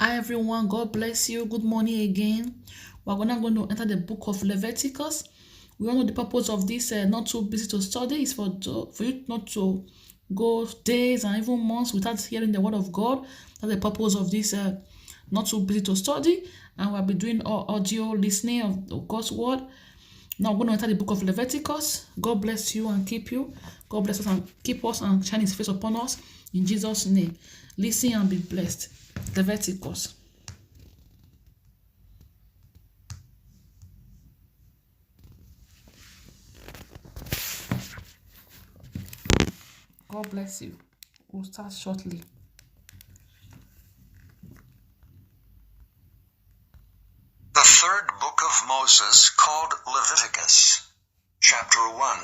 Hi everyone, God bless you. Good morning again. We're now going to enter the book of Leviticus. We all know the purpose of this not too busy to study is for you not to go days and even months without hearing the word of God. That's the purpose of this not too busy to study. And we'll be doing audio listening of God's word. Now we're going to enter the book of Leviticus. God bless you and keep you. God bless us and keep us and shine his face upon us. In Jesus' name. Listen and be blessed. Leviticus. God bless you. We'll start shortly. The third book of Moses, called Leviticus, chapter 1.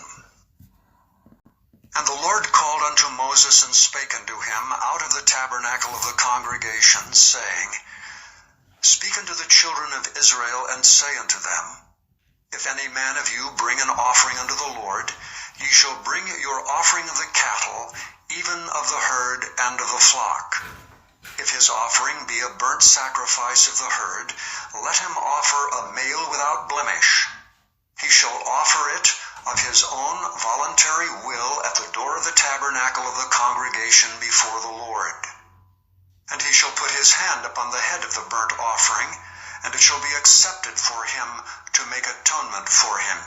And the Lord called unto Moses and spake unto him out of the tabernacle of the congregation, saying, Speak unto the children of Israel, and say unto them, If any man of you bring an offering unto the Lord, ye shall bring your offering of the cattle, even of the herd and of the flock. If his offering be a burnt sacrifice of the herd, let him offer a male without blemish. He shall offer it of his own voluntary will at the door of the tabernacle of the congregation before the Lord. And he shall put his hand upon the head of the burnt offering, and it shall be accepted for him to make atonement for him.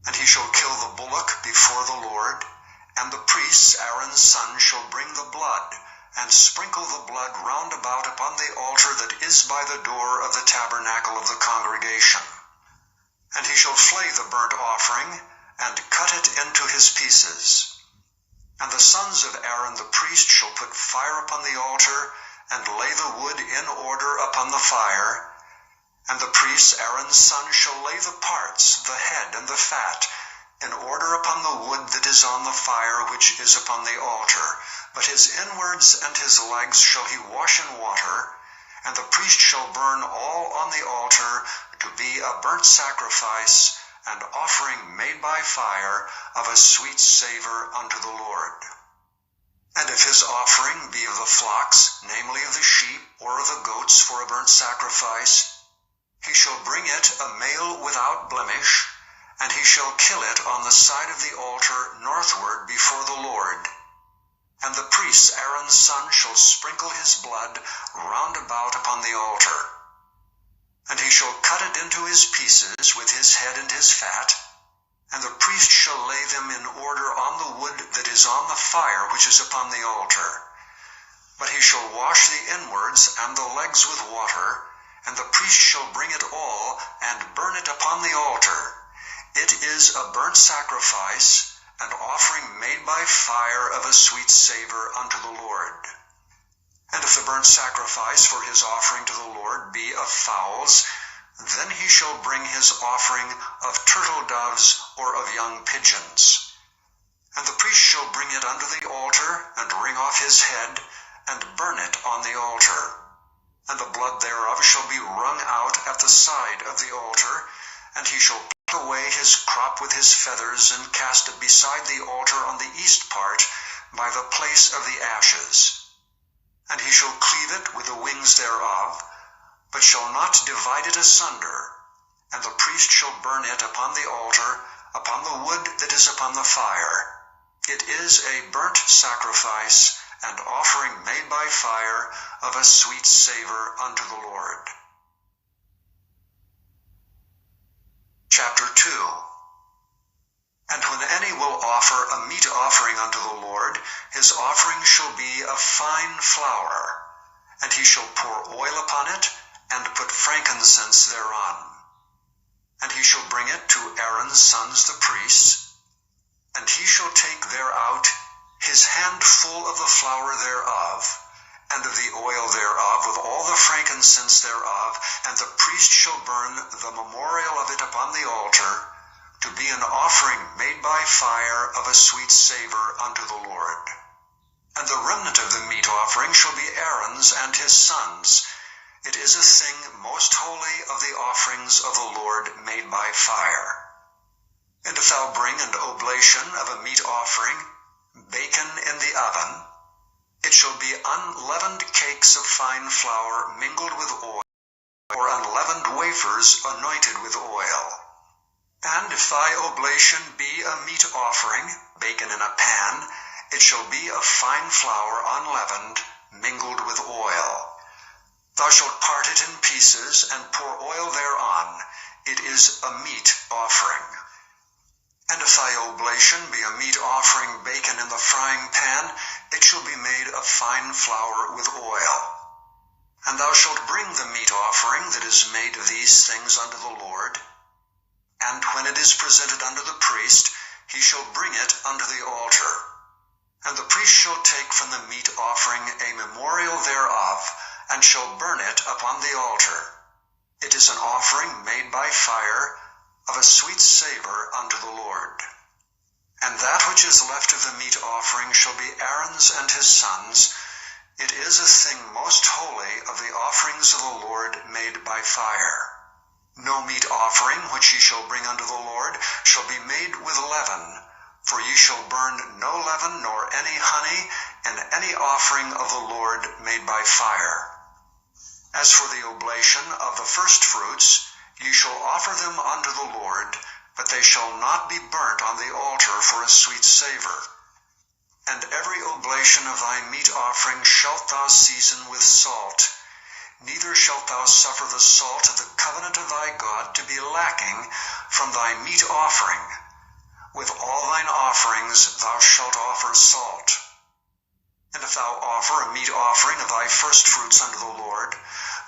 And he shall kill the bullock before the Lord, and the priests Aaron's son shall bring the blood, and sprinkle the blood round about upon the altar that is by the door of the tabernacle of the congregation. And he shall flay the burnt offering, and cut it into his pieces. And the sons of Aaron the priest shall put fire upon the altar, and lay the wood in order upon the fire. And the priest Aaron's son shall lay the parts, the head and the fat, in order upon the wood that is on the fire which is upon the altar. But his inwards and his legs shall he wash in water, and the priest shall burn all on the altar to be a burnt sacrifice, and offering made by fire of a sweet savor unto the Lord. And if his offering be of the flocks, namely of the sheep or of the goats for a burnt sacrifice, he shall bring it a male without blemish, and he shall kill it on the side of the altar northward before the Lord. And the priest Aaron's son shall sprinkle his blood round about upon the altar. And he shall cut it into his pieces with his head and his fat, and the priest shall lay them in order on the wood that is on the fire which is upon the altar. But he shall wash the inwards and the legs with water, and the priest shall bring it all, and burn it upon the altar. It is a burnt sacrifice, an offering made by fire of a sweet savor unto the Lord. And if the burnt sacrifice for his offering to the Lord be of fowls, then he shall bring his offering of turtle doves or of young pigeons. And the priest shall bring it unto the altar, and wring off his head, and burn it on the altar. And the blood thereof shall be wrung out at the side of the altar, and he shall pluck away his crop with his feathers, and cast it beside the altar on the east part, by the place of the ashes. And he shall cleave it with the wings thereof, but shall not divide it asunder. And the priest shall burn it upon the altar, upon the wood that is upon the fire. It is a burnt sacrifice, and offering made by fire of a sweet savor unto the Lord. Chapter 2. And when any will offer a meat offering unto the Lord, his offering shall be of fine flour, and he shall pour oil upon it, and put frankincense thereon. And he shall bring it to Aaron's sons the priests, and he shall take thereout his handful of the flour thereof, and of the oil thereof, with all the frankincense thereof, and the priest shall burn the memorial of it upon the altar, to be an offering made by fire of a sweet savor unto the Lord. And the remnant of the meat offering shall be Aaron's and his sons. It is a thing most holy of the offerings of the Lord made by fire. And if thou bring an oblation of a meat offering, baken in the oven, It shall be unleavened cakes of fine flour mingled with oil, or unleavened wafers anointed with oil. And if thy oblation be a meat offering, baken in a pan, it shall be of fine flour unleavened, mingled with oil. Thou shalt part it in pieces, and pour oil thereon. It is a meat offering. And if thy oblation be a meat offering baken in the frying pan, it shall be made of fine flour with oil. And thou shalt bring the meat offering that is made of these things unto the Lord. And when it is presented unto the priest, he shall bring it unto the altar. And the priest shall take from the meat offering a memorial thereof, and shall burn it upon the altar. It is an offering made by fire, of a sweet savor unto the Lord. And that which is left of the meat offering shall be Aaron's and his sons. It is a thing most holy of the offerings of the Lord made by fire. No meat offering which ye shall bring unto the Lord shall be made with leaven, for ye shall burn no leaven nor any honey in any offering of the Lord made by fire. As for the oblation of the firstfruits, ye shall offer them unto the Lord, but they shall not be burnt on the altar for a sweet savor. And every oblation of thy meat offering shalt thou season with salt. Neither shalt thou suffer the salt of the covenant of thy God to be lacking from thy meat offering. With all thine offerings thou shalt offer salt. And if thou offer a meat offering of thy firstfruits unto the Lord,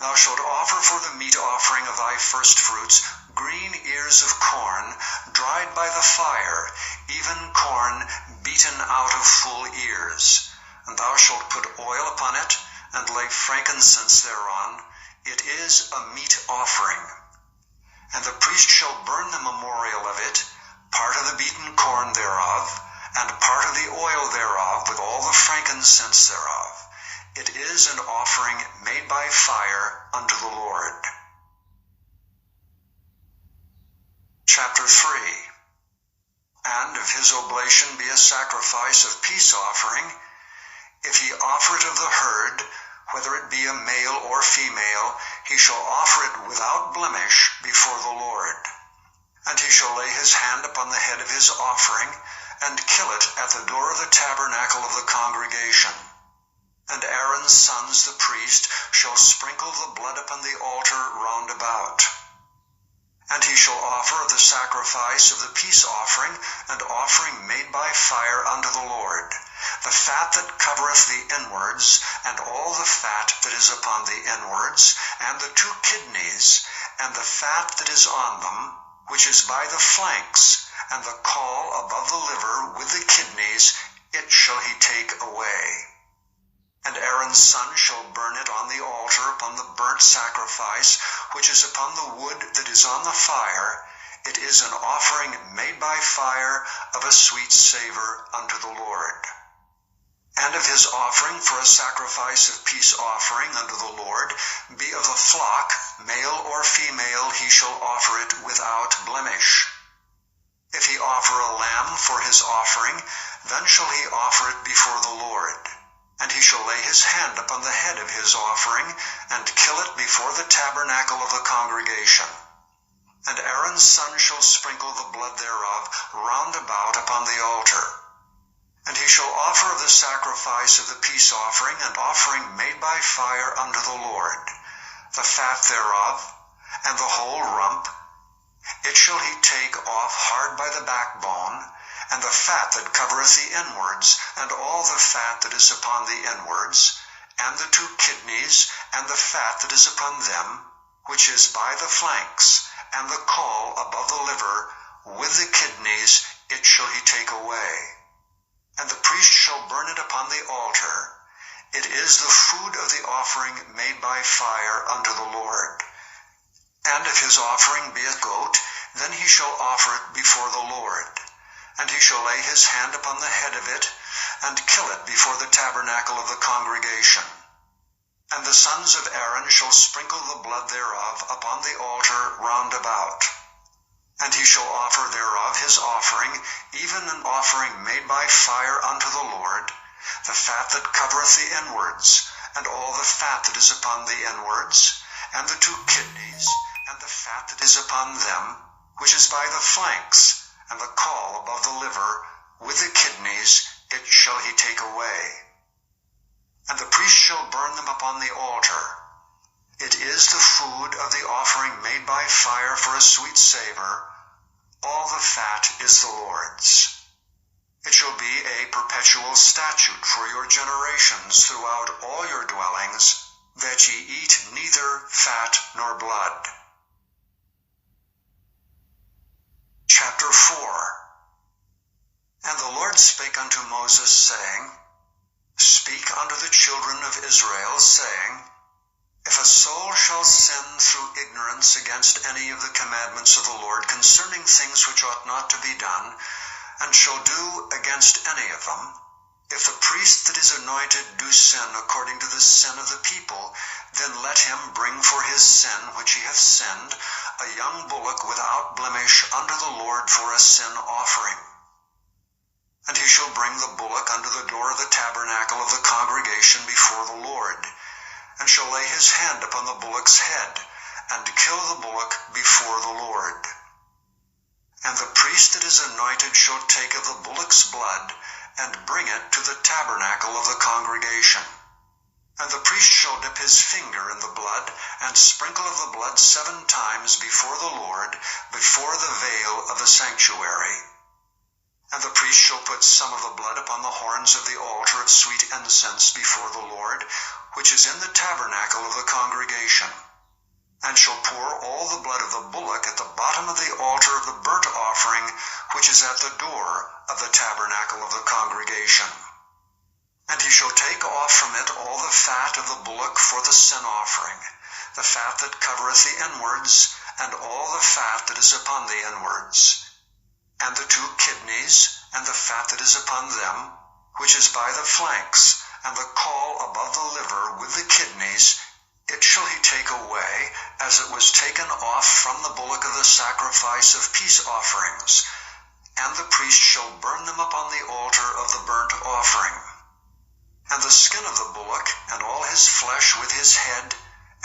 thou shalt offer for the meat offering of thy firstfruits green ears of corn, dried by the fire, even corn beaten out of full ears. And thou shalt put oil upon it, and lay frankincense thereon. It is a meat offering. And the priest shall burn the memorial of it, part of the beaten corn thereof, and part of the oil thereof, with all the frankincense thereof. It is an offering made by fire unto the Lord. Chapter 3. And if his oblation be a sacrifice of peace offering, if he offer it of the herd, whether it be a male or female, he shall offer it without blemish before the Lord. And he shall lay his hand upon the head of his offering, and kill it at the door of the tabernacle of the congregation. And Aaron's sons the priest shall sprinkle the blood upon the altar round about. And he shall offer of the sacrifice of the peace offering, an offering made by fire unto the Lord, the fat that covereth the inwards, and all the fat that is upon the inwards, and the 2 kidneys, and the fat that is on them, which is by the flanks, and the caul above the liver with the kidneys, it shall he take away. And Aaron's son shall burn it on the altar upon the burnt sacrifice, which is upon the wood that is on the fire. It is an offering made by fire of a sweet savor unto the Lord. And if his offering for a sacrifice of peace offering unto the Lord be of the flock, male or female, he shall offer it without blemish. If he offer a lamb for his offering, then shall he offer it before the Lord. And he shall lay his hand upon the head of his offering, and kill it before the tabernacle of the congregation. And Aaron's son shall sprinkle the blood thereof round about upon the altar. And he shall offer of the sacrifice of the peace offering an offering made by fire unto the Lord, the fat thereof, and the whole rump. It shall he take off hard by the backbone, and the fat that covereth the inwards, and all the fat that is upon the inwards, and the 2 kidneys, and the fat that is upon them, which is by the flanks, and the caul above the liver, with the kidneys, it shall he take away. And the priest shall burn it upon the altar. It is the food of the offering made by fire unto the Lord. And if his offering be a goat, then he shall offer it before the Lord. And he shall lay his hand upon the head of it, and kill it before the tabernacle of the congregation. And the sons of Aaron shall sprinkle the blood thereof upon the altar round about. And he shall offer thereof his offering, even an offering made by fire unto the Lord, the fat that covereth the inwards, and all the fat that is upon the inwards, and the 2 kidneys, and the fat that is upon them, which is by the flanks, and the caul above the liver, with the kidneys, it shall he take away. And the priest shall burn them upon the altar. It is the food of the offering made by fire for a sweet savor. All the fat is the Lord's. It shall be a perpetual statute for your generations throughout all your dwellings, that ye eat neither fat nor blood. Chapter 4. And the Lord spake unto Moses, saying, Speak unto the children of Israel, saying, If a soul shall sin through ignorance against any of the commandments of the Lord concerning things which ought not to be done, and shall do against any of them, if the priest that is anointed do sin according to the sin of the people, then let him bring for his sin which he hath sinned a young bullock without blemish unto the Lord for a sin offering. And he shall bring the bullock unto the door of the tabernacle of the congregation before the Lord, and shall lay his hand upon the bullock's head, and kill the bullock before the Lord. And the priest that is anointed shall take of the bullock's blood, and bring it to the tabernacle of the congregation. And the priest shall dip his finger in the blood, and sprinkle of the blood 7 times before the Lord, before the veil of the sanctuary. And the priest shall put some of the blood upon the horns of the altar of sweet incense before the Lord, which is in the tabernacle of the congregation, and shall pour all the blood of the bullock at the bottom of the altar of the burnt offering, which is at the door of the tabernacle of the congregation. And he shall take off from it all the fat of the bullock for the sin offering, the fat that covereth the inwards, and all the fat that is upon the inwards, and the 2 kidneys, and the fat that is upon them, which is by the flanks, and the caul above the liver with the kidneys, it shall he take away, as it was taken off from the bullock of the sacrifice of peace offerings, and the priest shall burn them upon the altar of the burnt offering. And the skin of the bullock, and all his flesh with his head,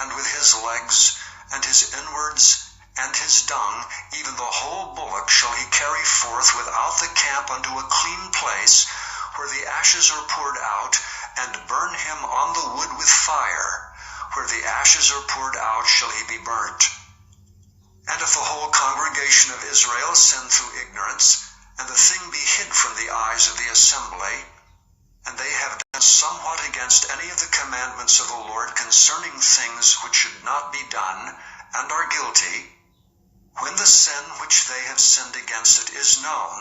and with his legs, and his inwards, and his dung, even the whole bullock shall he carry forth without the camp unto a clean place, where the ashes are poured out, and burn him on the wood with fire. Where the ashes are poured out shall he be burnt. And if the whole congregation of Israel sin through ignorance, and the thing be hid from the eyes of the assembly, and they have done somewhat against any of the commandments of the Lord concerning things which should not be done, and are guilty, when the sin which they have sinned against it is known,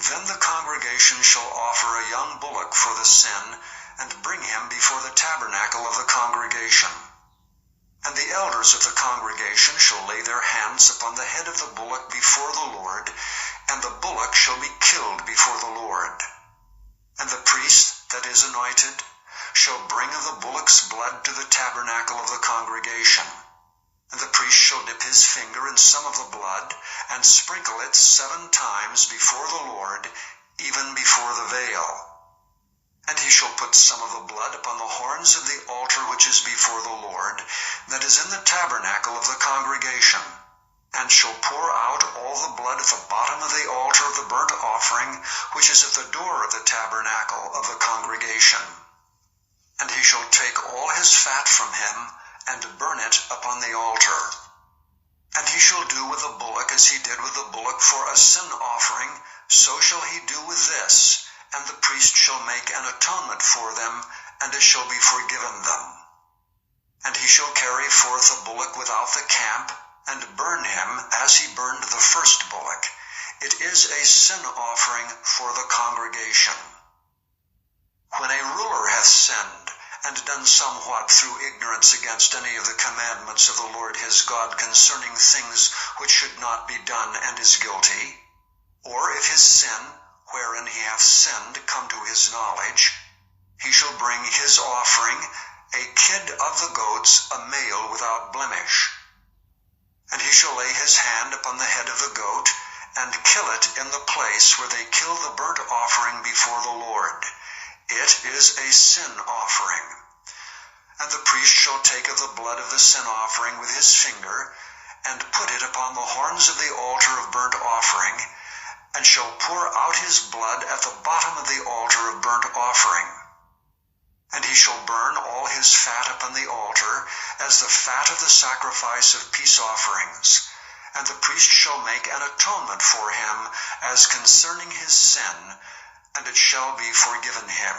then the congregation shall offer a young bullock for the sin, and bring him before the tabernacle of the congregation. And the elders of the congregation shall lay their hands upon the head of the bullock before the Lord, and the bullock shall be killed before the Lord. And the priest that is anointed shall bring of the bullock's blood to the tabernacle of the congregation. And the priest shall dip his finger in some of the blood, and sprinkle it 7 times before the Lord, even before the veil. And he shall put some of the blood upon the horns of the altar which is before the Lord, that is in the tabernacle of the congregation, and shall pour out all the blood at the bottom of the altar of the burnt offering, which is at the door of the tabernacle of the congregation. And he shall take all his fat from him, and burn it upon the altar. And he shall do with the bullock as he did with the bullock for a sin offering, so shall he do with this. And the priest shall make an atonement for them, and it shall be forgiven them. And he shall carry forth the bullock without the camp, and burn him as he burned the first bullock. It is a sin offering for the congregation. When a ruler hath sinned, and done somewhat through ignorance against any of the commandments of the Lord his God concerning things which should not be done, and is guilty, or if his sin, wherein he hath sinned, come to his knowledge, he shall bring his offering, a kid of the goats, a male without blemish. And he shall lay his hand upon the head of the goat, and kill it in the place where they kill the burnt offering before the Lord. It is a sin offering. And the priest shall take of the blood of the sin offering with his finger, and put it upon the horns of the altar of burnt offering, and shall pour out his blood at the bottom of the altar of burnt offering. And he shall burn all his fat upon the altar, as the fat of the sacrifice of peace offerings. And the priest shall make an atonement for him, as concerning his sin, and it shall be forgiven him.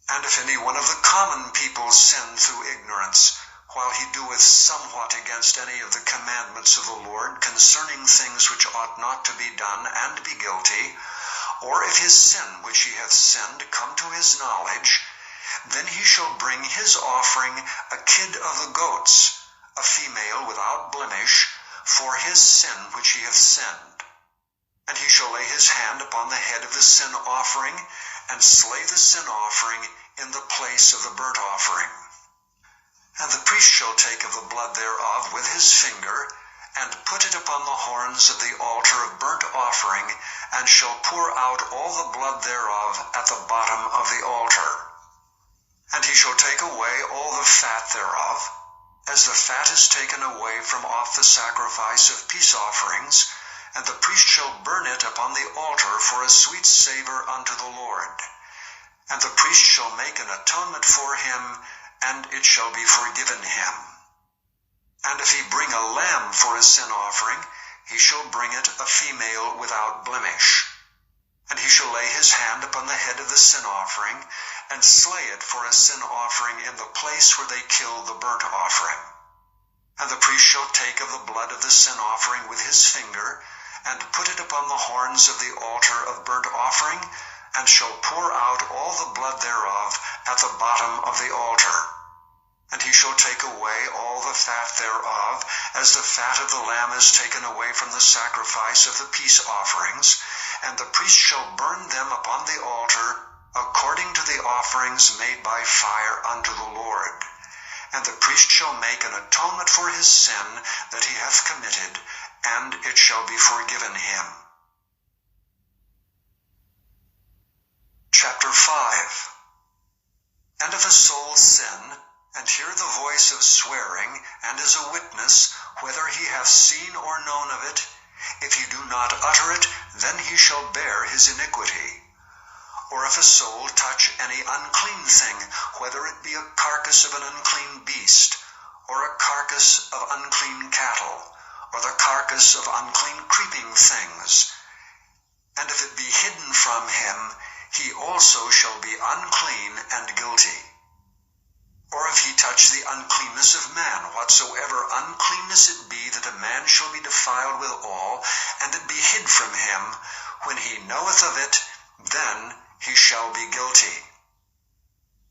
And if any one of the common people sin through ignorance, while he doeth somewhat against any of the commandments of the Lord concerning things which ought not to be done, and be guilty, or if his sin which he hath sinned come to his knowledge, then he shall bring his offering a kid of the goats, a female without blemish, for his sin which he hath sinned. And he shall lay his hand upon the head of the sin offering, and slay the sin offering in the place of the burnt offering. And the priest shall take of the blood thereof with his finger, and put it upon the horns of the altar of burnt offering, and shall pour out all the blood thereof at the bottom of the altar. And he shall take away all the fat thereof, as the fat is taken away from off the sacrifice of peace offerings, and the priest shall burn it upon the altar for a sweet savor unto the Lord. And the priest shall make an atonement for him, and it shall be forgiven him. And if he bring a lamb for a sin offering, he shall bring it a female without blemish. And he shall lay his hand upon the head of the sin offering, and slay it for a sin offering in the place where they kill the burnt offering. And the priest shall take of the blood of the sin offering with his finger, and put it upon the horns of the altar of burnt offering, and shall pour out all the blood thereof at the bottom of the altar. And he shall take away all the fat thereof, as the fat of the lamb is taken away from the sacrifice of the peace offerings, and the priest shall burn them upon the altar, according to the offerings made by fire unto the Lord. And the priest shall make an atonement for his sin that he hath committed, and it shall be forgiven him. Chapter 5. And if a soul sin, and hear the voice of swearing, and is a witness, whether he hath seen or known of it, if he do not utter it, then he shall bear his iniquity. Or if a soul touch any unclean thing, whether it be a carcass of an unclean beast, or a carcass of unclean cattle, or the carcass of unclean creeping things, and if it be hidden from him, he also shall be unclean and guilty. Or if he touch the uncleanness of man, whatsoever uncleanness it be, that a man shall be defiled withal, and it be hid from him, when he knoweth of it, then he shall be guilty.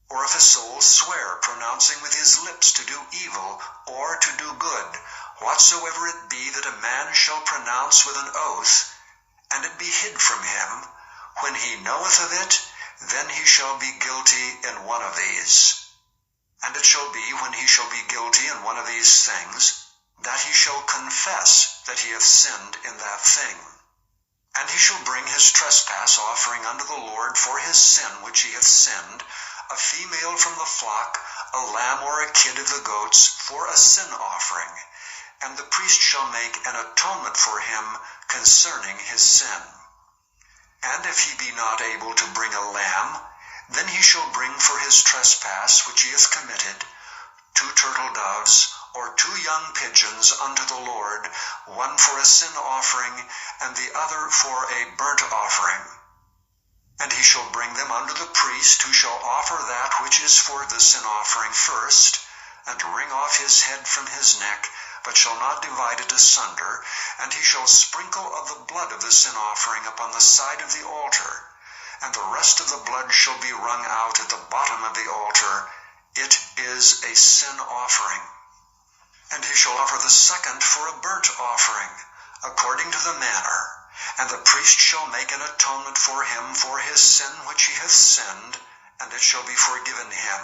Or if a soul swear, pronouncing with his lips to do evil, or to do good, whatsoever it be that a man shall pronounce with an oath, and it be hid from him, when he knoweth of it, then he shall be guilty in one of these. And it shall be, when he shall be guilty in one of these things, that he shall confess that he hath sinned in that thing. And he shall bring his trespass offering unto the Lord for his sin which he hath sinned, a female from the flock, a lamb or a kid of the goats, for a sin offering. And the priest shall make an atonement for him concerning his sin. And if he be not able to bring a lamb, then he shall bring for his trespass which he hath committed 2 turtle doves, or 2 young pigeons unto the Lord, one for a sin offering, and the other for a burnt offering. And he shall bring them unto the priest, who shall offer that which is for the sin offering first, and wring off his head from his neck, but shall not divide it asunder, and he shall sprinkle of the blood of the sin offering upon the side of the altar, and the rest of the blood shall be wrung out at the bottom of the altar. It is a sin offering. And he shall offer the second for a burnt offering, according to the manner, and the priest shall make an atonement for him for his sin which he hath sinned, and it shall be forgiven him.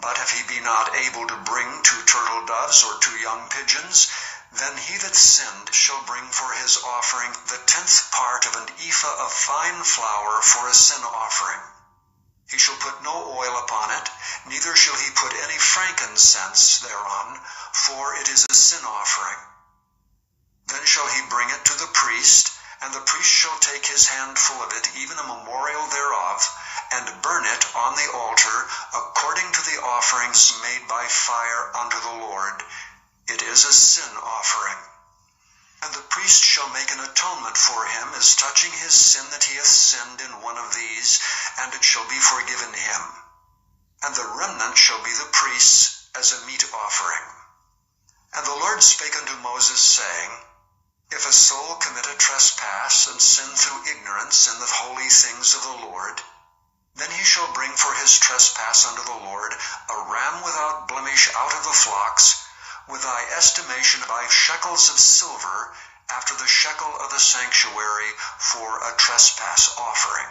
But if he be not able to bring 2 turtle doves or 2 young pigeons, then he that sinned shall bring for his offering the 10th part of an ephah of fine flour for a sin offering. He shall put no oil upon it, neither shall he put any frankincense thereon, for it is a sin offering. Then shall he bring it to the priest, and the priest shall take his handful of it, even a memorial thereof, and burn it on the altar, according to the offerings made by fire unto the Lord. It is a sin offering. And the priest shall make an atonement for him, as touching his sin that he hath sinned in one of these, and it shall be forgiven him. And the remnant shall be the priest's as a meat offering. And the Lord spake unto Moses, saying, If a soul commit a trespass, and sin through ignorance in the holy things of the Lord, then he shall bring for his trespass unto the Lord a ram without blemish out of the flocks, with thy estimation of 5 shekels of silver, after the shekel of the sanctuary, for a trespass offering.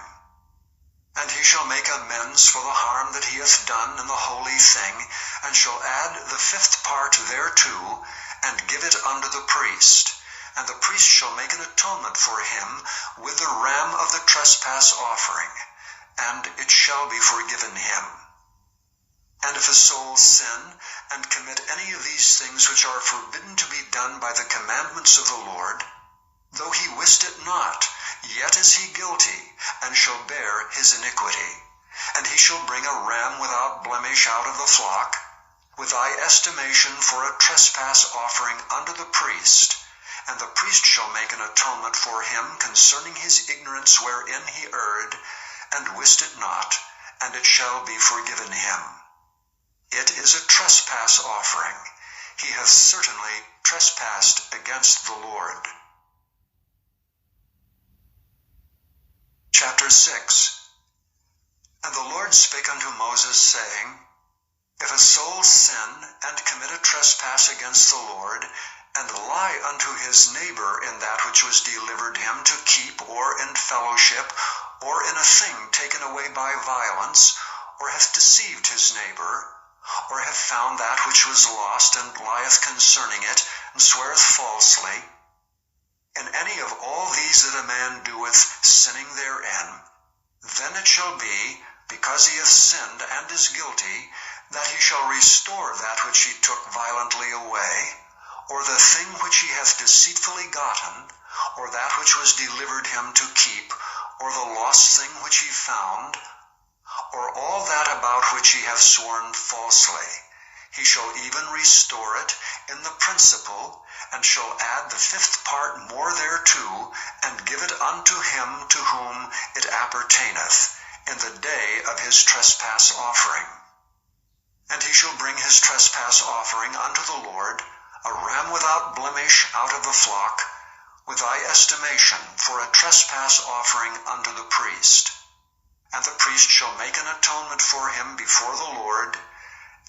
And he shall make amends for the harm that he hath done in the holy thing, and shall add the 5th part thereto, and give it unto the priest. And the priest shall make an atonement for him with the ram of the trespass offering, and it shall be forgiven him. And if a soul sin, and commit any of these things which are forbidden to be done by the commandments of the Lord, though he wist it not, yet is he guilty, and shall bear his iniquity. And he shall bring a ram without blemish out of the flock, with thy estimation for a trespass offering unto the priest. And the priest shall make an atonement for him concerning his ignorance wherein he erred, and wist it not, and it shall be forgiven him. It is a trespass offering. He hath certainly trespassed against the Lord. Chapter 6. And the Lord spake unto Moses, saying, If a soul sin, and commit a trespass against the Lord, and lie unto his neighbor in that which was delivered him to keep, or in fellowship, or in a thing taken away by violence, or hath deceived his neighbor, or hath found that which was lost, and lieth concerning it, and sweareth falsely, in any of all these that a man doeth, sinning therein, then it shall be, because he hath sinned and is guilty, that he shall restore that which he took violently away, or the thing which he hath deceitfully gotten, or that which was delivered him to keep, or the lost thing which he found, or all that about which he hath sworn falsely. He shall even restore it in the principal, and shall add the 5th part more thereto, and give it unto him to whom it appertaineth, in the day of his trespass offering. And he shall bring his trespass offering unto the Lord, a ram without blemish out of the flock, with thy estimation for a trespass offering unto the priest. And the priest shall make an atonement for him before the Lord,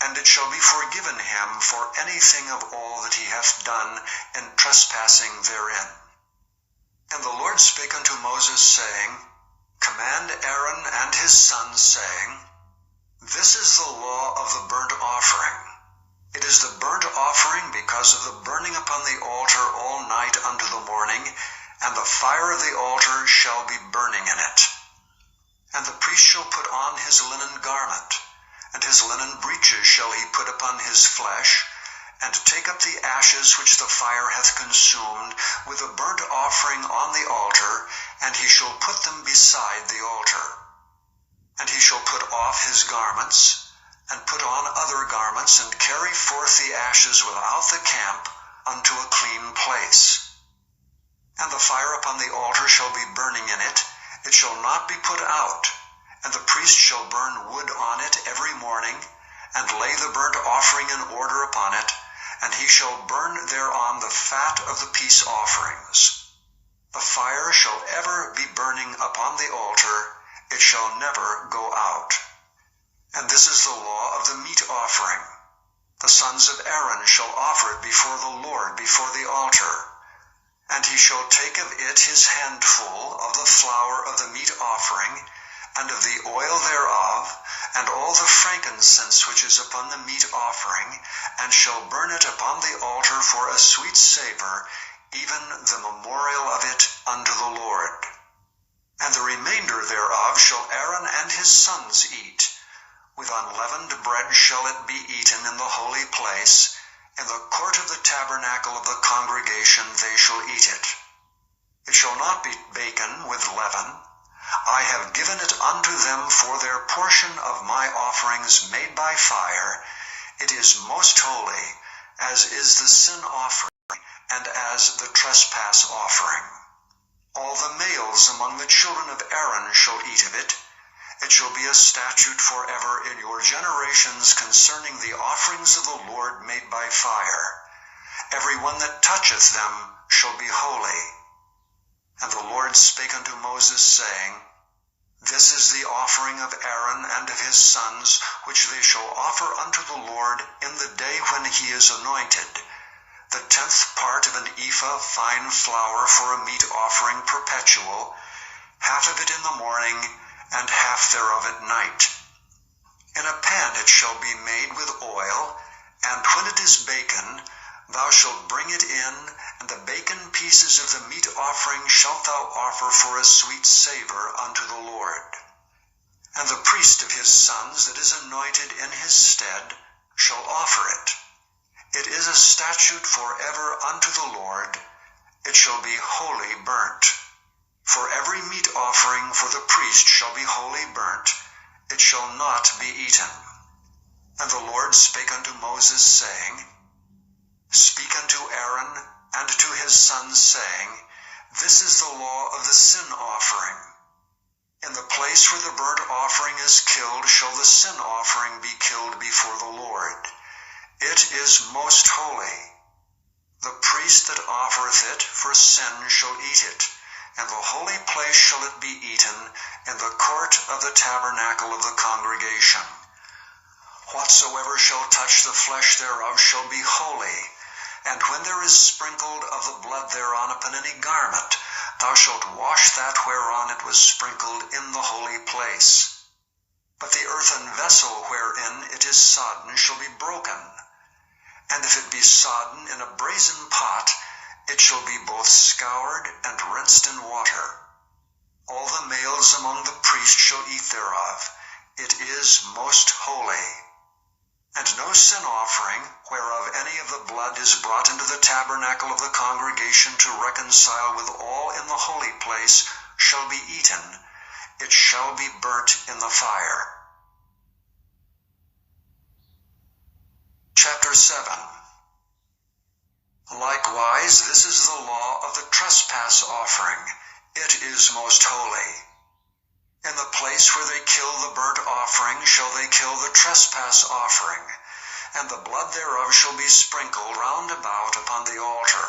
and it shall be forgiven him for anything of all that he hath done in trespassing therein. And the Lord spake unto Moses, saying, Command Aaron and his sons, saying, This is the law of the burnt offering. It is the burnt offering because of the burning upon the altar all night unto the morning, and the fire of the altar shall be burning in it. And the priest shall put on his linen garment, and his linen breeches shall he put upon his flesh, and take up the ashes which the fire hath consumed with the burnt offering on the altar, and he shall put them beside the altar. And he shall put off his garments, and put on other garments, and carry forth the ashes without the camp unto a clean place. And the fire upon the altar shall be burning in it, it shall not be put out, and the priest shall burn wood on it every morning, and lay the burnt offering in order upon it, and he shall burn thereon the fat of the peace offerings. The fire shall ever be burning upon the altar, it shall never go out. And this is the law of the meat offering. The sons of Aaron shall offer it before the Lord before the altar. And he shall take of it his handful of the flour of the meat offering, and of the oil thereof, and all the frankincense which is upon the meat offering, and shall burn it upon the altar for a sweet savor, even the memorial of it unto the Lord. And the remaining remainder thereof shall Aaron and his sons eat. With unleavened bread shall it be eaten in the holy place. In the court of the tabernacle of the congregation they shall eat it. It shall not be baken with leaven. I have given it unto them for their portion of my offerings made by fire. It is most holy, as is the sin offering, and as the trespass offering. All the males among the children of Aaron shall eat of it. It shall be a statute forever in your generations concerning the offerings of the Lord made by fire. Every one that toucheth them shall be holy. And the Lord spake unto Moses, saying, This is the offering of Aaron and of his sons, which they shall offer unto the Lord in the day when he is anointed. The 10th part of an ephah fine flour for a meat offering perpetual, half of it in the morning, and half thereof at night. In a pan it shall be made with oil, and when it is baken, thou shalt bring it in, and the baken pieces of the meat offering shalt thou offer for a sweet savor unto the Lord. And the priest of his sons that is anointed in his stead shall offer it. It is a statute forever unto the Lord. It shall be wholly burnt. For every meat offering for the priest shall be wholly burnt. It shall not be eaten. And the Lord spake unto Moses, saying, Speak unto Aaron and to his sons, saying, This is the law of the sin offering. In the place where the burnt offering is killed shall the sin offering be killed before the Lord. It is most holy. The priest that offereth it for sin shall eat it, and the holy place shall it be eaten in the court of the tabernacle of the congregation. Whatsoever shall touch the flesh thereof shall be holy, and when there is sprinkled of the blood thereon upon any garment, thou shalt wash that whereon it was sprinkled in the holy place. But the earthen vessel wherein it is sodden shall be broken, and if it be sodden in a brazen pot, it shall be both scoured and rinsed in water. All the males among the priests shall eat thereof. It is most holy. And no sin offering, whereof any of the blood is brought into the tabernacle of the congregation to reconcile with all in the holy place, shall be eaten. It shall be burnt in the fire. Chapter 7. Likewise, this is the law of the trespass offering. It is most holy. In the place where they kill the burnt offering shall they kill the trespass offering, and the blood thereof shall be sprinkled round about upon the altar.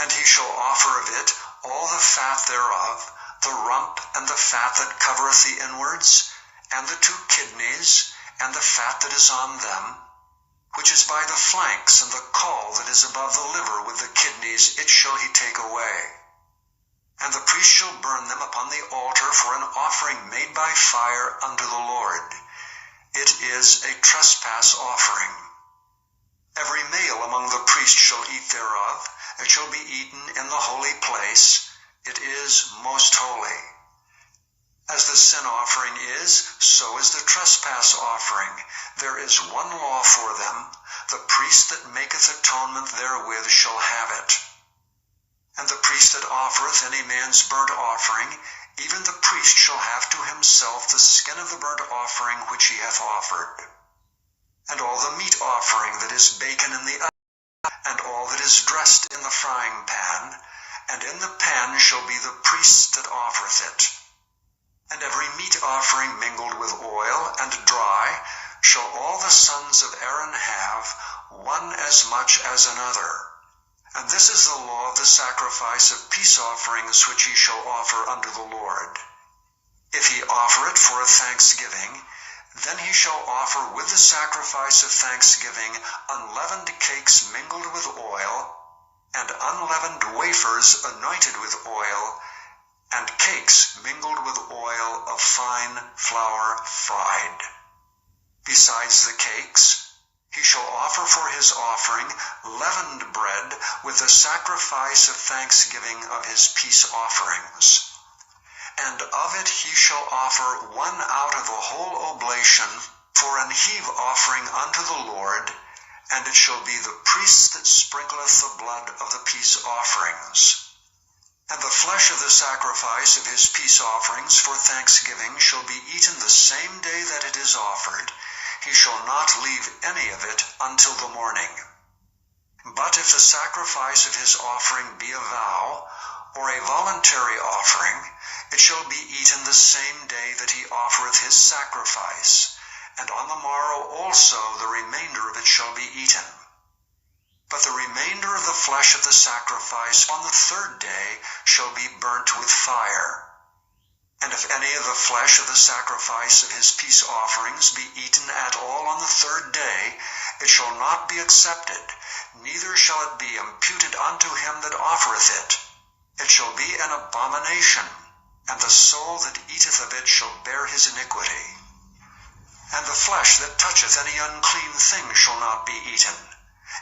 And he shall offer of it all the fat thereof, the rump and the fat that covereth the inwards, and the 2 kidneys, and the fat that is on them, which is by the flanks, and the caul that is above the liver with the kidneys, it shall he take away. And the priest shall burn them upon the altar for an offering made by fire unto the Lord. It is a trespass offering. Every male among the priests shall eat thereof. It shall be eaten in the holy place. It is most holy. As the sin offering is, so is the trespass offering. There is one law for them. The priest that maketh atonement therewith shall have it. And the priest that offereth any man's burnt offering, even the priest shall have to himself the skin of the burnt offering which he hath offered. And all the meat offering that is baken in the oven, and all that is dressed in the frying pan, and in the pan shall be the priest that offereth it. And every meat offering mingled with oil and dry shall all the sons of Aaron have, one as much as another. And this is the law of the sacrifice of peace offerings which he shall offer unto the Lord. If he offer it for a thanksgiving, then he shall offer with the sacrifice of thanksgiving unleavened cakes mingled with oil, and unleavened wafers anointed with oil, and cakes mingled with oil of fine flour fried. Besides the cakes, he shall offer for his offering leavened bread with the sacrifice of thanksgiving of his peace offerings. And it he shall offer one out of a whole oblation for an heave offering unto the Lord, and it shall be the priest that sprinkleth the blood of the peace offerings. And the flesh of the sacrifice of his peace offerings for thanksgiving shall be eaten the same day that it is offered. He shall not leave any of it until the morning. But if the sacrifice of his offering be a vow, or a voluntary offering, it shall be eaten the same day that he offereth his sacrifice, and on the morrow also the remainder of it shall be eaten. But the remainder of the flesh of the sacrifice on the third day shall be burnt with fire. And if any of the flesh of the sacrifice of his peace offerings be eaten at all on the third day, it shall not be accepted, neither shall it be imputed unto him that offereth it. It shall be an abomination, and the soul that eateth of it shall bear his iniquity. And the flesh that toucheth any unclean thing shall not be eaten.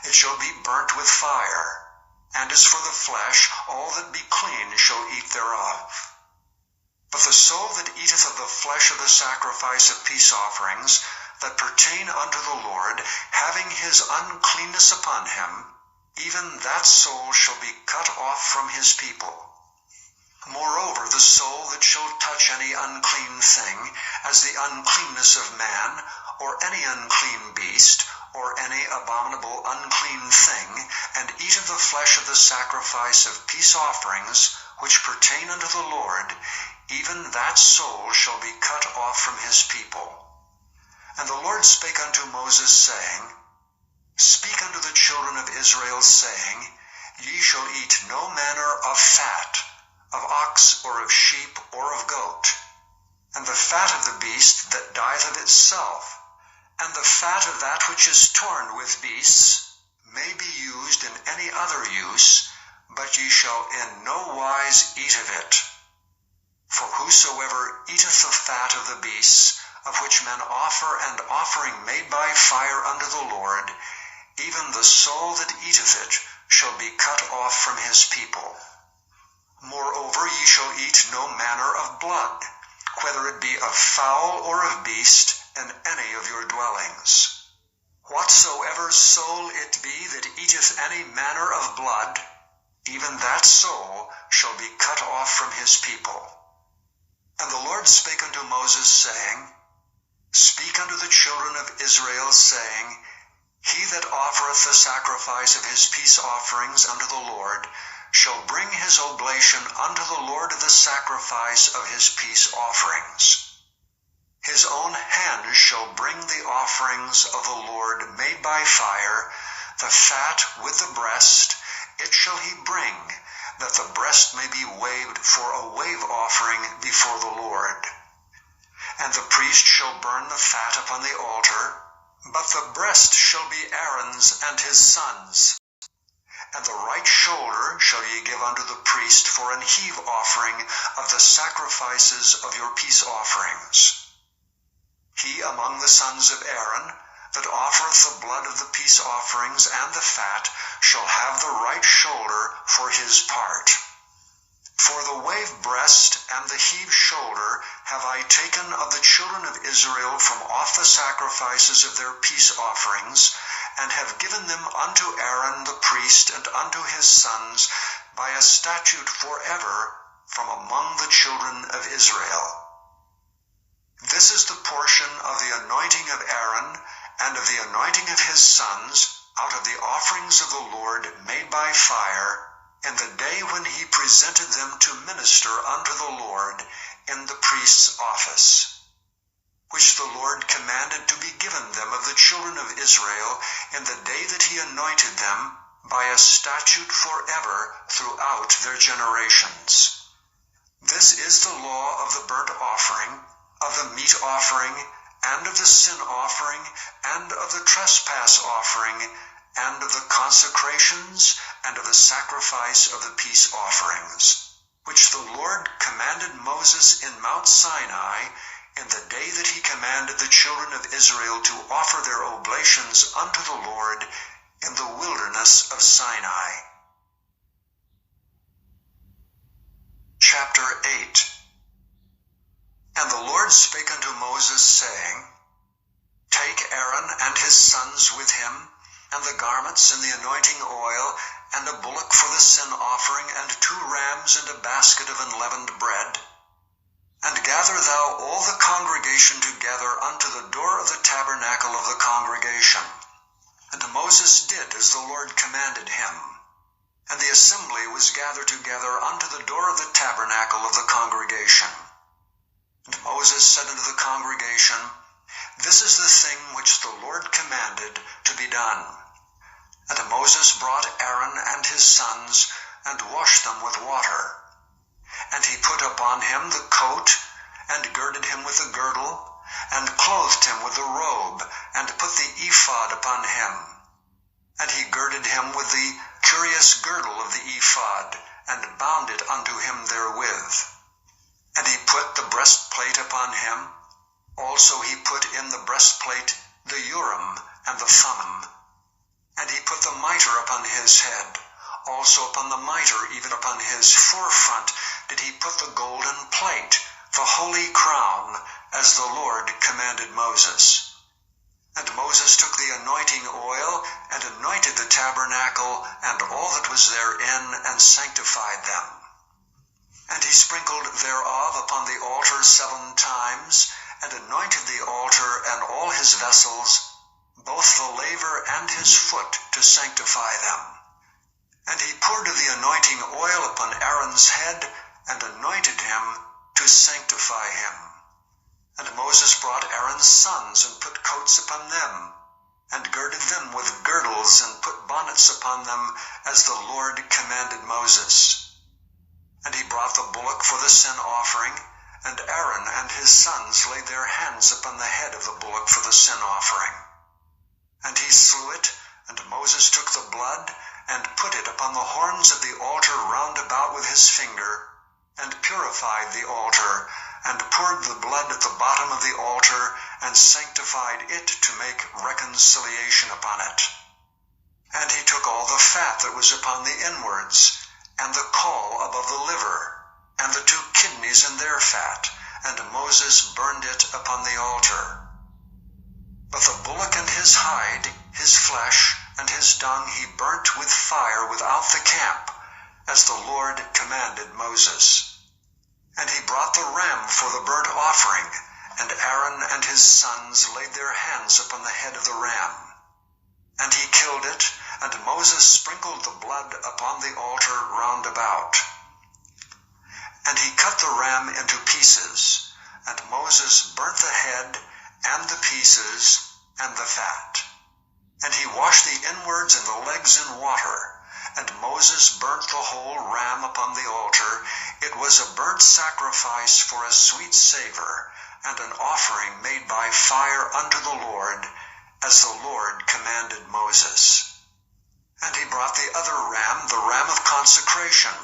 It shall be burnt with fire. And as for the flesh, all that be clean shall eat thereof. But the soul that eateth of the flesh of the sacrifice of peace offerings, that pertain unto the Lord, having his uncleanness upon him, even that soul shall be cut off from his people. Moreover, the soul that shall touch any unclean thing, as the uncleanness of man, or any unclean beast, or any abominable unclean thing, and eat of the flesh of the sacrifice of peace offerings, which pertain unto the Lord, even that soul shall be cut off from his people. And the Lord spake unto Moses, saying, Speak unto the children of Israel, saying, Ye shall eat no manner of fat, of ox, or of sheep, or of goat, and the fat of the beast that dieth of itself, and the fat of that which is torn with beasts, may be used in any other use, but ye shall in no wise eat of it. For whosoever eateth the fat of the beasts, of which men offer an offering made by fire unto the Lord, even the soul that eateth it shall be cut off from his people. Moreover, ye shall eat no manner of blood, whether it be of fowl or of beast, in any of your dwellings. Whatsoever soul it be that eateth any manner of blood, even that soul shall be cut off from his people. And the Lord spake unto Moses, saying, Speak unto the children of Israel, saying, He that offereth the sacrifice of his peace offerings unto the Lord shall bring his oblation unto the Lord of the sacrifice of his peace offerings. His own hand shall bring the offerings of the Lord made by fire, the fat with the breast, it shall he bring, that the breast may be waved for a wave offering before the Lord. And the priest shall burn the fat upon the altar, but the breast shall be Aaron's and his sons'. And the right shoulder shall ye give unto the priest for an heave offering of the sacrifices of your peace offerings. He among the sons of Aaron, that offereth the blood of the peace offerings and the fat, shall have the right shoulder for his part. For the wave breast and the heave shoulder have I taken of the children of Israel from off the sacrifices of their peace offerings, and have given them unto Aaron the priest and unto his sons by a statute forever from among the children of Israel. This is the portion of the anointing of Aaron and of the anointing of his sons out of the offerings of the Lord made by fire, in the day when he presented them to minister unto the Lord in the priest's office, which the Lord commanded to be given them of the children of Israel in the day that he anointed them by a statute forever throughout their generations. This is the law of the burnt offering, of the meat offering, and of the sin offering, and of the trespass offering, and of the consecrations, and of the sacrifice of the peace offerings, which the Lord commanded Moses in Mount Sinai, in the day that he commanded the children of Israel to offer their oblations unto the Lord in the wilderness of Sinai. Chapter 8. And the Lord spake unto Moses, saying, Take Aaron and his sons with him, and the garments and the anointing oil, and a bullock for the sin offering, and 2 rams, and a basket of unleavened bread. And gather thou all the congregation together unto the door of the tabernacle of the congregation. And Moses did as the Lord commanded him. And the assembly was gathered together unto the door of the tabernacle of the congregation. And Moses said unto the congregation, This is the thing which the Lord commanded to be done. And Moses brought Aaron and his sons, and washed them with water. And he put upon him the coat, and girded him with the girdle, and clothed him with the robe, and put the ephod upon him. And he girded him with the curious girdle of the ephod, and bound it unto him therewith. And he put the breastplate upon him. Also he put in the breastplate the Urim and the Thummim. And he put the mitre upon his head. Also upon the mitre, even upon his forefront, did he put the golden plate, the holy crown, as the Lord commanded Moses. And Moses took the anointing oil, and anointed the tabernacle, and all that was therein, and sanctified them. And he sprinkled thereof upon the altar 7 times, and anointed the altar and all his vessels, both the laver and his foot, to sanctify them. And he poured the anointing oil upon Aaron's head, and anointed him to sanctify him. And Moses brought Aaron's sons, and put coats upon them, and girded them with girdles, and put bonnets upon them, as the Lord commanded Moses. And he brought the bullock for the sin offering, and Aaron and his sons laid their hands upon the head of the bullock for the sin offering. And he slew it, and Moses took the blood, and put it upon the horns of the altar round about with his finger, and purified the altar, and poured the blood at the bottom of the altar, and sanctified it to make reconciliation upon it. And he took all the fat that was upon the inwards, and the caul above the liver, and the 2 kidneys and their fat, and Moses burned it upon the altar. But the bullock and his hide, his flesh, and his dung he burnt with fire without the camp, as the Lord commanded Moses. And he brought the ram for the burnt offering, and Aaron and his sons laid their hands upon the head of the ram. And he killed it, and Moses sprinkled the blood upon the altar round about. And he cut the ram into pieces, and Moses burnt the head, and the pieces, and the fat. And he washed the inwards and the legs in water, and Moses burnt the whole ram upon the altar. It was a burnt sacrifice for a sweet savor, and an offering made by fire unto the Lord, as the Lord commanded Moses. And he brought the other ram, the ram of consecration,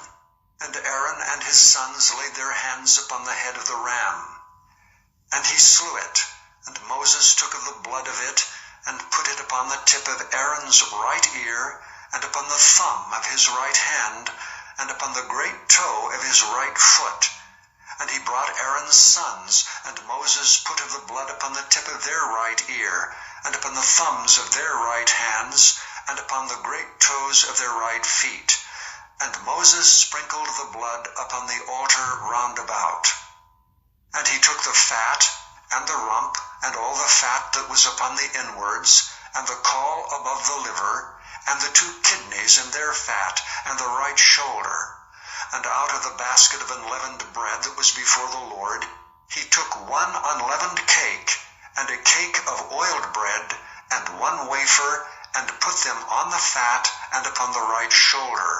and Aaron and his sons laid their hands upon the head of the ram. And he slew it, and Moses took of the blood of it, and put it upon the tip of Aaron's right ear, and upon the thumb of his right hand, and upon the great toe of his right foot. And he brought Aaron's sons, and Moses put of the blood upon the tip of their right ear, and upon the thumbs of their right hands, and upon the great toes of their right feet. And Moses sprinkled the blood upon the altar round about. And he took the fat, and the rump, and all the fat that was upon the inwards, and the caul above the liver, and the 2 kidneys and their fat, and the right shoulder. And out of the basket of unleavened bread that was before the Lord, he took 1 unleavened cake, and a cake of oiled bread, and 1 wafer, and put them on the fat, and upon the right shoulder.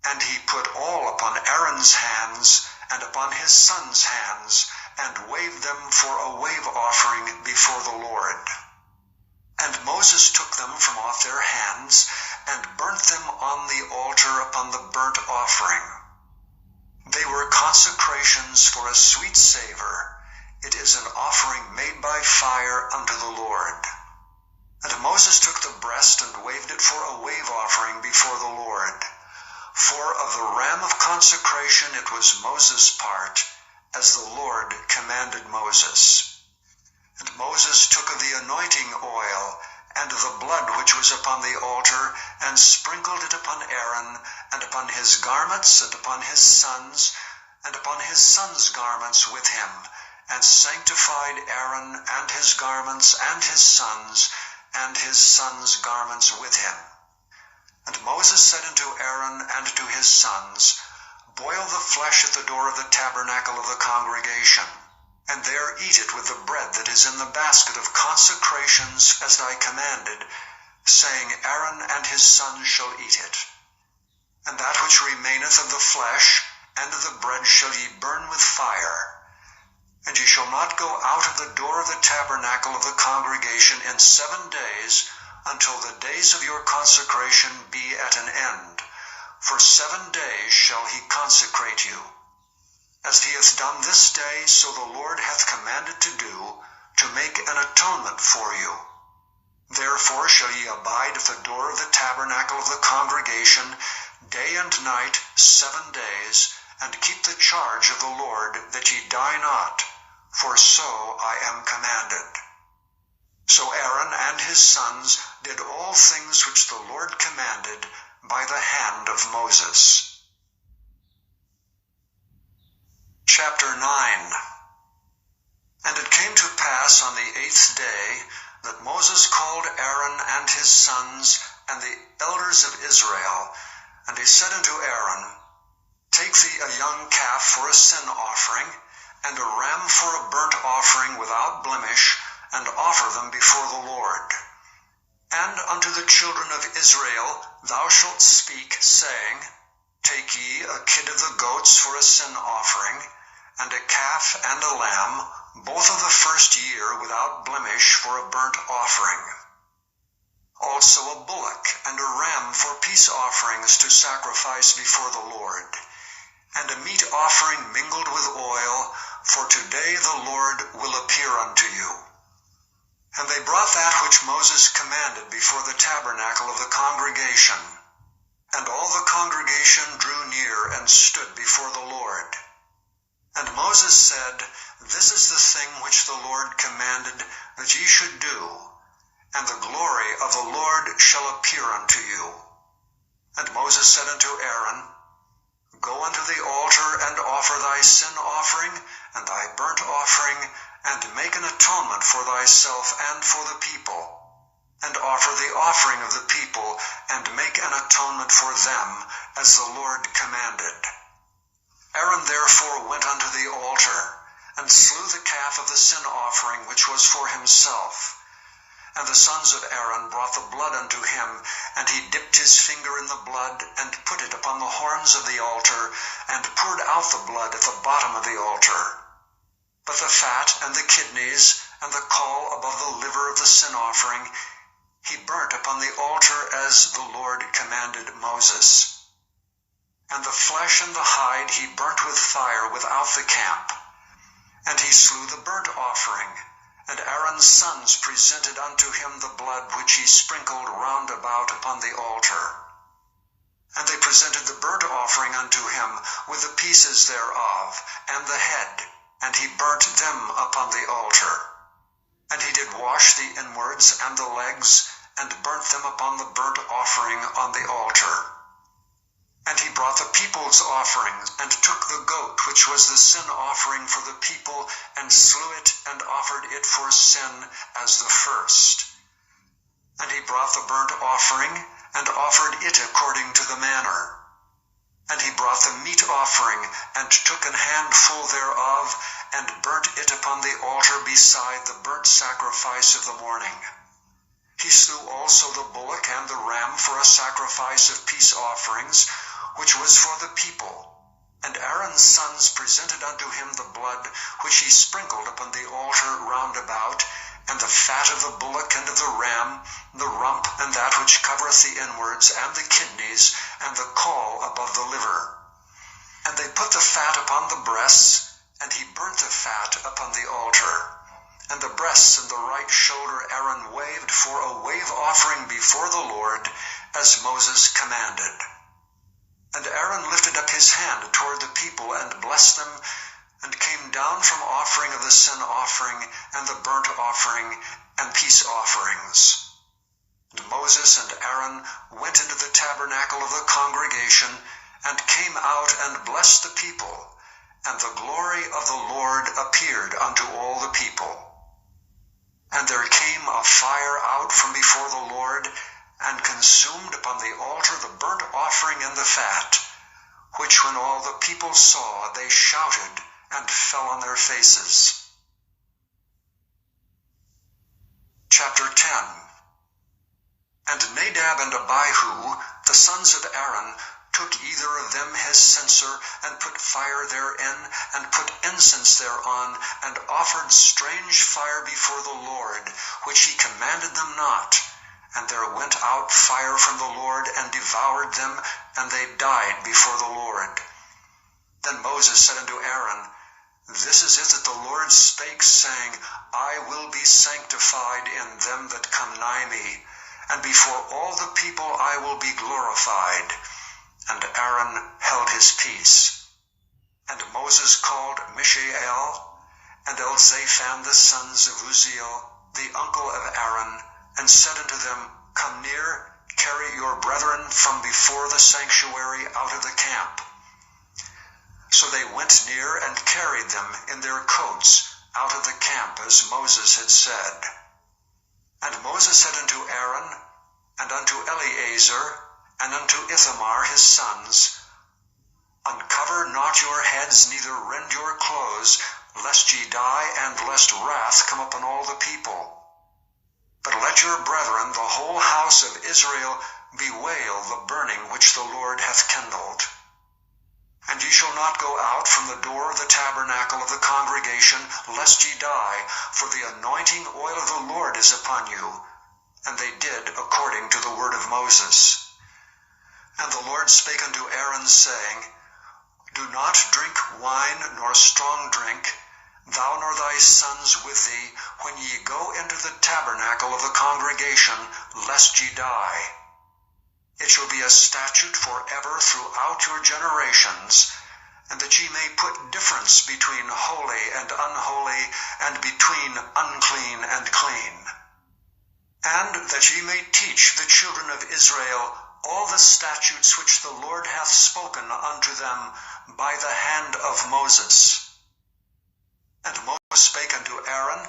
And he put all upon Aaron's hands, and upon his sons' hands, and waved them for a wave offering before the Lord. And Moses took them from off their hands, and burnt them on the altar upon the burnt offering. They were consecrations for a sweet savor. It is an offering made by fire unto the Lord. And Moses took the breast, and waved it for a wave offering before the Lord. For of the ram of consecration it was Moses' part, as the Lord commanded Moses. And Moses took of the anointing oil and the blood which was upon the altar, and sprinkled it upon Aaron, and upon his garments, and upon his sons, and upon his sons' garments with him, and sanctified Aaron and his garments, and his sons' garments with him. And Moses said unto Aaron and to his sons, Boil the flesh at the door of the tabernacle of the congregation, and there eat it with the bread that is in the basket of consecrations, as I commanded, saying, Aaron and his sons shall eat it. And that which remaineth of the flesh and of the bread shall ye burn with fire. And ye shall not go out of the door of the tabernacle of the congregation in 7 days, until the days of your consecration be at an end. For 7 days shall he consecrate you. As he hath done this day, so the Lord hath commanded to do, to make an atonement for you. Therefore shall ye abide at the door of the tabernacle of the congregation day and night 7 days, and keep the charge of the Lord, that ye die not, for so I am commanded. So Aaron and his sons did all things which the Lord commanded by the hand of Moses. Chapter 9. And it came to pass on the 8th day that Moses called Aaron and his sons and the elders of Israel, and he said unto Aaron, Take thee a young calf for a sin offering, and a ram for a burnt offering without blemish, and offer them before the Lord. And unto the children of Israel thou shalt speak, saying, Take ye a kid of the goats for a sin offering, and a calf and a lamb, both of the first year without blemish for a burnt offering. Also a bullock and a ram for peace offerings to sacrifice before the Lord, and a meat offering mingled with oil, for today the Lord will appear unto you. And they brought that which Moses commanded before the tabernacle of the congregation. And all the congregation drew near and stood before the Lord. And Moses said, This is the thing which the Lord commanded that ye should do, and the glory of the Lord shall appear unto you. And Moses said unto Aaron, Go unto the altar and offer thy sin offering and thy burnt offering, and make an atonement for thyself and for the people, and offer the offering of the people, and make an atonement for them, as the Lord commanded. Aaron therefore went unto the altar, and slew the calf of the sin offering which was for himself. And the sons of Aaron brought the blood unto him, and he dipped his finger in the blood, and put it upon the horns of the altar, and poured out the blood at the bottom of the altar. But the fat and the kidneys, and the caul above the liver of the sin offering, he burnt upon the altar as the Lord commanded Moses. And the flesh and the hide he burnt with fire without the camp. And he slew the burnt offering, and Aaron's sons presented unto him the blood which he sprinkled round about upon the altar. And they presented the burnt offering unto him with the pieces thereof, and the head, and he burnt them upon the altar. And he did wash the inwards and the legs, and burnt them upon the burnt offering on the altar. And he brought the people's offerings, and took the goat which was the sin offering for the people, and slew it, and offered it for sin as the first. And he brought the burnt offering, and offered it according to the manner. And he brought the meat offering, and took an handful thereof, and burnt it upon the altar beside the burnt sacrifice of the morning. He slew also the bullock and the ram for a sacrifice of peace offerings, which was for the people. And Aaron's sons presented unto him the blood which he sprinkled upon the altar round about, and the fat of the bullock and of the ram, the rump and that which covereth the inwards, and the kidneys, and the caul above the liver. And they put the fat upon the breasts, and he burnt the fat upon the altar. And the breasts and the right shoulder Aaron waved for a wave offering before the Lord, as Moses commanded. And Aaron lifted up his hand toward the people, and blessed them, and came down from offering of the sin offering and the burnt offering and peace offerings. And Moses and Aaron went into the tabernacle of the congregation and came out and blessed the people, and the glory of the Lord appeared unto all the people. And there came a fire out from before the Lord, and consumed upon the altar the burnt offering and the fat, which when all the people saw, they shouted and fell on their faces. Chapter 10. And Nadab and Abihu, the sons of Aaron, took either of them his censer, and put fire therein, and put incense thereon, and offered strange fire before the Lord, which he commanded them not. And there went out fire from the Lord, and devoured them, and they died before the Lord. Then Moses said unto Aaron, This is it that the Lord spake, saying, I will be sanctified in them that come nigh me, and before all the people I will be glorified. And Aaron held his peace. And Moses called Mishael and Elzaphan the sons of Uzziel, the uncle of Aaron, and said unto them, Come near, carry your brethren from before the sanctuary out of the camp. So they went near and carried them in their coats out of the camp, as Moses had said. And Moses said unto Aaron, and unto Eleazar, and unto Ithamar his sons, Uncover not your heads, neither rend your clothes, lest ye die, and lest wrath come upon all the people. But let your brethren, the whole house of Israel, bewail the burning which the Lord hath kindled. And ye shall not go out from the door of the tabernacle of the congregation, lest ye die, for the anointing oil of the Lord is upon you. And they did according to the word of Moses. And the Lord spake unto Aaron, saying, Do not drink wine nor strong drink, thou nor thy sons with thee, when ye go into the tabernacle of the congregation, lest ye die. It shall be a statute forever throughout your generations, and that ye may put difference between holy and unholy, and between unclean and clean. And that ye may teach the children of Israel all the statutes which the Lord hath spoken unto them by the hand of Moses. And Moses spake unto Aaron,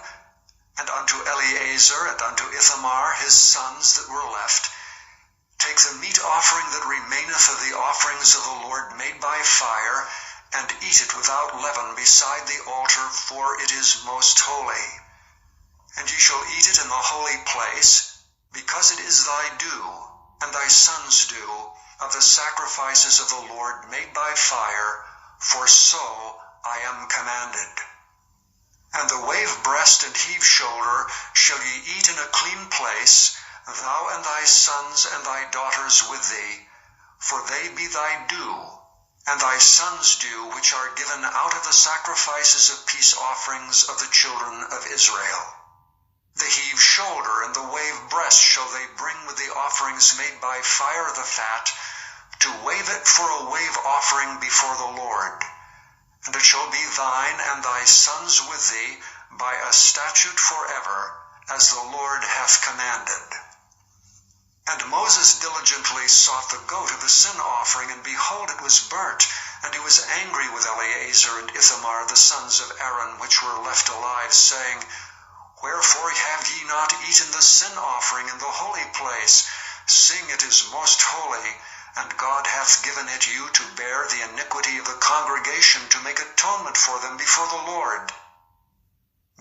and unto Eleazar, and unto Ithamar his sons that were left, Take the meat offering that remaineth of the offerings of the Lord made by fire, and eat it without leaven beside the altar, for it is most holy. And ye shall eat it in the holy place, because it is thy due, and thy sons' due, of the sacrifices of the Lord made by fire, for so I am commanded. And the wave breast and heave shoulder shall ye eat in a clean place, thou and thy sons and thy daughters with thee, for they be thy due, and thy sons' due, which are given out of the sacrifices of peace offerings of the children of Israel. The heave shoulder and the wave breast shall they bring with the offerings made by fire the fat, to wave it for a wave offering before the Lord. And it shall be thine and thy sons with thee by a statute forever, as the Lord hath commanded. And Moses diligently sought the goat of the sin offering, and behold, it was burnt. And he was angry with Eleazar and Ithamar the sons of Aaron, which were left alive, saying, Wherefore have ye not eaten the sin offering in the holy place, seeing it is most holy, and God hath given it you to bear the iniquity of the congregation, to make atonement for them before the Lord?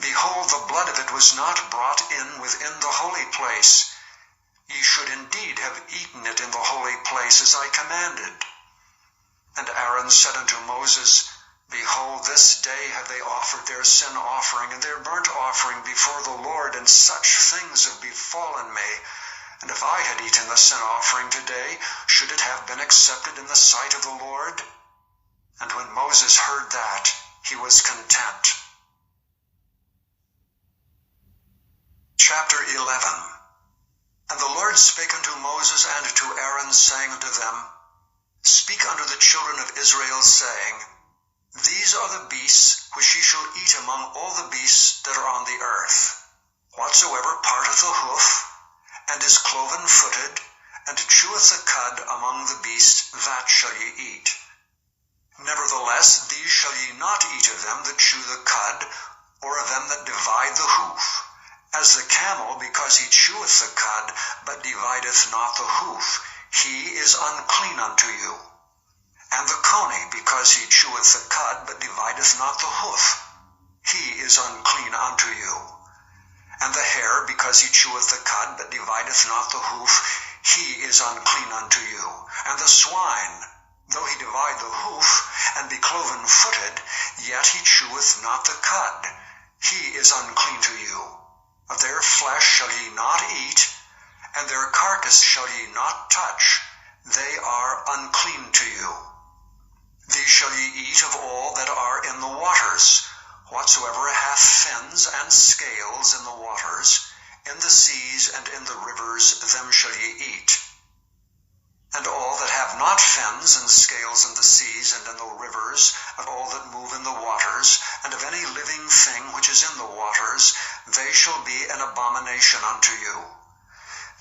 Behold, the blood of it was not brought in within the holy place. Ye should indeed have eaten it in the holy place, as I commanded. And Aaron said unto Moses, Behold, this day have they offered their sin offering and their burnt offering before the Lord, and such things have befallen me. And if I had eaten the sin offering today, should it have been accepted in the sight of the Lord? And when Moses heard that, he was content. Chapter 11. And the Lord spake unto Moses and to Aaron, saying unto them, Speak unto the children of Israel, saying, These are the beasts which ye shall eat among all the beasts that are on the earth. Whatsoever parteth the hoof, and is cloven-footed, and cheweth the cud among the beasts, that shall ye eat. Nevertheless, these shall ye not eat of them that chew the cud, or of them that divide the hoof. As the camel, because he cheweth the cud, but divideth not the hoof, he is unclean unto you. And the coney, because he cheweth the cud, but divideth not the hoof, he is unclean unto you. And the hare, because he cheweth the cud, but divideth not the hoof, he is unclean unto you. And the swine, though he divide the hoof, and be cloven-footed, yet he cheweth not the cud, he is unclean to you. Of their flesh shall ye not eat, and their carcass shall ye not touch, they are unclean to you. These shall ye eat of all that are in the waters, whatsoever hath fins and scales in the waters, in the seas and in the rivers, them shall ye eat. And all that have not fins and scales in the seas and in the rivers, and all that move in the waters, and of any living thing which is in the waters, they shall be an abomination unto you.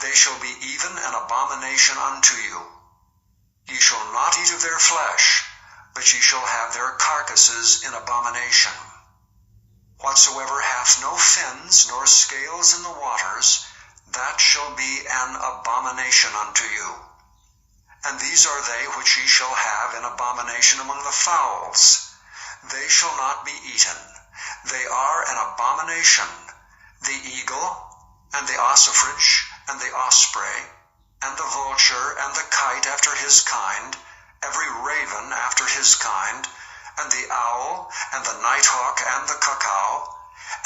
They shall be even an abomination unto you. Ye shall not eat of their flesh, but ye shall have their carcasses in abomination. Whatsoever hath no fins nor scales in the waters, that shall be an abomination unto you. And these are they which ye shall have in abomination among the fowls. They shall not be eaten. They are an abomination, the eagle, and the ossifrage, and the osprey, and the vulture, and the kite after his kind, every raven after his kind, and the owl, and the nighthawk, and the cuckoo,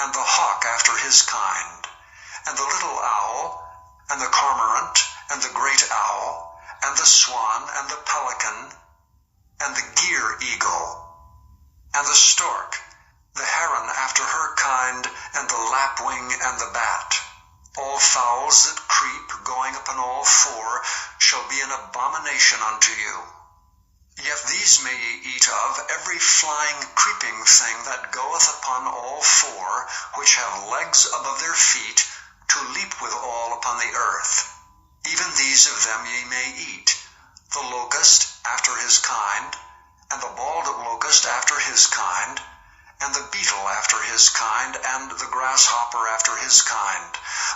and the hawk after his kind, and the little owl, and the cormorant, and the great owl, and the swan, and the pelican, and the gear eagle, and the stork, the heron after her kind, and the lapwing, and the bat. All fowls that creep, going upon all four, shall be an abomination unto you. Yet these may ye eat of, every flying creeping thing that goeth upon all four, which have legs above their feet, to leap withal upon the earth. Even these of them ye may eat, the locust after his kind, and the bald locust after his kind, and the beetle after his kind, and the grasshopper after his kind.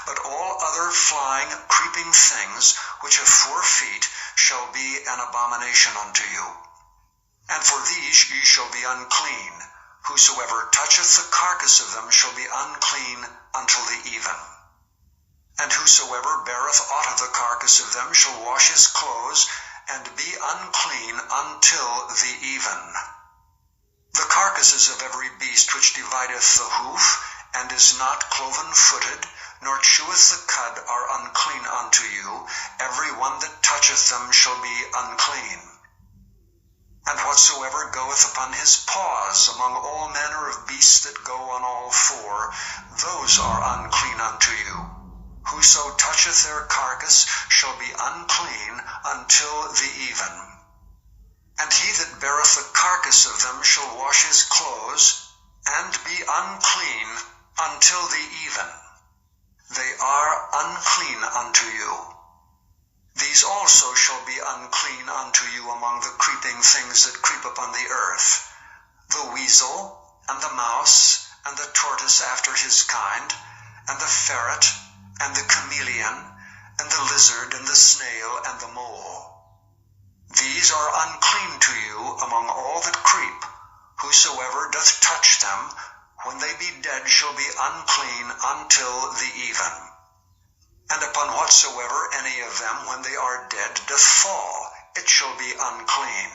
But all other flying, creeping things, which have 4 feet, shall be an abomination unto you. And for these ye shall be unclean. Whosoever toucheth the carcass of them shall be unclean until the even. And whosoever beareth aught of the carcass of them shall wash his clothes, and be unclean until the even. The carcasses of every beast which divideth the hoof, and is not cloven-footed, nor cheweth the cud, are unclean unto you. Every one that toucheth them shall be unclean. And whatsoever goeth upon his paws among all manner of beasts that go on all 4, those are unclean unto you. Whoso toucheth their carcass shall be unclean until the even. And he that beareth the carcass of them shall wash his clothes, and be unclean until the even. They are unclean unto you. These also shall be unclean unto you among the creeping things that creep upon the earth, the weasel, and the mouse, and the tortoise after his kind, and the ferret, and the chameleon, and the lizard, and the snail, and the mole. These are unclean to you among all that creep. Whosoever doth touch them, when they be dead, shall be unclean until the even. And upon whatsoever any of them, when they are dead, doth fall, it shall be unclean,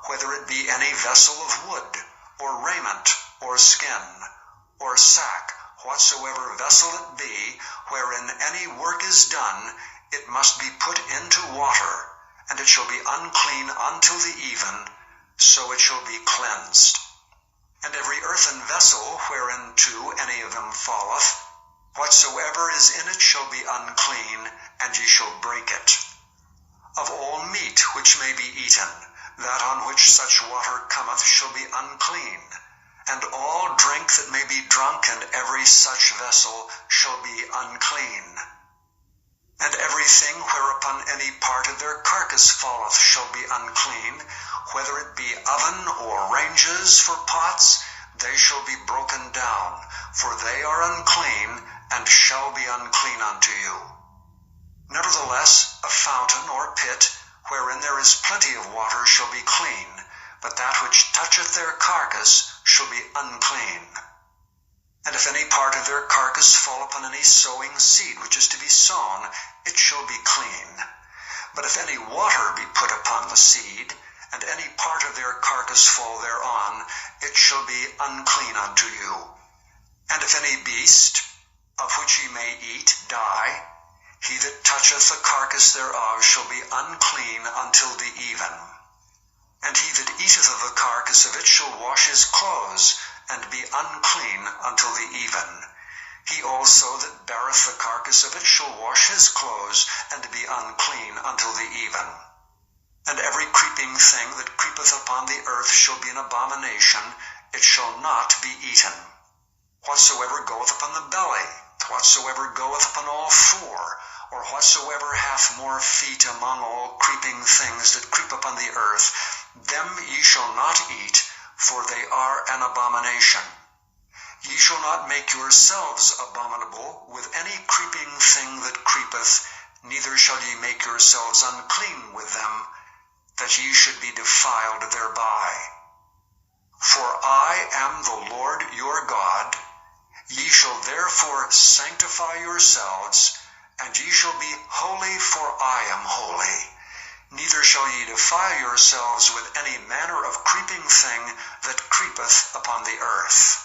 whether it be any vessel of wood, or raiment, or skin, or sack, whatsoever vessel it be, wherein any work is done, it must be put into water, and it shall be unclean until the even, so it shall be cleansed. And every earthen vessel whereinto any of them falleth, whatsoever is in it shall be unclean, and ye shall break it. Of all meat which may be eaten, that on which such water cometh shall be unclean, and all drink that may be drunk in every such vessel shall be unclean. And everything whereupon any part of their carcass falleth shall be unclean, whether it be oven or ranges for pots, they shall be broken down, for they are unclean, and shall be unclean unto you. Nevertheless, a fountain or pit, wherein there is plenty of water, shall be clean, but that which toucheth their carcass shall be unclean. And if any part of their carcass fall upon any sowing seed which is to be sown, it shall be clean. But if any water be put upon the seed, and any part of their carcass fall thereon, it shall be unclean unto you. And if any beast, of which ye may eat, die, he that toucheth the carcass thereof shall be unclean until the even. And he that eateth of the carcass of it shall wash his clothes, and be unclean until the even. He also that beareth the carcass of it shall wash his clothes, and be unclean until the even. And every creeping thing that creepeth upon the earth shall be an abomination, it shall not be eaten. Whatsoever goeth upon the belly, whatsoever goeth upon all four, or whatsoever hath more feet among all creeping things that creep upon the earth, them ye shall not eat, for they are an abomination. Ye shall not make yourselves abominable with any creeping thing that creepeth, neither shall ye make yourselves unclean with them, that ye should be defiled thereby. For I am the Lord your God. Ye shall therefore sanctify yourselves, and ye shall be holy, for I am holy. Neither shall ye defile yourselves with any manner of creeping thing that creepeth upon the earth.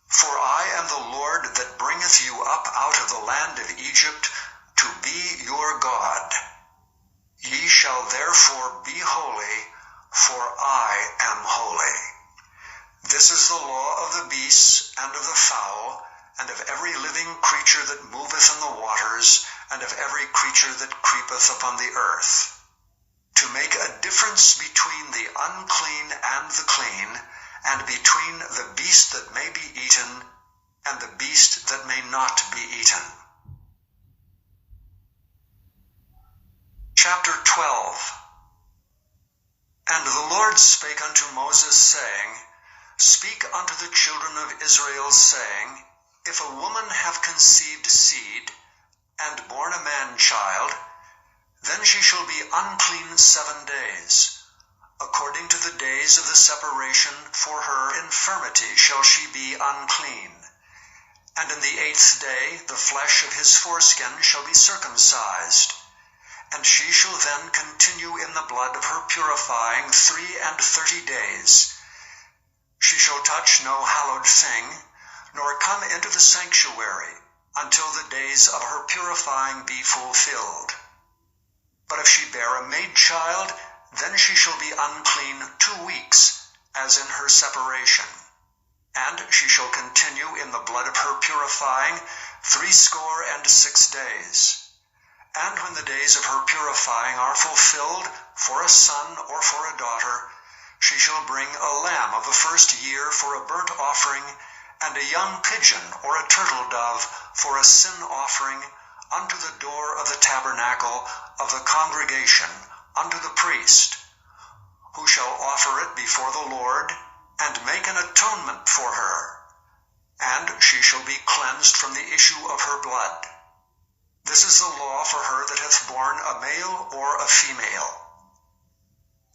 For I am the Lord that bringeth you up out of the land of Egypt to be your God. Ye shall therefore be holy, for I am holy. This is the law of the beasts, and of the fowl, and of every living creature that moveth in the waters, and of every creature that creepeth upon the earth, to make a difference between the unclean and the clean, and between the beast that may be eaten, and the beast that may not be eaten. Chapter 12. And the Lord spake unto Moses, saying, Speak unto the children of Israel, saying, If a woman have conceived seed, and born a man-child, then she shall be unclean 7 days. According to the days of the separation for her infirmity shall she be unclean. And in the 8th day the flesh of his foreskin shall be circumcised. And she shall then continue in the blood of her purifying 33 days. She shall touch no hallowed thing, nor come into the sanctuary, until the days of her purifying be fulfilled. But if she bear a maid-child, then she shall be unclean 2 weeks, as in her separation. And she shall continue in the blood of her purifying 66 days. And when the days of her purifying are fulfilled, for a son or for a daughter, she shall bring a lamb of the first year for a burnt offering, and a young pigeon or a turtle dove for a sin offering, unto the door of the tabernacle of the congregation, unto the priest, who shall offer it before the Lord, and make an atonement for her, and she shall be cleansed from the issue of her blood. This is the law for her that hath borne a male or a female.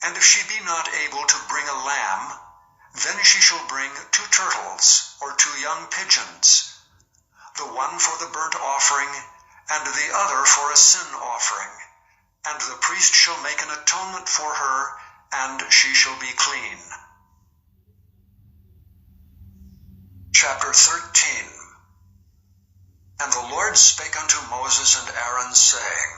And if she be not able to bring a lamb, then she shall bring 2 turtles, or 2 young pigeons, the one for the burnt offering, and the other for a sin offering. And the priest shall make an atonement for her, and she shall be clean. Chapter 13. And the Lord spake unto Moses and Aaron, saying,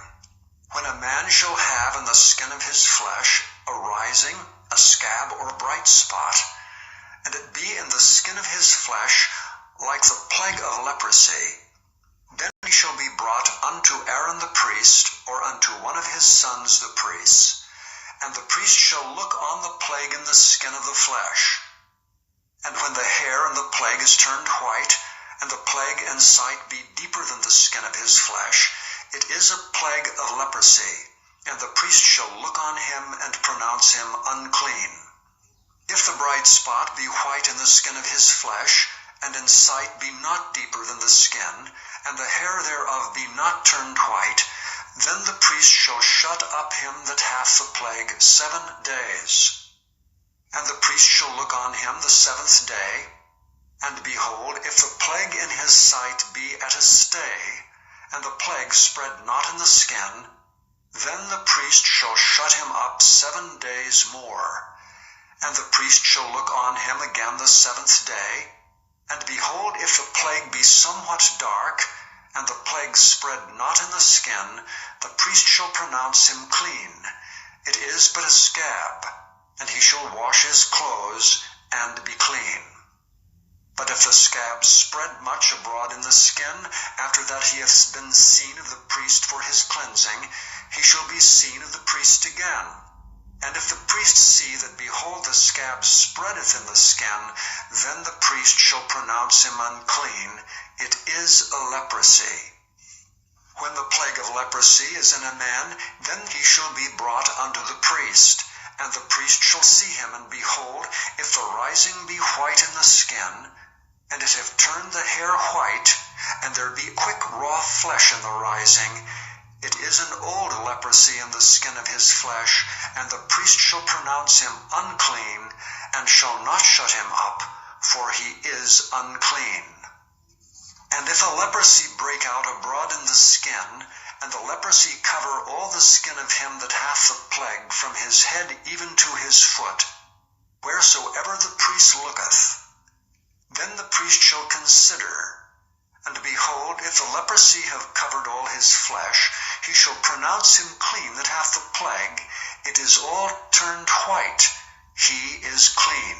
When a man shall have in the skin of his flesh a rising, a scab, or bright spot, and it be in the skin of his flesh like the plague of leprosy, then he shall be brought unto Aaron the priest, or unto one of his sons the priests, And the priest shall look on the plague in the skin of the flesh. And when the hair in the plague is turned white, and the plague in sight be deeper than the skin of his flesh, it is a plague of leprosy, and the priest shall look on him and pronounce him unclean. If the bright spot be white in the skin of his flesh, and in sight be not deeper than the skin, and the hair thereof be not turned white, then the priest shall shut up him that hath the plague 7 days. And the priest shall look on him the 7th day, and behold, if the plague in his sight be at a stay, and the plague spread not in the skin, then the priest shall shut him up 7 days more. And the priest shall look on him again the 7th day, and behold, if the plague be somewhat dark, and the plague spread not in the skin, the priest shall pronounce him clean. It is but a scab, and he shall wash his clothes and be clean. But if the scab spread much abroad in the skin, after that he hath been seen of the priest for his cleansing, he shall be seen of the priest again. And if the priest see that, behold, the scab spreadeth in the skin, then the priest shall pronounce him unclean. It is a leprosy. When the plague of leprosy is in a man, then he shall be brought unto the priest. And the priest shall see him, and behold, if the rising be white in the skin, and it have turned the hair white, and there be quick raw flesh in the rising, it is an old leprosy in the skin of his flesh, and the priest shall pronounce him unclean, and shall not shut him up, for he is unclean. And if a leprosy break out abroad in the skin, and the leprosy cover all the skin of him that hath the plague, from his head even to his foot, wheresoever the priest looketh, then the priest shall consider, and behold, if the leprosy have covered all his flesh, he shall pronounce him clean that hath the plague. It is all turned white, he is clean.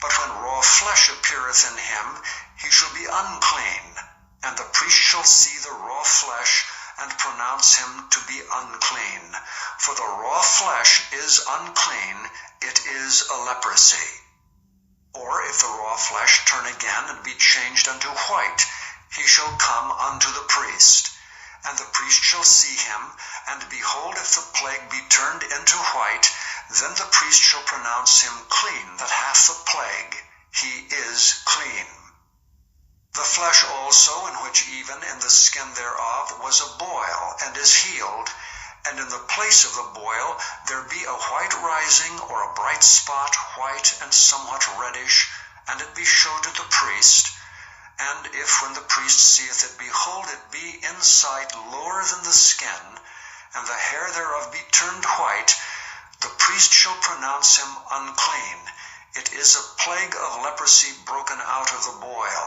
But when raw flesh appeareth in him, he shall be unclean, and the priest shall see the raw flesh, and pronounce him to be unclean. For the raw flesh is unclean, it is a leprosy. Or if the raw flesh turn again and be changed unto white, he shall come unto the priest. And the priest shall see him, and behold, if the plague be turned into white, then the priest shall pronounce him clean that hath the plague. He is clean. The flesh also, in which even in the skin thereof was a boil, and is healed, and in the place of the boil there be a white rising, or a bright spot, white and somewhat reddish, and it be showed to the priest. And if when the priest seeth it, behold, it be in sight lower than the skin, and the hair thereof be turned white, the priest shall pronounce him unclean. It is a plague of leprosy broken out of the boil.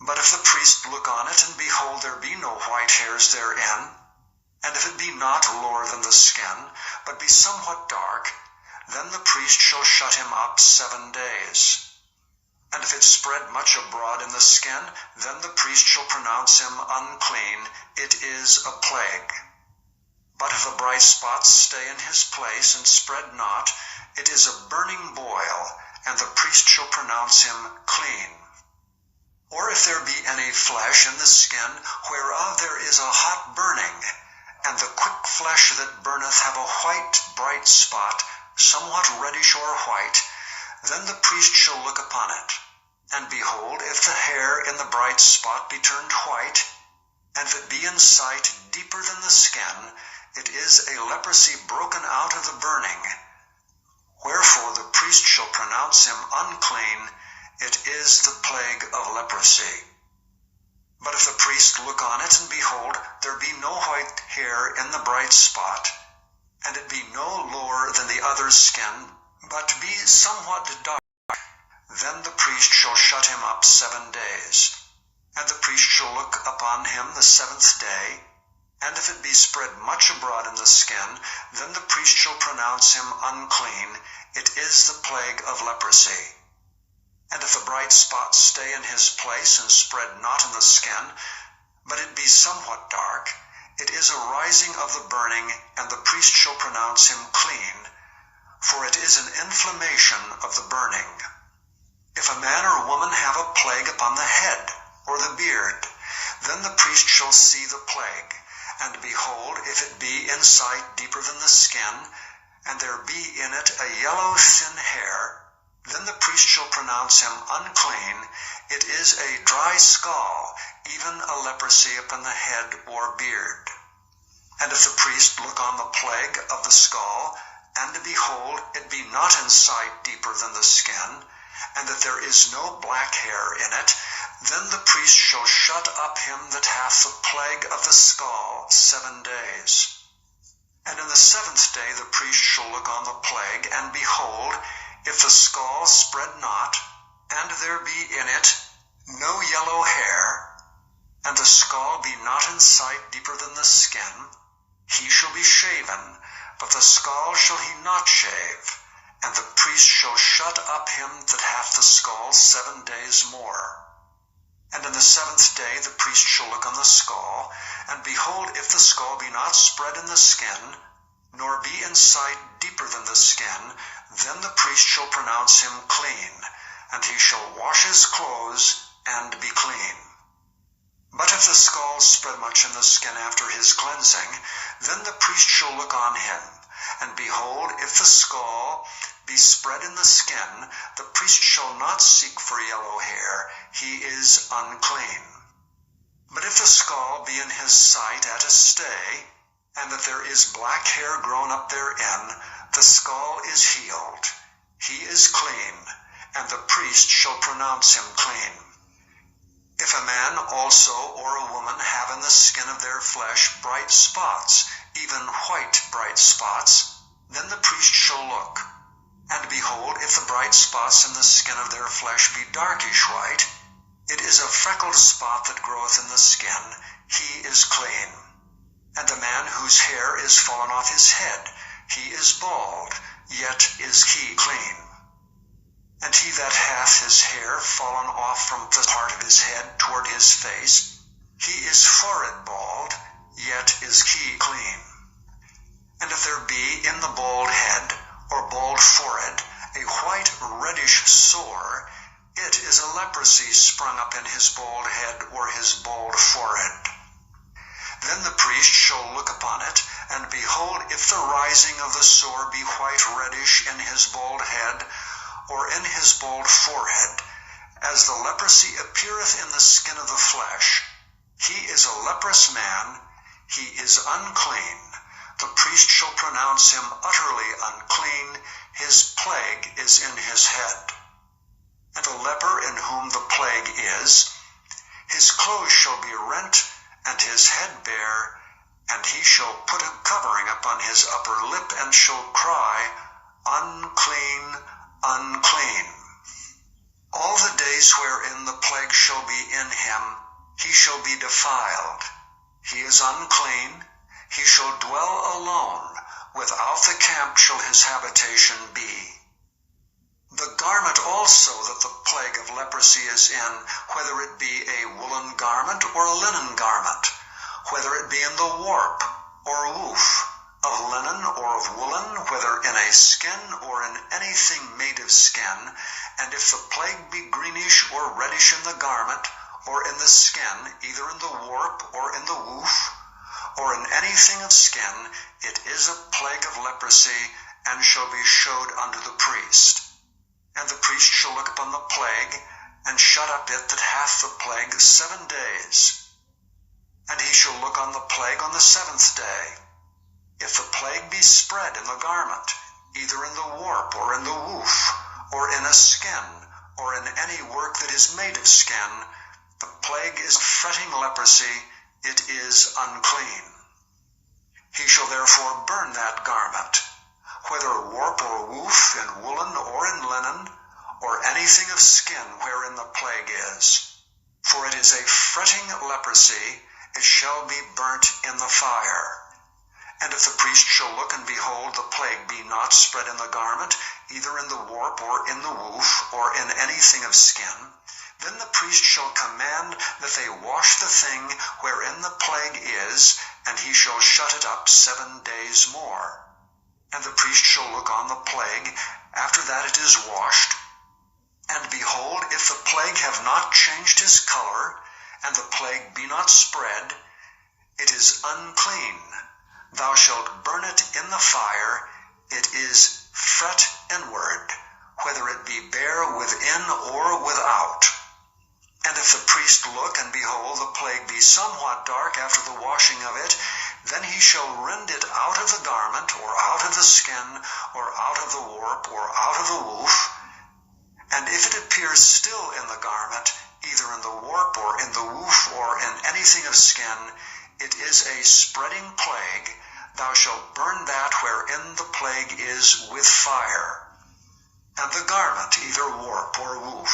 But if the priest look on it, and behold, there be no white hairs therein, and if it be not lower than the skin, but be somewhat dark, then the priest shall shut him up 7 days. And if it spread much abroad in the skin, then the priest shall pronounce him unclean. It is a plague. But if the bright spots stay in his place, and spread not, it is a burning boil, and the priest shall pronounce him clean. Or if there be any flesh in the skin, whereof there is a hot burning, and the quick flesh that burneth have a white bright spot, somewhat reddish or white, then the priest shall look upon it. And behold, if the hair in the bright spot be turned white, and if it be in sight deeper than the skin, it is a leprosy broken out of the burning. Wherefore the priest shall pronounce him unclean. It is the plague of leprosy. But if the priest look on it, and behold, there be no white hair in the bright spot, and it be no lower than the other's skin, but be somewhat dark, then the priest shall shut him up 7 days. And the priest shall look upon him the 7th day, and if it be spread much abroad in the skin, then the priest shall pronounce him unclean. It is the plague of leprosy. And if the bright spot stay in his place, and spread not in the skin, but it be somewhat dark, It is a rising of the burning, and the priest shall pronounce him clean, for it is an inflammation of the burning. If a man or woman have a plague upon the head or the beard, then the priest shall see the plague, and behold, if it be in sight deeper than the skin, and there be in it a yellow thin hair, then the priest shall pronounce him unclean. It is a dry scall, even a leprosy upon the head or beard. And if the priest look on the plague of the skull, and behold, it be not in sight deeper than the skin, and that there is no black hair in it, then the priest shall shut up him that hath the plague of the skull 7 days. And in the 7th day the priest shall look on the plague, and behold, if the skull spread not, and there be in it no yellow hair, and the skull be not in sight deeper than the skin, he shall be shaven, but the skull shall he not shave, and the priest shall shut up him that hath the skull 7 days more. And in the 7th day the priest shall look on the skull, and behold, if the skull be not spread in the skin, nor be in sight deeper than the skin, then the priest shall pronounce him clean, and he shall wash his clothes, and be clean. But if the skull spread much in the skin after his cleansing, then the priest shall look on him, and behold, if the skull be spread in the skin, the priest shall not seek for yellow hair, he is unclean. But if the skull be in his sight at a stay, and that there is black hair grown up therein, the skull is healed, he is clean, and the priest shall pronounce him clean. If a man also or a woman have in the skin of their flesh bright spots, even white bright spots, then the priest shall look. And behold, if the bright spots in the skin of their flesh be darkish white, it is a freckled spot that groweth in the skin, he is clean. And a man whose hair is fallen off his head, he is bald, yet is he clean. And he that hath his hair fallen off from the part of his head toward his face, he is forehead bald, yet is he clean. And if there be in the bald head, or bald forehead, a white reddish sore, it is a leprosy sprung up in his bald head or his bald forehead. Then the priest shall look upon it, and behold, if the rising of the sore be white reddish in his bald head, or in his bald forehead, as the leprosy appeareth in the skin of the flesh, he is a leprous man, he is unclean. The priest shall pronounce him utterly unclean, his plague is in his head. And the leper in whom the plague is, his clothes shall be rent, and his head bare, and he shall put a covering upon his upper lip, and shall cry, Unclean, unclean. All the days wherein the plague shall be in him, he shall be defiled. He is unclean, he shall dwell alone, without the camp shall his habitation be. The garment also that the plague of leprosy is in, whether it be a woolen garment or a linen garment, whether it be in the warp or woof, of linen or of woolen, whether in a skin or in anything made of skin, and if the plague be greenish or reddish in the garment, or in the skin, either in the warp or in the woof, or in anything of skin, it is a plague of leprosy, and shall be showed unto the priest. And the priest shall look upon the plague, and shut up it that hath the plague 7 days. And he shall look on the plague on the 7th day. If the plague be spread in the garment, either in the warp or in the woof, or in a skin, or in any work that is made of skin, the plague is fretting leprosy, it is unclean. He shall therefore burn that garment, whether warp or woof, in woolen or in linen, or anything of skin wherein the plague is. For it is a fretting leprosy, it shall be burnt in the fire. And if the priest shall look and behold the plague be not spread in the garment, either in the warp or in the woof, or in anything of skin, then the priest shall command that they wash the thing wherein the plague is, and he shall shut it up 7 days more. And the priest shall look on the plague, after that it is washed. And behold, if the plague have not changed his color, and the plague be not spread, it is unclean. Thou shalt burn it in the fire. It is fret inward, whether it be bare within or without. And if the priest look, and behold, the plague be somewhat dark after the washing of it, then he shall rend it out of the garment, or out of the skin, or out of the warp, or out of the woof. And if it appears still in the garment, either in the warp, or in the woof, or in anything of skin, it is a spreading plague. Thou shalt burn that wherein the plague is with fire. And the garment, either warp or woof,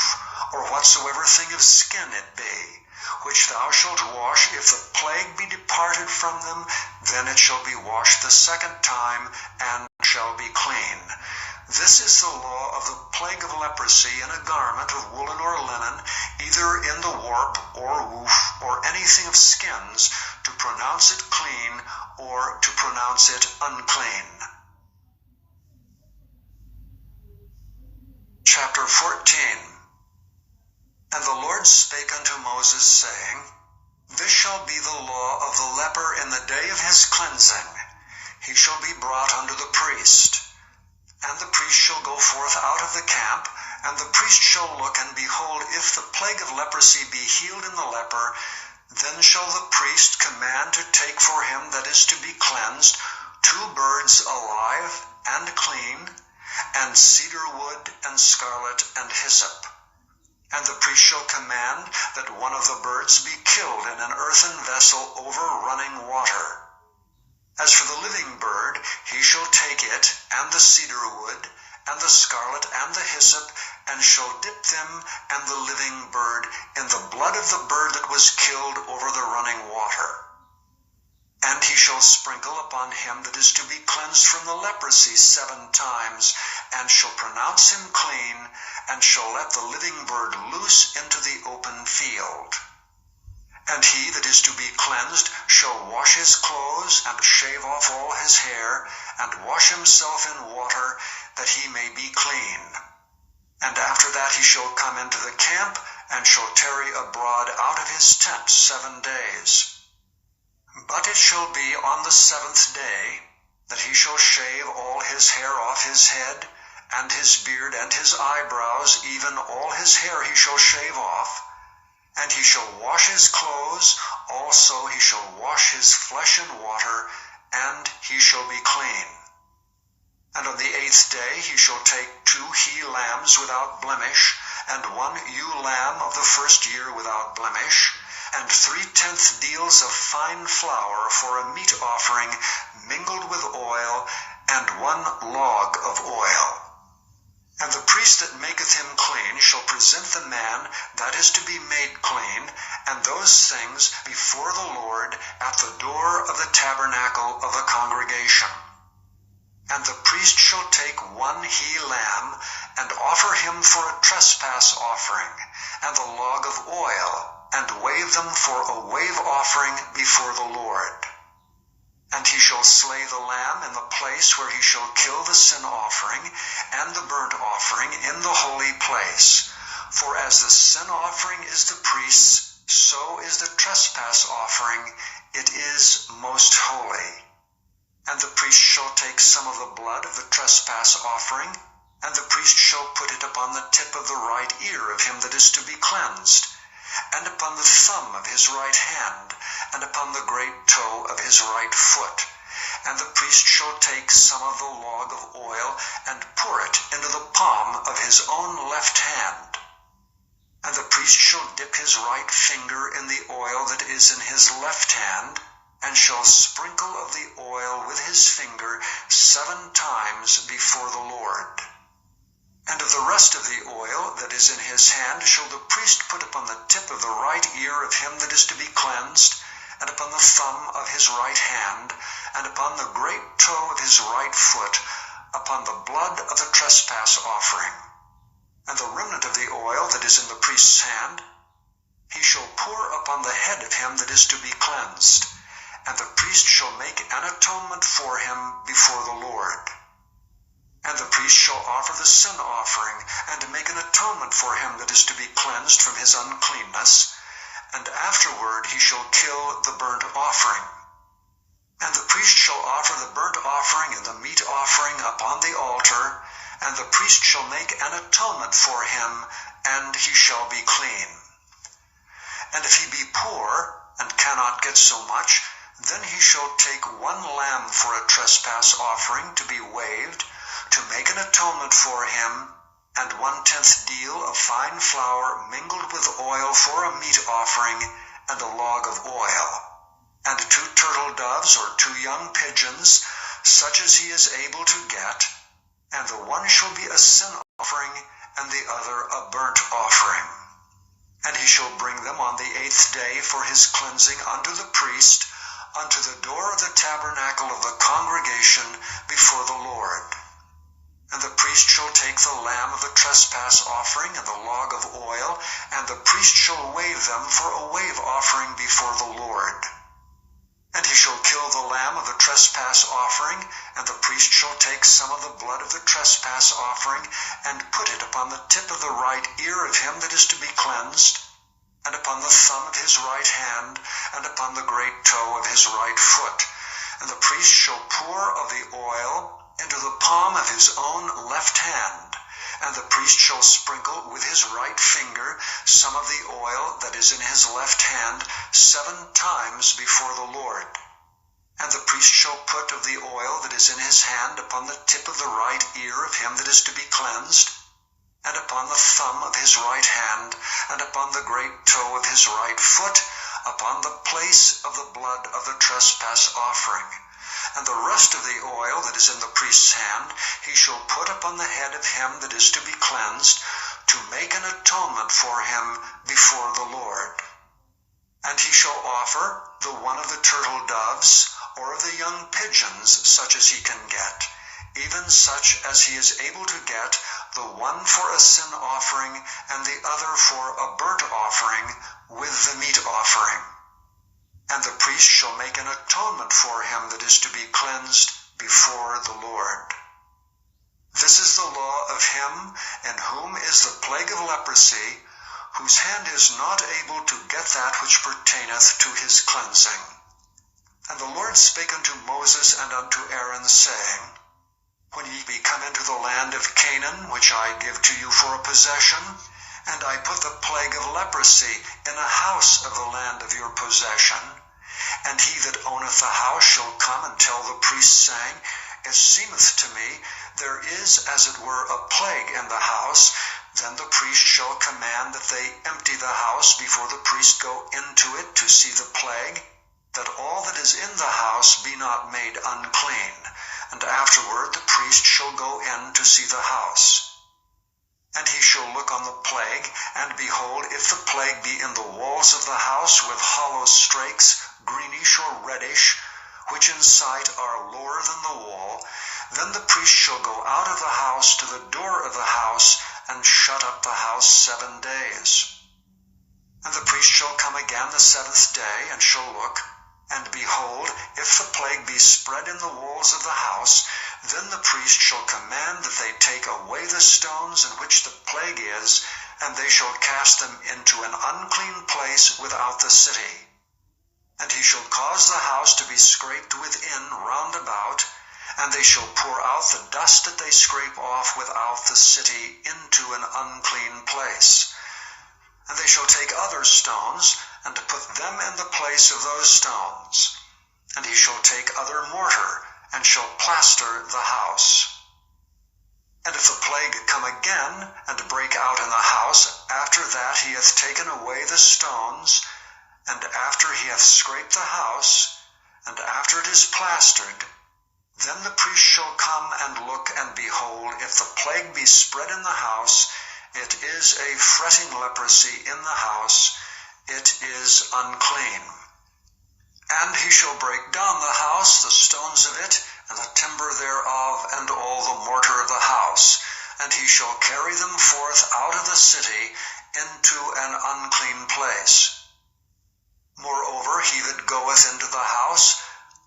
or whatsoever thing of skin it be, which thou shalt wash, if the plague be departed from them, then it shall be washed the second time, and shall be clean. This is the law of the plague of leprosy in a garment of woolen or linen, either in the warp or woof, or anything of skins, to pronounce it clean, or to pronounce it unclean. Chapter 14. And the Lord spake unto Moses, saying, This shall be the law of the leper in the day of his cleansing. He shall be brought unto the priest. And the priest shall go forth out of the camp, and the priest shall look, and behold, if the plague of leprosy be healed in the leper, then shall the priest command to take for him that is to be cleansed 2 birds alive and clean, and cedar wood, and scarlet, and hyssop. And the priest shall command that one of the birds be killed in an earthen vessel over running water. As for the living bird, he shall take it, and the cedar wood, and the scarlet, and the hyssop, and shall dip them and the living bird in the blood of the bird that was killed over the running water. And he shall sprinkle upon him that is to be cleansed from the leprosy 7 times, and shall pronounce him clean, and shall let the living bird loose into the open field. And he that is to be cleansed shall wash his clothes, and shave off all his hair, and wash himself in water, that he may be clean. And after that he shall come into the camp, and shall tarry abroad out of his tent 7 days. But it shall be on the 7th day that he shall shave all his hair off his head, and his beard, and his eyebrows, even all his hair he shall shave off. And he shall wash his clothes, also he shall wash his flesh in water, and he shall be clean. And on the 8th day he shall take 2 he-lambs without blemish, and 1 ewe lamb of the 1st year without blemish, and 3/10 deals of fine flour for a meat offering mingled with oil, and 1 log of oil. And the priest that maketh him clean shall present the man that is to be made clean, and those things before the Lord at the door of the tabernacle of the congregation. And the priest shall take 1 he-lamb, and offer him for a trespass offering, and the log of oil, and wave them for a wave offering before the Lord. And he shall slay the lamb in the place where he shall kill the sin offering and the burnt offering in the holy place. For as the sin offering is the priest's, so is the trespass offering, it is most holy. And the priest shall take some of the blood of the trespass offering, and the priest shall put it upon the tip of the right ear of him that is to be cleansed, and upon the thumb of his right hand, and upon the great toe of his right foot. And the priest shall take some of the log of oil, and pour it into the palm of his own left hand. And the priest shall dip his right finger in the oil that is in his left hand, and shall sprinkle of the oil with his finger 7 times before the Lord. And of the rest of the oil that is in his hand shall the priest put upon the tip of the right ear of him that is to be cleansed, and upon the thumb of his right hand, and upon the great toe of his right foot, upon the blood of the trespass offering. And the remnant of the oil that is in the priest's hand he shall pour upon the head of him that is to be cleansed. and the priest shall make an atonement for him before the Lord. And the priest shall offer the sin offering, and make an atonement for him that is to be cleansed from his uncleanness, and afterward he shall kill the burnt offering. And the priest shall offer the burnt offering and the meat offering upon the altar, and the priest shall make an atonement for him, and he shall be clean. And if he be poor, and cannot get so much, then he shall take 1 lamb for a trespass offering to be waved, to make an atonement for him, and 1/10 deal of fine flour mingled with oil for a meat offering, and a log of oil, and 2 turtle doves or 2 young pigeons, such as he is able to get, and the one shall be a sin offering, and the other a burnt offering. And he shall bring them on the 8th day for his cleansing unto the priest, unto the door of the tabernacle of the congregation before the Lord. And the priest shall take the lamb of the trespass offering and the log of oil, and the priest shall wave them for a wave offering before the Lord. And he shall kill the lamb of the trespass offering, and the priest shall take some of the blood of the trespass offering, and put it upon the tip of the right ear of him that is to be cleansed, and upon the thumb of his right hand, and upon the great toe of his right foot. And the priest shall pour of the oil into the palm of his own left hand, and the priest shall sprinkle with his right finger some of the oil that is in his left hand 7 times before the Lord. And the priest shall put of the oil that is in his hand upon the tip of the right ear of him that is to be cleansed, and upon the thumb of his right hand, and upon the great toe of his right foot, upon the place of the blood of the trespass offering. And the rest of the oil that is in the priest's hand he shall put upon the head of him that is to be cleansed, to make an atonement for him before the Lord. And he shall offer the one of the turtle doves, or of the young pigeons, such as he can get, even such as he is able to get, the one for a sin offering, and the other for a burnt offering, with the meat offering. And the priest shall make an atonement for him that is to be cleansed before the Lord. This is the law of him in whom is the plague of leprosy, whose hand is not able to get that which pertaineth to his cleansing. And the Lord spake unto Moses and unto Aaron, saying, When ye be come into the land of Canaan, which I give to you for a possession, and I put the plague of leprosy in a house of the land of your possession, and he that owneth the house shall come and tell the priest, saying, It seemeth to me there is as it were a plague in the house, then the priest shall command that they empty the house before the priest go into it to see the plague, that all that is in the house be not made unclean, and afterward the priest shall go in to see the house. And he shall look on the plague, and behold, if the plague be in the walls of the house with hollow strakes, greenish or reddish, which in sight are lower than the wall, then the priest shall go out of the house to the door of the house, and shut up the house 7 days. And the priest shall come again the 7th day, and shall look, and behold, if the plague be spread in the walls of the house, then the priest shall command that they take away the stones in which the plague is, and they shall cast them into an unclean place without the city. And he shall cause the house to be scraped within round about, and they shall pour out the dust that they scrape off without the city into an unclean place. And they shall take other stones, and to put them in the place of those stones. And he shall take other mortar, and shall plaster the house. And if the plague come again, and break out in the house, after that he hath taken away the stones, and after he hath scraped the house, and after it is plastered, then the priest shall come and look, and behold, if the plague be spread in the house, it is a fretting leprosy in the house, it is unclean. And he shall break down the house, the stones of it, and the timber thereof, and all the mortar of the house, and he shall carry them forth out of the city into an unclean place. Moreover, he that goeth into the house house,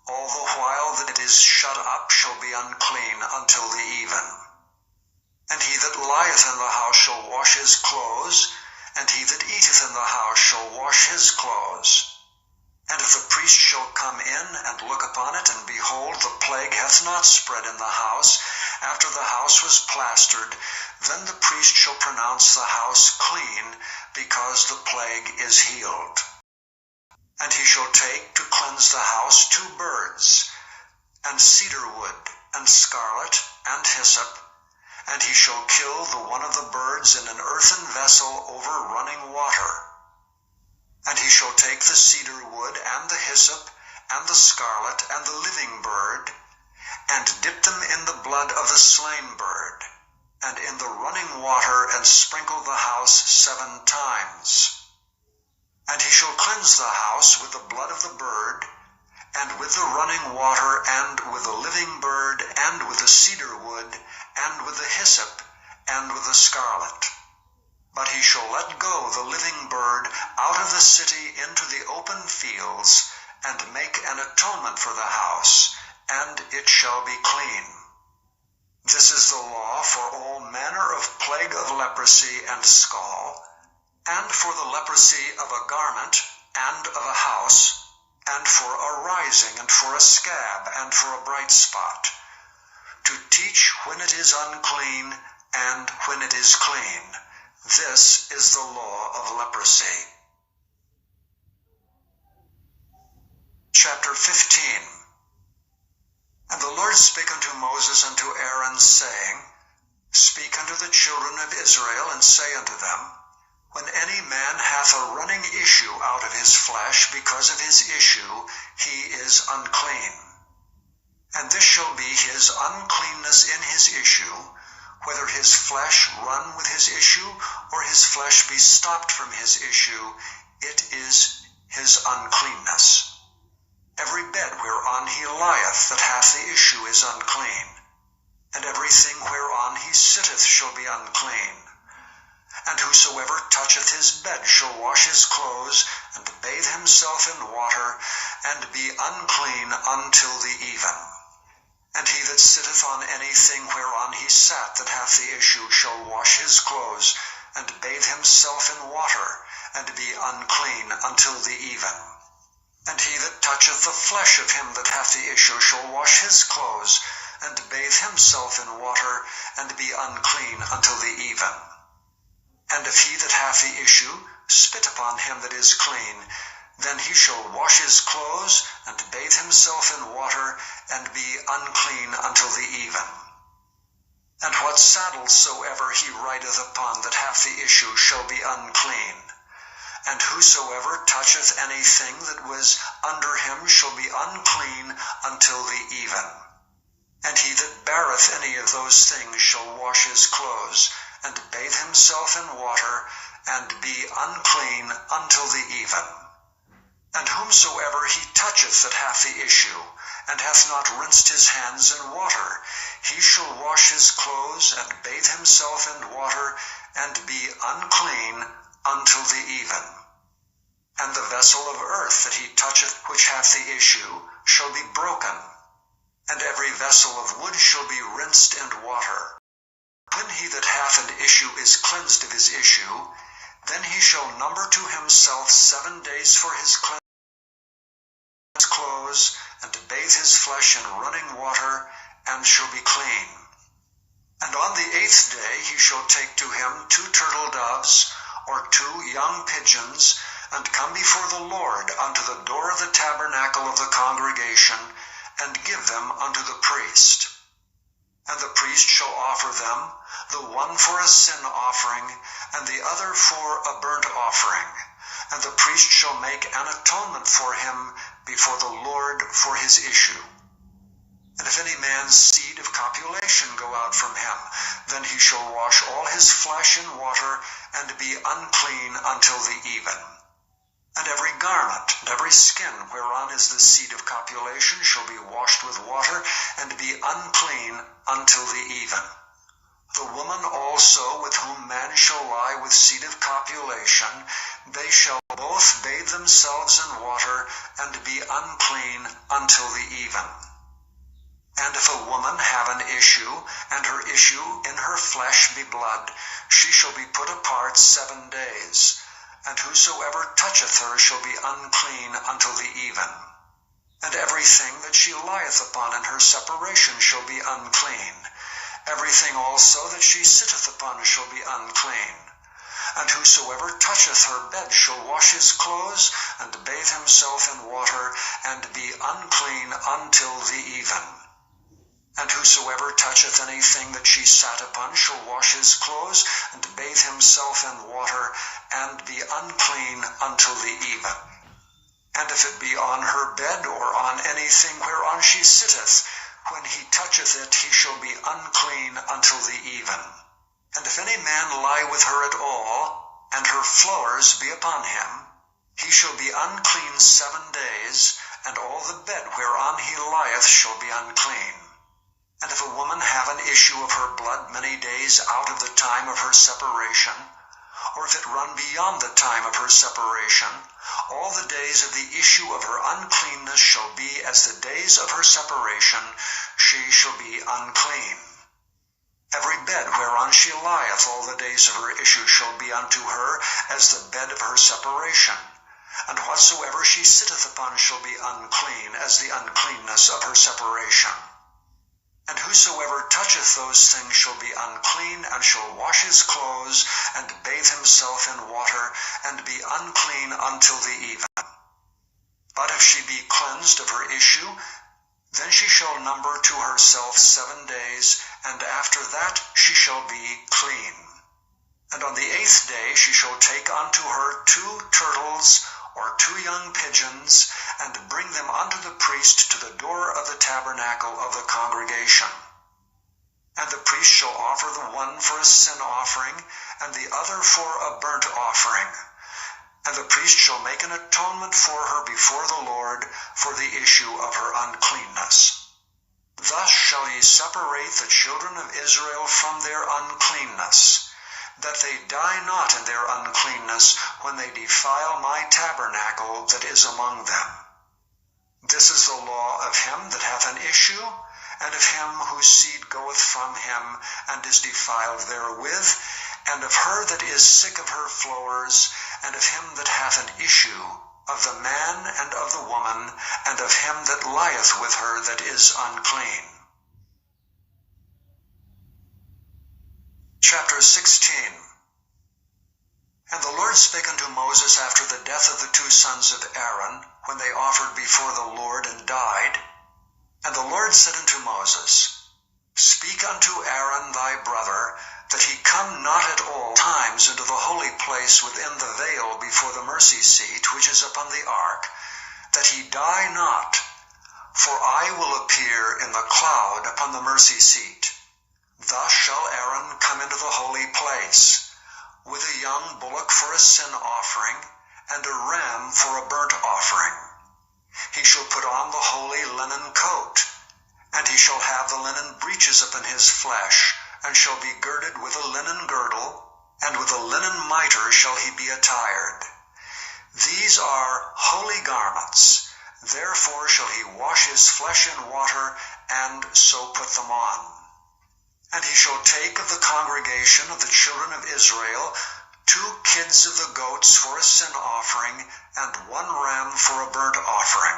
all the while that it is shut up shall be unclean until the even. And he that lieth in the house shall wash his clothes, and he that eateth in the house shall wash his clothes. And if the priest shall come in and look upon it, and behold, the plague hath not spread in the house, after the house was plastered, then the priest shall pronounce the house clean, because the plague is healed. And he shall take to cleanse the house 2 birds, and cedar wood, and scarlet, and hyssop, and he shall kill the one of the birds in an earthen vessel over running water. And he shall take the cedar wood, and the hyssop, and the scarlet, and the living bird, and dip them in the blood of the slain bird, and in the running water, and sprinkle the house 7 times. And he shall cleanse the house with the blood of the bird, and with the running water, and with the living bird, and with the cedar wood, and with the hyssop, and with the scarlet. But he shall let go the living bird out of the city into the open fields, and make an atonement for the house, and it shall be clean. This is the law for all manner of plague of leprosy and scall, and for the leprosy of a garment, and of a house, and for a rising, and for a scab, and for a bright spot, to teach when it is unclean, and when it is clean. This is the law of leprosy. Chapter 15. And the Lord spake unto Moses and to Aaron, saying, Speak unto the children of Israel, and say unto them, When any man hath a running issue out of his flesh, because of his issue, he is unclean. And this shall be his uncleanness in his issue, whether his flesh run with his issue, or his flesh be stopped from his issue, it is his uncleanness. Every bed whereon he lieth that hath the issue is unclean, and everything whereon he sitteth shall be unclean. And whosoever toucheth his bed shall wash his clothes, and bathe himself in water, and be unclean until the even. And he that sitteth on anything whereon he sat that hath the issue shall wash his clothes, and bathe himself in water, and be unclean until the even. And he that toucheth the flesh of him that hath the issue shall wash his clothes, and bathe himself in water, and be unclean until the even. And if he that hath the issue spit upon him that is clean, then he shall wash his clothes, and bathe himself in water, and be unclean until the even. And what saddle soever he rideth upon that hath the issue shall be unclean. And whosoever toucheth anything that was under him shall be unclean until the even. And he that beareth any of those things shall wash his clothes, and bathe himself in water, and be unclean until the even. And whomsoever he toucheth that hath the issue, and hath not rinsed his hands in water, he shall wash his clothes, and bathe himself in water, and be unclean until the even. And the vessel of earth that he toucheth which hath the issue shall be broken, and every vessel of wood shall be rinsed in water. When he that hath an issue is cleansed of his issue, then he shall number to himself 7 days for his clothes, and to bathe his flesh in running water, and shall be clean. And on the 8th day he shall take to him 2 turtle doves, or 2 young pigeons, and come before the Lord unto the door of the tabernacle of the congregation, and give them unto the priest. And the priest shall offer them, the one for a sin offering, and the other for a burnt offering. And the priest shall make an atonement for him before the Lord for his issue. And if any man's seed of copulation go out from him, then he shall wash all his flesh in water, and be unclean until the even. And every garment, and every skin whereon is the seed of copulation shall be washed with water, and be unclean until the even. The woman also with whom man shall lie with seed of copulation, they shall both bathe themselves in water, and be unclean until the even. And if a woman have an issue, and her issue in her flesh be blood, she shall be put apart 7 days, and whosoever toucheth her shall be unclean until the even. And everything that she lieth upon in her separation shall be unclean. Everything also that she sitteth upon shall be unclean. And whosoever toucheth her bed shall wash his clothes, and bathe himself in water, and be unclean until the even. And whosoever toucheth anything that she sat upon shall wash his clothes, and bathe himself in water, and be unclean until the even. And if it be on her bed, or on anything whereon she sitteth, when he toucheth it, he shall be unclean until the even. And if any man lie with her at all, and her flowers be upon him, he shall be unclean 7 days, and all the bed whereon he lieth shall be unclean. And if a woman have an issue of her blood many days out of the time of her separation, or if it run beyond the time of her separation, all the days of the issue of her uncleanness shall be as the days of her separation, she shall be unclean. Every bed whereon she lieth all the days of her issue shall be unto her as the bed of her separation, and whatsoever she sitteth upon shall be unclean as the uncleanness of her separation. And whosoever toucheth those things shall be unclean, and shall wash his clothes, and bathe himself in water, and be unclean until the even. But if she be cleansed of her issue, then she shall number to herself 7 days, and after that she shall be clean. And on the 8th day she shall take unto her 2 turtles, or 2 young pigeons, and bring them unto the priest to the door of the tabernacle of the congregation. And the priest shall offer the one for a sin offering, and the other for a burnt offering. And the priest shall make an atonement for her before the Lord for the issue of her uncleanness. Thus shall ye separate the children of Israel from their uncleanness, that they die not in their uncleanness when they defile my tabernacle that is among them. This is the law of him that hath an issue, and of him whose seed goeth from him, and is defiled therewith, and of her that is sick of her flowers, and of him that hath an issue, of the man and of the woman, and of him that lieth with her that is unclean. Chapter 16. And the Lord spake unto Moses after the death of the 2 sons of Aaron, when they offered before the Lord and died. And the Lord said unto Moses, Speak unto Aaron thy brother, that he come not at all times into the holy place within the veil before the mercy seat which is upon the ark, that he die not. For I will appear in the cloud upon the mercy seat. Thus shall Aaron come into the holy place, with a young bullock for a sin offering, and a ram for a burnt offering. He shall put on the holy linen coat, and he shall have the linen breeches upon his flesh, and shall be girded with a linen girdle, and with a linen mitre shall he be attired. These are holy garments, therefore shall he wash his flesh in water, and so put them on. And he shall take of the congregation of the children of Israel 2 kids of the goats for a sin offering, and 1 ram for a burnt offering.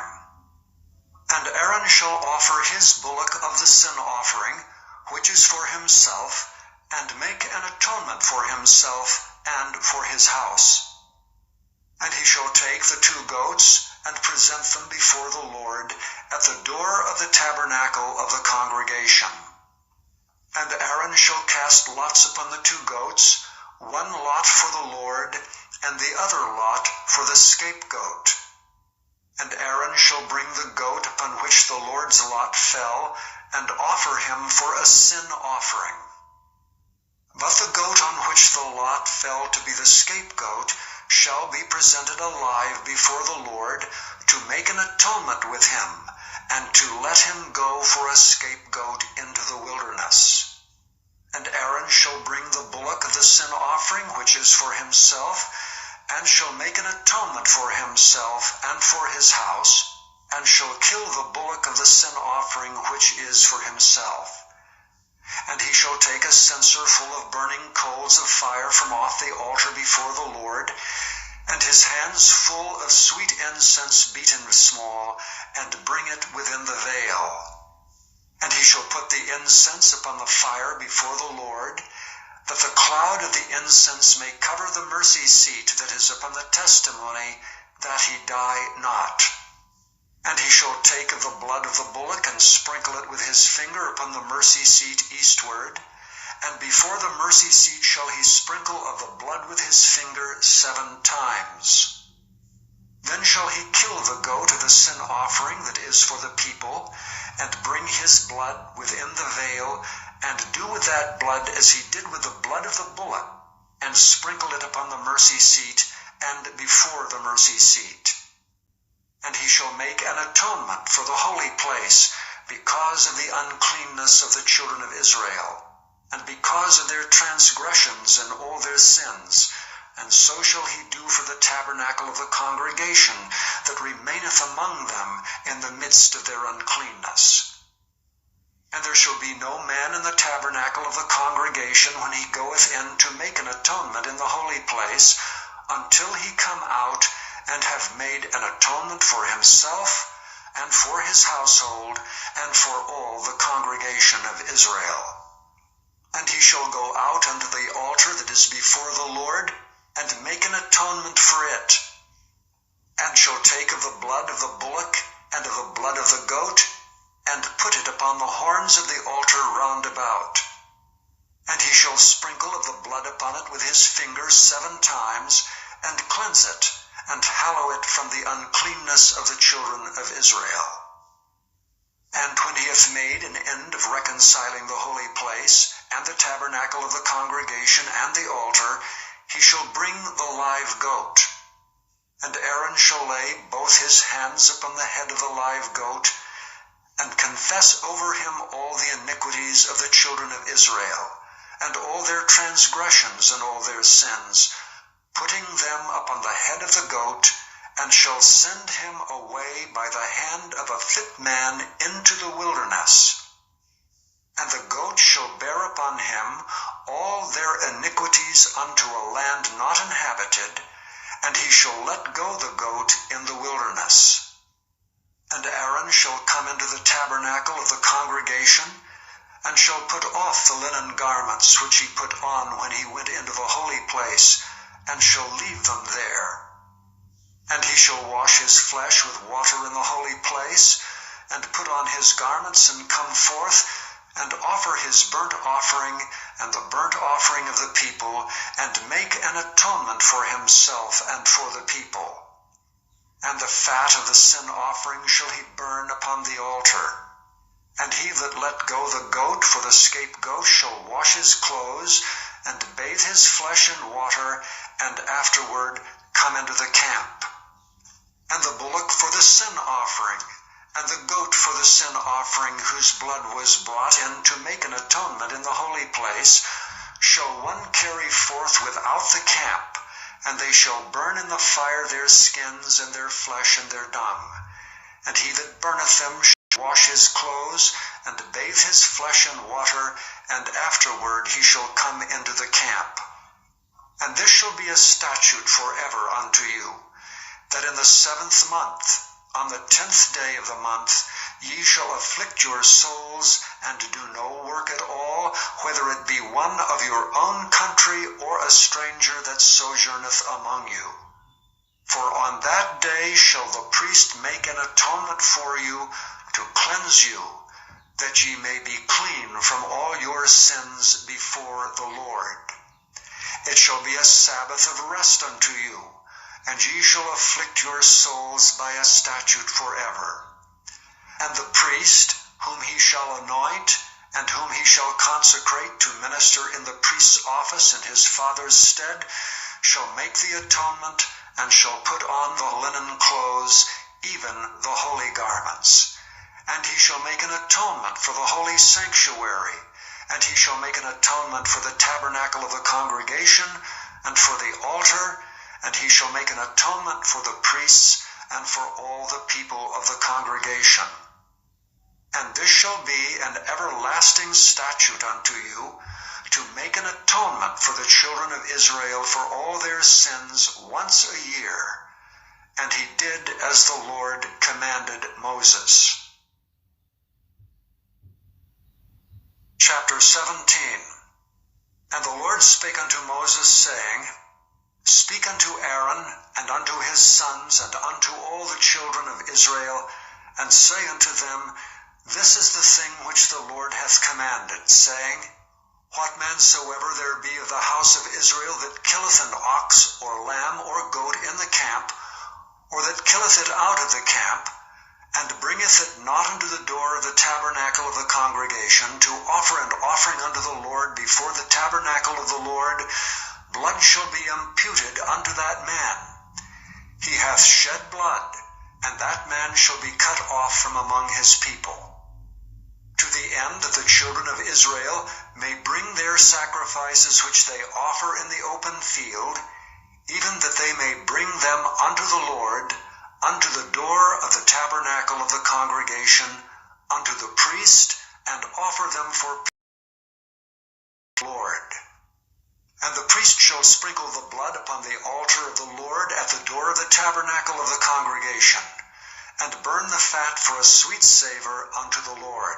And Aaron shall offer his bullock of the sin offering, which is for himself, and make an atonement for himself and for his house. And he shall take the 2 goats, and present them before the Lord at the door of the tabernacle of the congregation. And Aaron shall cast lots upon the 2 goats, 1 lot for the Lord, and the other lot for the scapegoat. And Aaron shall bring the goat upon which the Lord's lot fell, and offer him for a sin offering. But the goat on which the lot fell to be the scapegoat shall be presented alive before the Lord, to make an atonement with him, and to let him go for a scapegoat into the wilderness. And Aaron shall bring the bullock of the sin offering, which is for himself, and shall make an atonement for himself and for his house, and shall kill the bullock of the sin offering, which is for himself. And he shall take a censer full of burning coals of fire from off the altar before the Lord, and his hands full of sweet incense beaten small, and bring it within the veil. And he shall put the incense upon the fire before the Lord, that the cloud of the incense may cover the mercy seat that is upon the testimony, that he die not. And he shall take of the blood of the bullock, and sprinkle it with his finger upon the mercy seat eastward, and before the mercy seat shall he sprinkle of the blood with his finger 7 times. Then shall he kill the goat of the sin offering that is for the people, and bring his blood within the veil, and do with that blood as he did with the blood of the bullock, and sprinkle it upon the mercy seat, and before the mercy seat. And he shall make an atonement for the holy place, because of the uncleanness of the children of Israel, and because of their transgressions and all their sins. And so shall he do for the tabernacle of the congregation that remaineth among them in the midst of their uncleanness. And there shall be no man in the tabernacle of the congregation when he goeth in to make an atonement in the holy place, until he come out and have made an atonement for himself and for his household and for all the congregation of Israel. And he shall go out unto the altar that is before the Lord, and make an atonement for it, and shall take of the blood of the bullock and of the blood of the goat, and put it upon the horns of the altar round about. And he shall sprinkle of the blood upon it with his finger 7 times, and cleanse it, and hallow it from the uncleanness of the children of Israel. And when he hath made an end of reconciling the holy place, and the tabernacle of the congregation, and the altar, he shall bring the live goat. And Aaron shall lay both his hands upon the head of the live goat, and confess over him all the iniquities of the children of Israel, and all their transgressions and all their sins, putting them upon the head of the goat, and shall send him away by the hand of a fit man into the wilderness. And the goat shall bear upon him all their iniquities unto a land not inhabited, and he shall let go the goat in the wilderness. And Aaron shall come into the tabernacle of the congregation, and shall put off the linen garments which he put on when he went into the holy place, and shall leave them there. And he shall wash his flesh with water in the holy place, and put on his garments, and come forth, and offer his burnt offering and the burnt offering of the people, and make an atonement for himself and for the people. And the fat of the sin offering shall he burn upon the altar. And he that let go the goat for the scapegoat shall wash his clothes, and bathe his flesh in water, and afterward come into the camp. And the bullock for the sin offering, and the goat for the sin offering, whose blood was brought in to make an atonement in the holy place, shall one carry forth without the camp, and they shall burn in the fire their skins and their flesh and their dung. And he that burneth them shall wash his clothes, and bathe his flesh in water, and afterward he shall come into the camp. And this shall be a statute forever unto you, that in the 7th month, on the 10th day of the month, ye shall afflict your souls, and do no work at all, whether it be one of your own country or a stranger that sojourneth among you. For on that day shall the priest make an atonement for you, to cleanse you, that ye may be clean from all your sins before the Lord. It shall be a Sabbath of rest unto you, and ye shall afflict your souls by a statute forever. And the priest, whom he shall anoint, and whom he shall consecrate to minister in the priest's office in his father's stead, shall make the atonement, and shall put on the linen clothes, even the holy garments. And he shall make an atonement for the holy sanctuary, And he shall make an atonement for the tabernacle of the congregation, and for the altar, and he shall make an atonement for the priests, and for all the people of the congregation. And this shall be an everlasting statute unto you, to make an atonement for the children of Israel for all their sins once a year. And he did as the Lord commanded Moses. Chapter 17. And the Lord spake unto Moses, saying, Speak unto Aaron, and unto his sons, and unto all the children of Israel, and say unto them, This is the thing which the Lord hath commanded, saying, What man soever there be of the house of Israel that killeth an ox, or lamb, or goat in the camp, or that killeth it out of the camp, and bringeth it not unto the door of the tabernacle of the congregation, to offer an offering unto the Lord before the tabernacle of the Lord, blood shall be imputed unto that man. He hath shed blood, and that man shall be cut off from among his people. To the end that the children of Israel may bring their sacrifices which they offer in the open field, even that they may bring them unto the Lord, unto the door of the tabernacle of the congregation, unto the priest, and offer them for the Lord. And the priest shall sprinkle the blood upon the altar of the Lord at the door of the tabernacle of the congregation, and burn the fat for a sweet savor unto the Lord.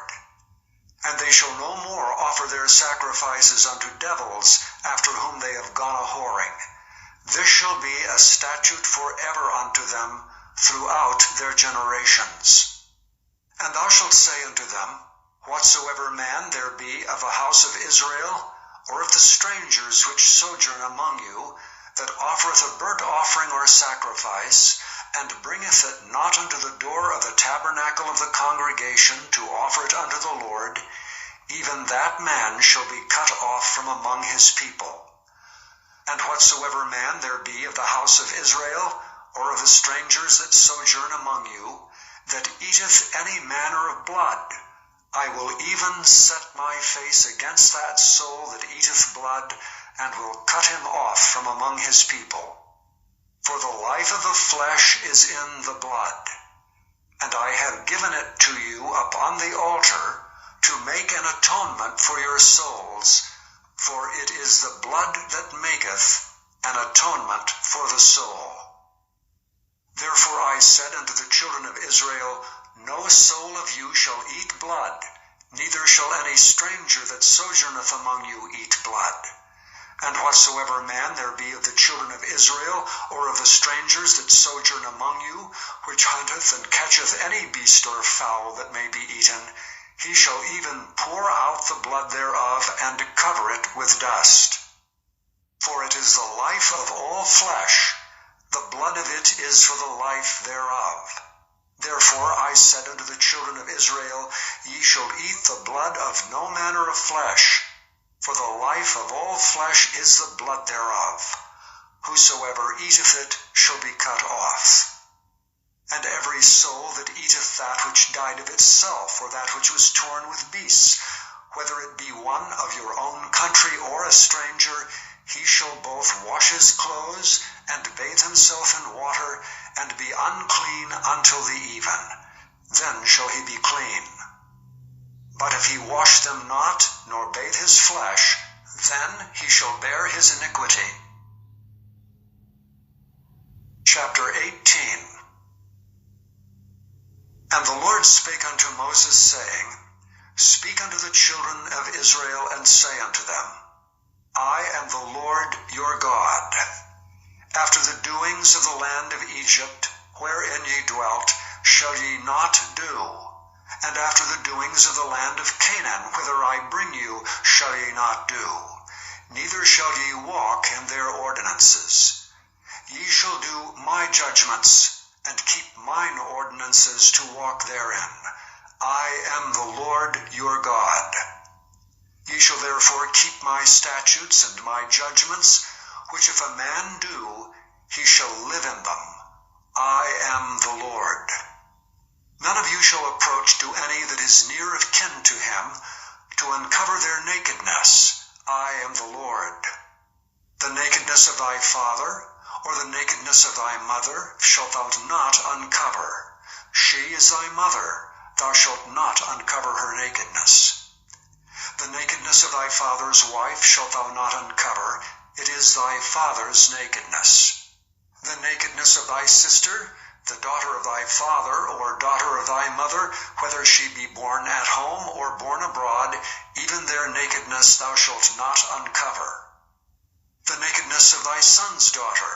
And they shall no more offer their sacrifices unto devils, after whom they have gone a-whoring. This shall be a statute forever unto them throughout their generations. And thou shalt say unto them, Whatsoever man there be of a house of Israel, or of the strangers which sojourn among you, that offereth a burnt offering or sacrifice, and bringeth it not unto the door of the tabernacle of the congregation to offer it unto the Lord, even that man shall be cut off from among his people. And whatsoever man there be of the house of Israel, or of the strangers that sojourn among you, that eateth any manner of blood, I will even set my face against that soul that eateth blood, and will cut him off from among his people. For the life of the flesh is in the blood, and I have given it to you upon the altar, to make an atonement for your souls, for it is the blood that maketh an atonement for the soul. Therefore I said unto the children of Israel, No soul of you shall eat blood, neither shall any stranger that sojourneth among you eat blood. And whatsoever man there be of the children of Israel, or of the strangers that sojourn among you, which hunteth and catcheth any beast or fowl that may be eaten, he shall even pour out the blood thereof, and cover it with dust. For it is the life of all flesh, the blood of it is for the life thereof. Therefore I said unto the children of Israel, Ye shall eat the blood of no manner of flesh, for the life of all flesh is the blood thereof. Whosoever eateth it shall be cut off. And every soul that eateth that which died of itself, or that which was torn with beasts, whether it be one of your own country or a stranger, he shall both wash his clothes, and bathe himself in water, and be unclean until the even. Then shall he be clean. But if he wash them not, nor bathe his flesh, then he shall bear his iniquity. Chapter 18. And the Lord spake unto Moses, saying, Speak unto the children of Israel, and say unto them, I am the Lord your God. After the doings of the land of Egypt, wherein ye dwelt, shall ye not do. And after the doings of the land of Canaan, whither I bring you, shall ye not do. Neither shall ye walk in their ordinances. Ye shall do my judgments, and keep mine ordinances to walk therein. I am the Lord your God. Ye shall therefore keep my statutes and my judgments, which if a man do, he shall live in them. I am the Lord. None of you shall approach to any that is near of kin to him, to to uncover their nakedness. I am the Lord. The nakedness of thy father, or the nakedness of thy mother, shalt thou not uncover. She is thy mother, thou shalt not uncover her nakedness. The nakedness of thy father's wife shalt thou not uncover, it is thy father's nakedness. The nakedness of thy sister, the daughter of thy father, or daughter of thy mother, whether she be born at home or born abroad, even their nakedness thou shalt not uncover. The nakedness of thy son's daughter,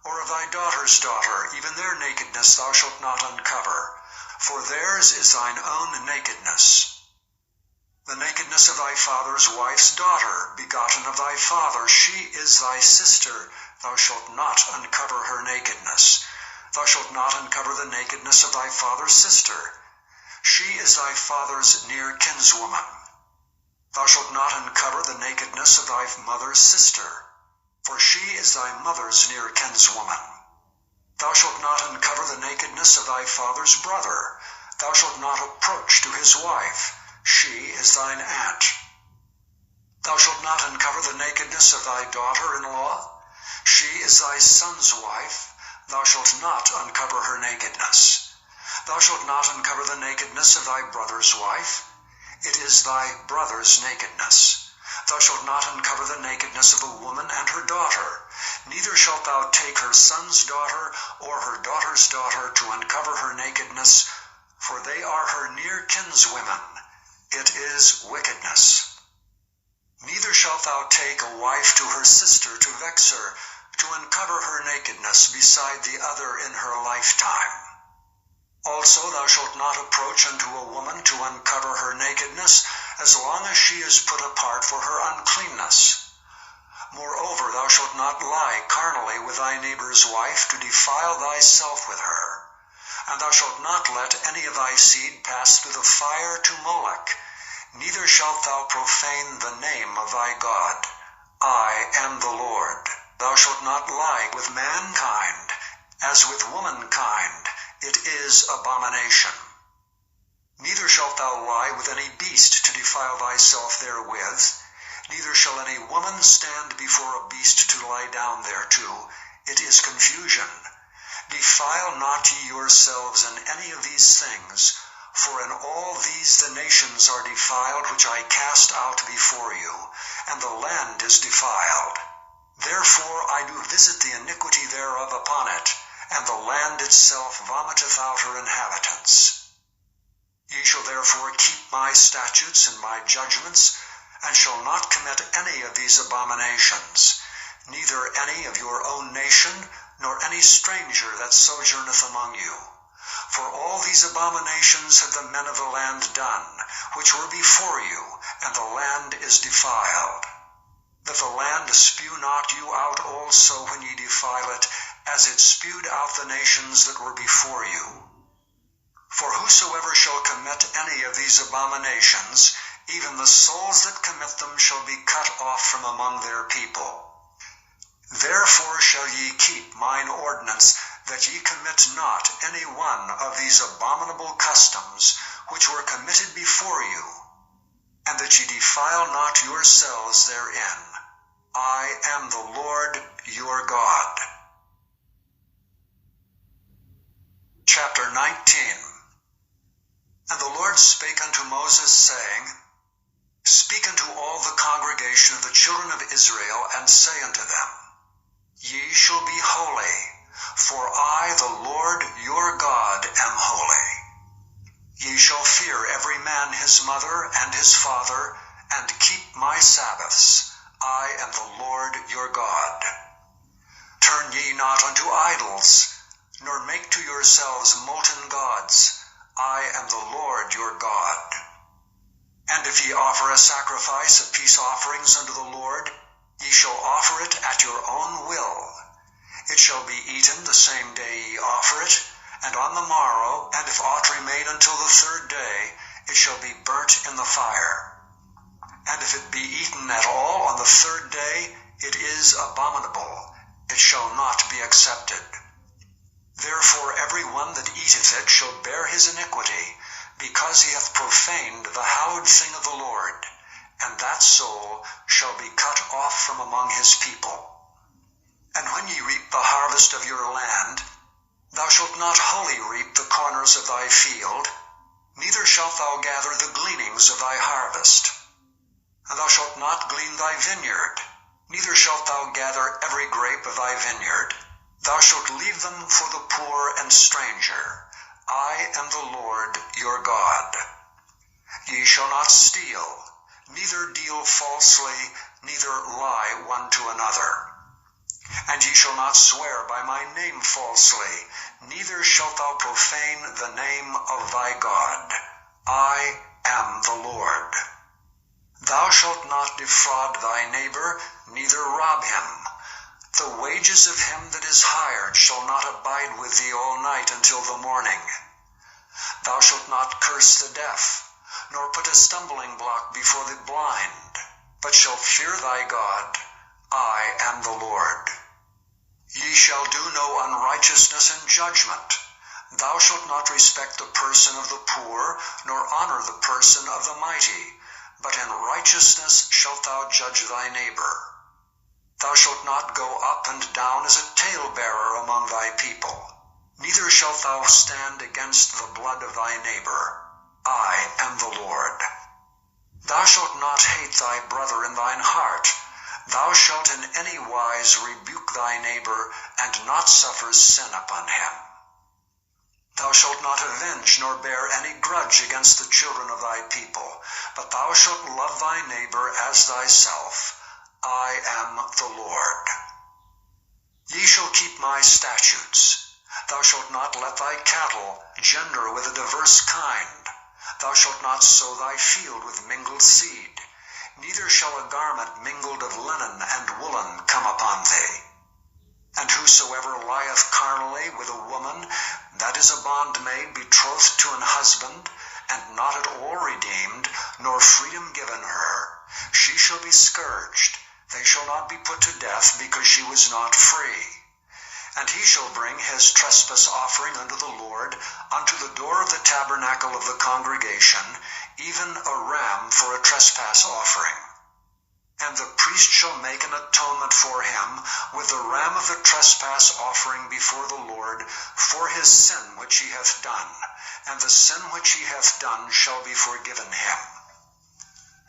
or of thy daughter's daughter, even their nakedness thou shalt not uncover, for theirs is thine own nakedness. The nakedness of thy father's wife's daughter, begotten of thy father, she is thy sister, thou shalt not uncover her nakedness. Thou shalt not uncover the nakedness of thy father's sister. She is thy father's near kinswoman. Thou shalt not uncover the nakedness of thy mother's sister, for she is thy mother's near kinswoman. Thou shalt not uncover the nakedness of thy father's brother. Thou shalt not approach to his wife. She is thine aunt. Thou shalt not uncover the nakedness of thy daughter-in-law. She is thy son's wife. Thou shalt not uncover her nakedness. Thou shalt not uncover the nakedness of thy brother's wife. It is thy brother's nakedness. Thou shalt not uncover the nakedness of a woman and her daughter. Neither shalt thou take her son's daughter or her daughter's daughter to uncover her nakedness, for they are her near kinswomen. It is wickedness. Neither shalt thou take a wife to her sister to vex her, to uncover her nakedness beside the other in her lifetime. Also thou shalt not approach unto a woman to uncover her nakedness, as long as she is put apart for her uncleanness. Moreover, thou shalt not lie carnally with thy neighbor's wife, to defile thyself with her. And thou shalt not let any of thy seed pass through the fire to Moloch, neither shalt thou profane the name of thy God. I am the Lord. Thou shalt not lie with mankind, as with womankind. It is abomination. Neither shalt thou lie with any beast to defile thyself therewith. Neither shall any woman stand before a beast to lie down thereto. It is confusion. Defile not ye yourselves in any of these things, for in all these the nations are defiled which I cast out before you, and the land is defiled. Therefore I do visit the iniquity thereof upon it, and the land itself vomiteth out her inhabitants. Ye shall therefore keep my statutes and my judgments, and shall not commit any of these abominations, neither any of your own nation, nor any stranger that sojourneth among you. For all these abominations have the men of the land done, which were before you, and the land is defiled. That the land spew not you out also when ye defile it, as it spewed out the nations that were before you. For whosoever shall commit any of these abominations, even the souls that commit them shall be cut off from among their people. Therefore shall ye keep mine ordinance, that ye commit not any one of these abominable customs, which were committed before you, and that ye defile not yourselves therein. I am the Lord your God. Chapter 19. And the Lord spake unto Moses, saying, Speak unto all the congregation of the children of Israel, and say unto them, Ye shall be holy, for I, the Lord your God, am holy. Ye shall fear every man his mother and his father, and keep my Sabbaths. I am the Lord your God. Turn ye not unto idols, nor make to yourselves molten gods. I am the Lord your God. And if ye offer a sacrifice of peace offerings unto the Lord, ye shall offer it at your own will. It shall be eaten the same day ye offer it, and on the morrow, and if aught remain until the third day, it shall be burnt in the fire. And if it be eaten at all on the third day, it is abominable. It shall not be accepted. Therefore every one that eateth it shall bear his iniquity, because he hath profaned the hallowed thing of the Lord. and that soul shall be cut off from among his people. And when ye reap the harvest of your land, thou shalt not wholly reap the corners of thy field, neither shalt thou gather the gleanings of thy harvest. And thou shalt not glean thy vineyard, neither shalt thou gather every grape of thy vineyard. Thou shalt leave them for the poor and stranger. I am the Lord your God. Ye shall not steal, neither deal falsely, neither lie one to another. And ye shall not swear by my name falsely, neither shalt thou profane the name of thy God. I am the Lord. Thou shalt not defraud thy neighbor, neither rob him. The wages of him that is hired shall not abide with thee all night until the morning. Thou shalt not curse the deaf, nor put a stumbling block before the blind, but shalt fear thy God. I am the Lord. Ye shall do no unrighteousness in judgment. Thou shalt not respect the person of the poor, nor honor the person of the mighty, but in righteousness shalt thou judge thy neighbor. Thou shalt not go up and down as a talebearer among thy people, neither shalt thou stand against the blood of thy neighbor. I am the Lord. Thou shalt not hate thy brother in thine heart. Thou shalt in any wise rebuke thy neighbor, and not suffer sin upon him. Thou shalt not avenge nor bear any grudge against the children of thy people, but thou shalt love thy neighbor as thyself. I am the Lord. Ye shall keep my statutes. Thou shalt not let thy cattle gender with a diverse kind. Thou shalt not sow thy field with mingled seed, neither shall a garment mingled of linen and woolen come upon thee. And whosoever lieth carnally with a woman, that is a bondmaid betrothed to an husband, and not at all redeemed, nor freedom given her, she shall be scourged. They shall not be put to death, because she was not free. And he shall bring his trespass offering unto the Lord, unto the door of the tabernacle of the congregation, even a ram for a trespass offering. And the priest shall make an atonement for him with the ram of the trespass offering before the Lord for his sin which he hath done, and the sin which he hath done shall be forgiven him.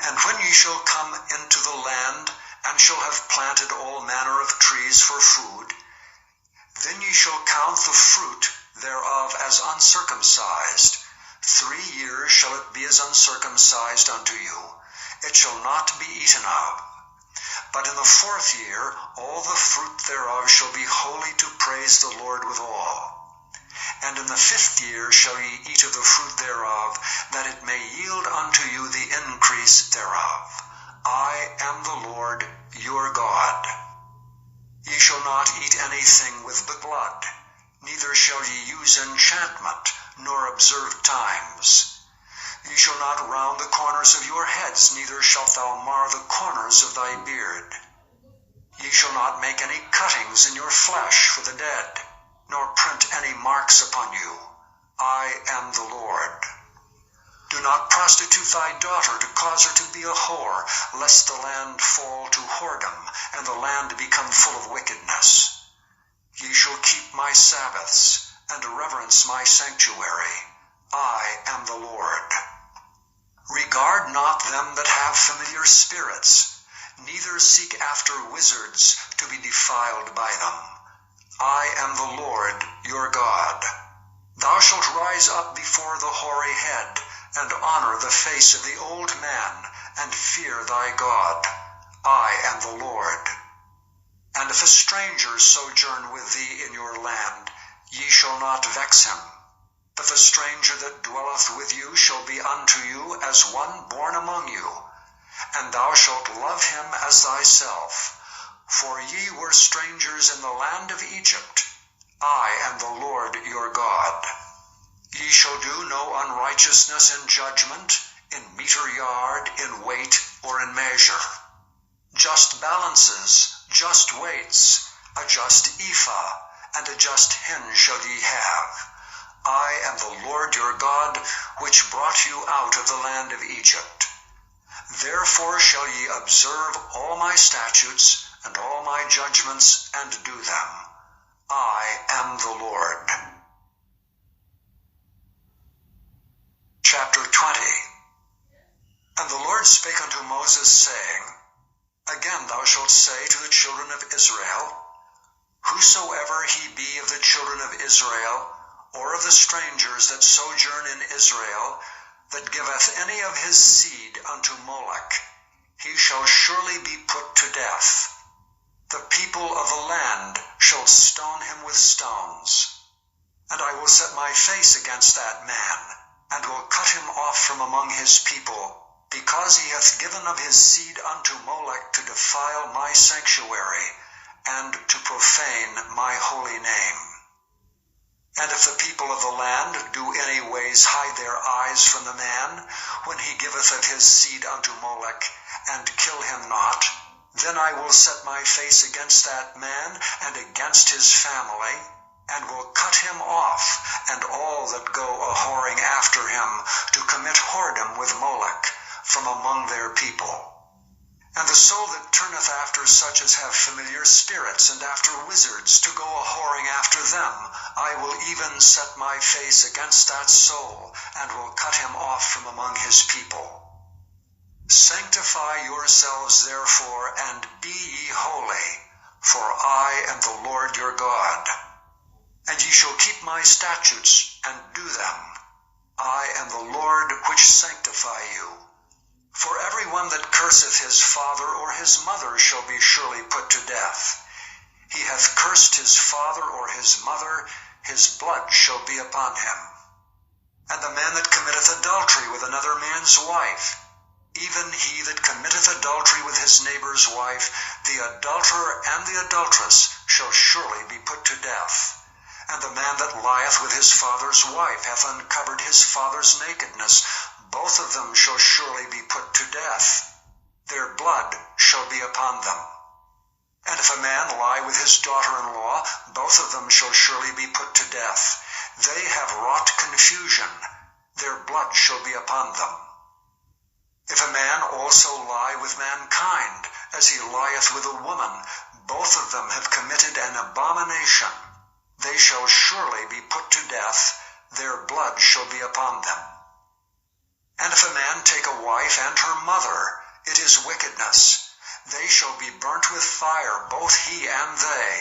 And when ye shall come into the land, and shall have planted all manner of trees for food, then ye shall count the fruit thereof as uncircumcised. 3 years shall it be as uncircumcised unto you. It shall not be eaten of. But in the 4th year all the fruit thereof shall be holy to praise the Lord withal. And in the 5th year shall ye eat of the fruit thereof, that it may yield unto you the increase thereof. I am the Lord your God. Ye shall not eat anything with the blood, neither shall ye use enchantment, nor observe times. Ye shall not round the corners of your heads, neither shalt thou mar the corners of thy beard. Ye shall not make any cuttings in your flesh for the dead, nor print any marks upon you. I am the Lord. Do not prostitute thy daughter to cause her to be a whore, lest the land fall to whoredom, and the land become full of wickedness. Ye shall keep my Sabbaths, and reverence my sanctuary. I am the Lord. Regard not them that have familiar spirits, neither seek after wizards to be defiled by them. I am the Lord your God. Thou shalt rise up before the hoary head, and honor the face of the old man, and fear thy God. I am the Lord. And if a stranger sojourn with thee in your land, ye shall not vex him. But the stranger that dwelleth with you shall be unto you as one born among you, and thou shalt love him as thyself. For ye were strangers in the land of Egypt. I am the Lord your God. Ye shall do no unrighteousness in judgment, in meter yard, in weight, or in measure. Just balances, just weights, a just ephah, and a just hin shall ye have. I am the Lord your God, which brought you out of the land of Egypt. Therefore shall ye observe all my statutes and all my judgments, and do them. I am the Lord. Chapter 20. And the Lord spake unto Moses, saying, Again thou shalt say to the children of Israel, Whosoever he be of the children of Israel, or of the strangers that sojourn in Israel, that giveth any of his seed unto Molech, he shall surely be put to death. The people of the land shall stone him with stones. And I will set my face against that man, and will cut him off from among his people, because he hath given of his seed unto Molech to defile my sanctuary, and to profane my holy name. And if the people of the land do any ways hide their eyes from the man, when he giveth of his seed unto Molech, and kill him not, then I will set my face against that man, and against his family, and will cut him off, and all that go a-whoring after him, to commit whoredom with Molech, from among their people. And the soul that turneth after such as have familiar spirits, and after wizards, to go a-whoring after them, I will even set my face against that soul, and will cut him off from among his people. Sanctify yourselves therefore, and be ye holy, for I am the Lord your God. And ye shall keep my statutes, and do them. I am the Lord which sanctify you. For every one that curseth his father or his mother shall be surely put to death. He hath cursed his father or his mother, his blood shall be upon him. And the man that committeth adultery with another man's wife, even he that committeth adultery with his neighbor's wife, the adulterer and the adulteress shall surely be put to death. And the man that lieth with his father's wife hath uncovered his father's nakedness. Both of them shall surely be put to death. Their blood shall be upon them. And if a man lie with his daughter-in-law, both of them shall surely be put to death. They have wrought confusion. Their blood shall be upon them. If a man also lie with mankind, as he lieth with a woman, both of them have committed an abomination. They shall surely be put to death. Their blood shall be upon them. And if a man take a wife and her mother, it is wickedness. They shall be burnt with fire, both he and they,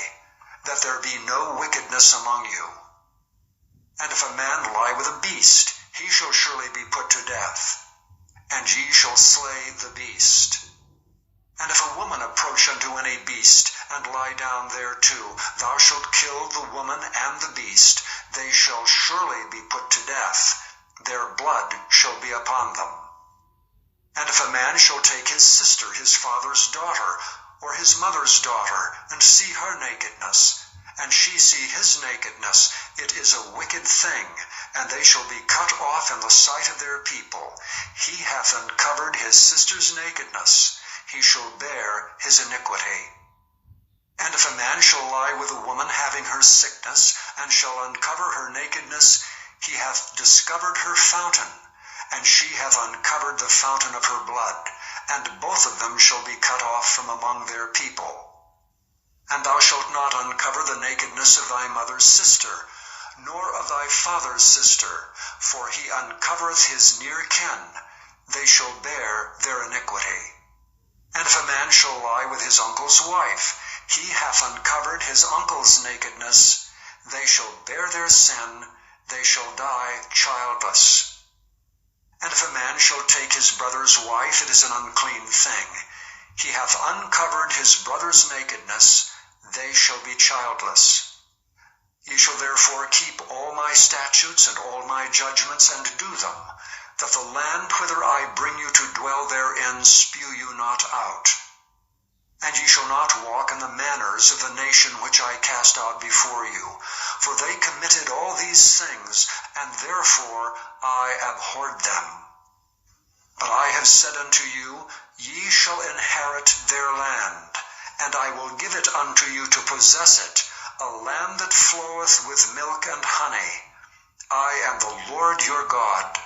that there be no wickedness among you. And if a man lie with a beast, he shall surely be put to death. And ye shall slay the beast. And if a woman approach unto any beast, and lie down thereto, thou shalt kill the woman and the beast. They shall surely be put to death. Their blood shall be upon them. And if a man shall take his sister, his father's daughter, or his mother's daughter, and see her nakedness, and she see his nakedness, it is a wicked thing, and they shall be cut off in the sight of their people. He hath uncovered his sister's nakedness, he shall bear his iniquity. And if a man shall lie with a woman having her sickness, and shall uncover her nakedness, he hath discovered her fountain, and she hath uncovered the fountain of her blood, and both of them shall be cut off from among their people. And thou shalt not uncover the nakedness of thy mother's sister, nor of thy father's sister, for he uncovereth his near kin. They shall bear their iniquity. And if a man shall lie with his uncle's wife, he hath uncovered his uncle's nakedness. They shall bear their sin, they shall die childless. And if a man shall take his brother's wife, it is an unclean thing. He hath uncovered his brother's nakedness, they shall be childless. Ye shall therefore keep all my statutes and all my judgments, and do them, that the land whither I bring you to dwell therein spew you not out. And ye shall not walk in the manners of the nation which I cast out before you, for they committed all these things, and therefore I abhorred them. But I have said unto you, ye shall inherit their land, and I will give it unto you to possess it, a land that floweth with milk and honey. I am the Lord your God,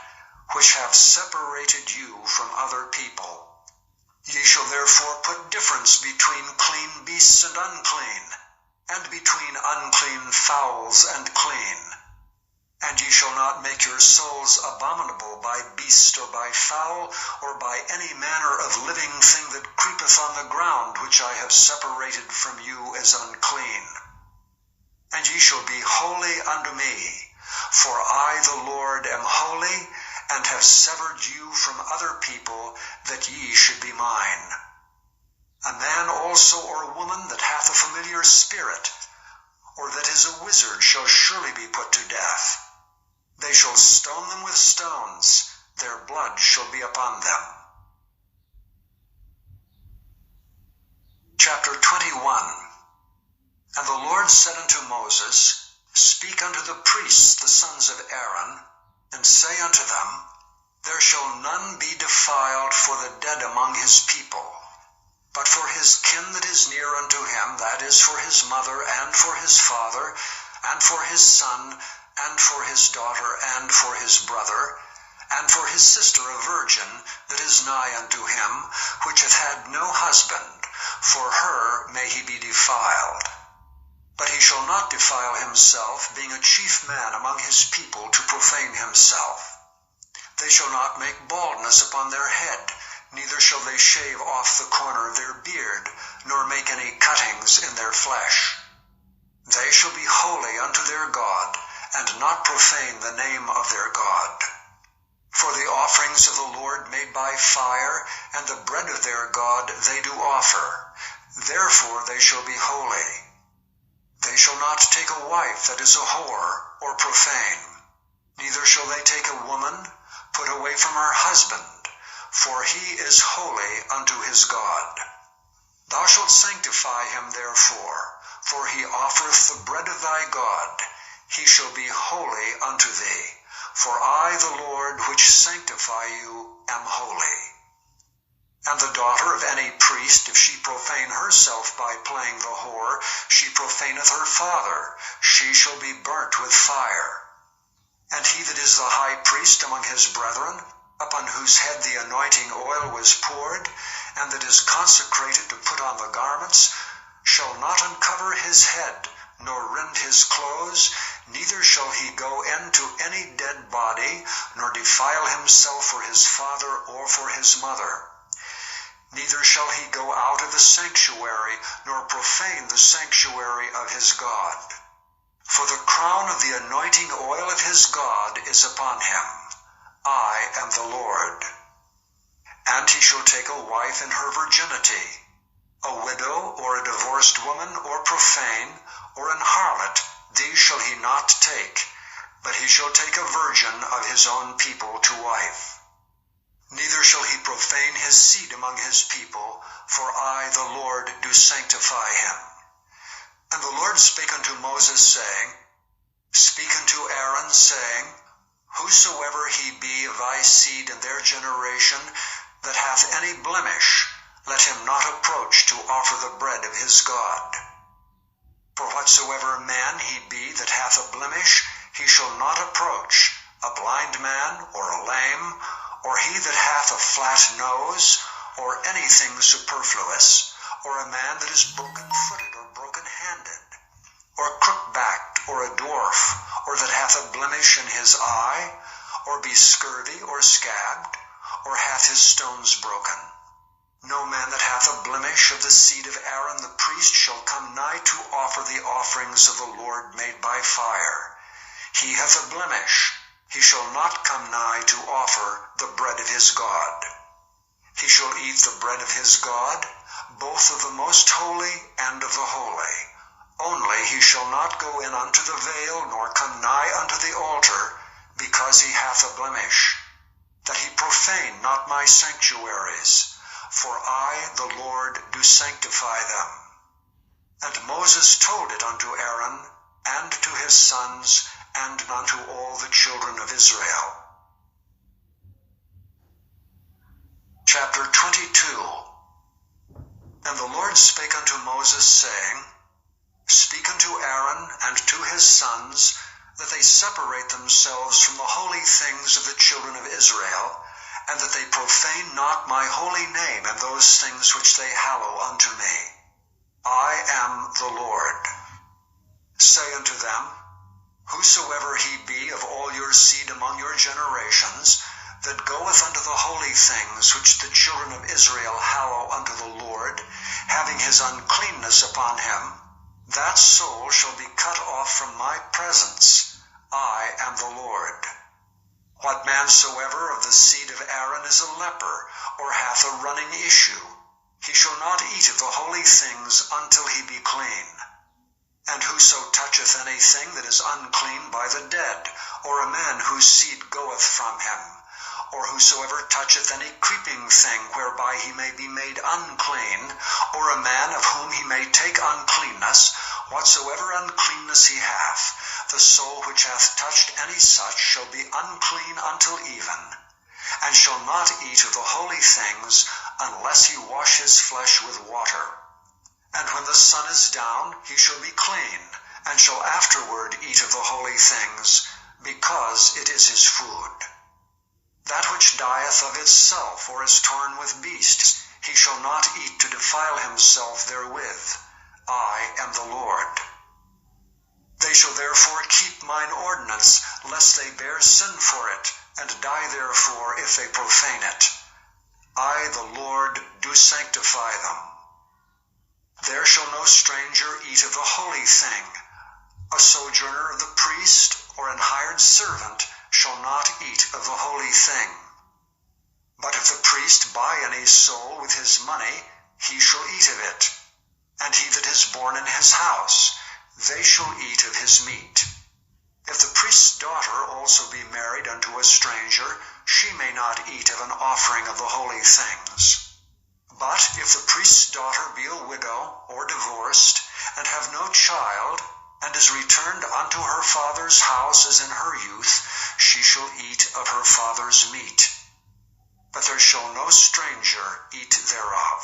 which have separated you from other people. Ye shall therefore put difference between clean beasts and unclean, and between unclean fowls and clean. And ye shall not make your souls abominable by beast or by fowl, or by any manner of living thing that creepeth on the ground, which I have separated from you as unclean. And ye shall be holy unto me, for I the Lord am holy, and have severed you from other people, that ye should be mine. A man also or woman that hath a familiar spirit, or that is a wizard, shall surely be put to death. They shall stone them with stones, their blood shall be upon them. Chapter 21. And the Lord said unto Moses, Speak unto the priests, the sons of Aaron, and say unto them, There shall none be defiled for the dead among his people, but for his kin that is near unto him, that is, for his mother, and for his father, and for his son, and for his daughter, and for his brother, and for his sister a virgin that is nigh unto him, which hath had no husband, for her may he be defiled. But he shall not defile himself, being a chief man among his people, to profane himself. They shall not make baldness upon their head, neither shall they shave off the corner of their beard, nor make any cuttings in their flesh. They shall be holy unto their God, and not profane the name of their God. For the offerings of the Lord made by fire, and the bread of their God they do offer. Therefore they shall be holy. They shall not take a wife that is a whore, or profane. Neither shall they take a woman put away from her husband, for he is holy unto his God. Thou shalt sanctify him therefore, for he offereth the bread of thy God. He shall be holy unto thee, for I the Lord which sanctify you am holy. And the daughter of any priest, if she profane herself by playing the whore, she profaneth her father, she shall be burnt with fire. And he that is the high priest among his brethren, upon whose head the anointing oil was poured, and that is consecrated to put on the garments, shall not uncover his head, nor rend his clothes, neither shall he go into any dead body, nor defile himself for his father or for his mother. Neither shall he go out of the sanctuary, nor profane the sanctuary of his God. For the crown of the anointing oil of his God is upon him. I am the Lord. And he shall take a wife in her virginity, a widow, or a divorced woman, or profane, or an harlot, these shall he not take, but he shall take a virgin of his own people to wife. Neither shall he profane his seed among his people, for I, the Lord, do sanctify him. And the Lord spake unto Moses, saying, Speak unto Aaron, saying, Whosoever he be of thy seed in their generation, that hath any blemish, let him not approach to offer the bread of his God. For whatsoever man he be that hath a blemish, he shall not approach, a blind man, or a lame, or he that hath a flat nose, or anything superfluous, or a man that is broken-footed or broken-handed, or crook-backed, or a dwarf, or that hath a blemish in his eye, or be scurvy or scabbed, or hath his stones broken. No man that hath a blemish of the seed of Aaron the priest shall come nigh to offer the offerings of the Lord made by fire. He hath a blemish, he shall not come nigh to offer the bread of his God. He shall eat the bread of his God, both of the most holy and of the holy. Only he shall not go in unto the veil, nor come nigh unto the altar, because he hath a blemish, that he profane not my sanctuaries, for I, the Lord, do sanctify them. And Moses told it unto Aaron, and to his sons, and unto all the children of Israel. Chapter 22. And the Lord spake unto Moses, saying, Speak unto Aaron and to his sons, that they separate themselves from the holy things of the children of Israel, and that they profane not my holy name in those things which they hallow unto me. I am the Lord. Say unto them, whosoever he be of all your seed among your generations, that goeth unto the holy things which the children of Israel hallow unto the Lord, having his uncleanness upon him, that soul shall be cut off from my presence. I am the Lord. What man soever of the seed of Aaron is a leper, or hath a running issue, he shall not eat of the holy things until he be clean. And whoso toucheth anything that is unclean by the dead, or a man whose seed goeth from him, or whosoever toucheth any creeping thing whereby he may be made unclean, or a man of whom he may take uncleanness, whatsoever uncleanness he hath, the soul which hath touched any such shall be unclean until even, and shall not eat of the holy things, unless he wash his flesh with water. And when the sun is down, he shall be clean, and shall afterward eat of the holy things, because it is his food. That which dieth of itself, or is torn with beasts, he shall not eat to defile himself therewith. I am the Lord. They shall therefore keep mine ordinance, lest they bear sin for it, and die therefore if they profane it. I, the Lord, do sanctify them. There shall no stranger eat of the holy thing. A sojourner of the priest, or an hired servant, shall not eat of the holy thing. But if the priest buy any soul with his money, he shall eat of it. And he that is born in his house, they shall eat of his meat. If the priest's daughter also be married unto a stranger, she may not eat of an offering of the holy things. But if the priest's daughter be a widow, or divorced, and have no child, and is returned unto her father's house as in her youth, she shall eat of her father's meat. But there shall no stranger eat thereof.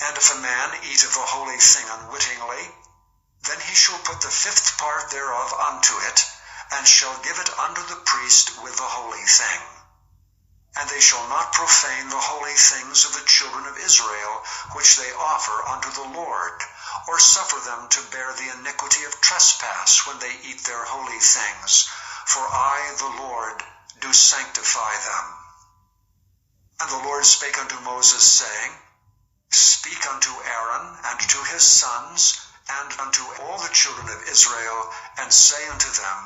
And if a man eat of the holy thing unwittingly, then he shall put the fifth part thereof unto it, and shall give it unto the priest with the holy thing. And they shall not profane the holy things of the children of Israel, which they offer unto the Lord, or suffer them to bear the iniquity of trespass when they eat their holy things. For I, the Lord, do sanctify them. And the Lord spake unto Moses, saying, Speak unto Aaron and to his sons, and unto all the children of Israel, and say unto them,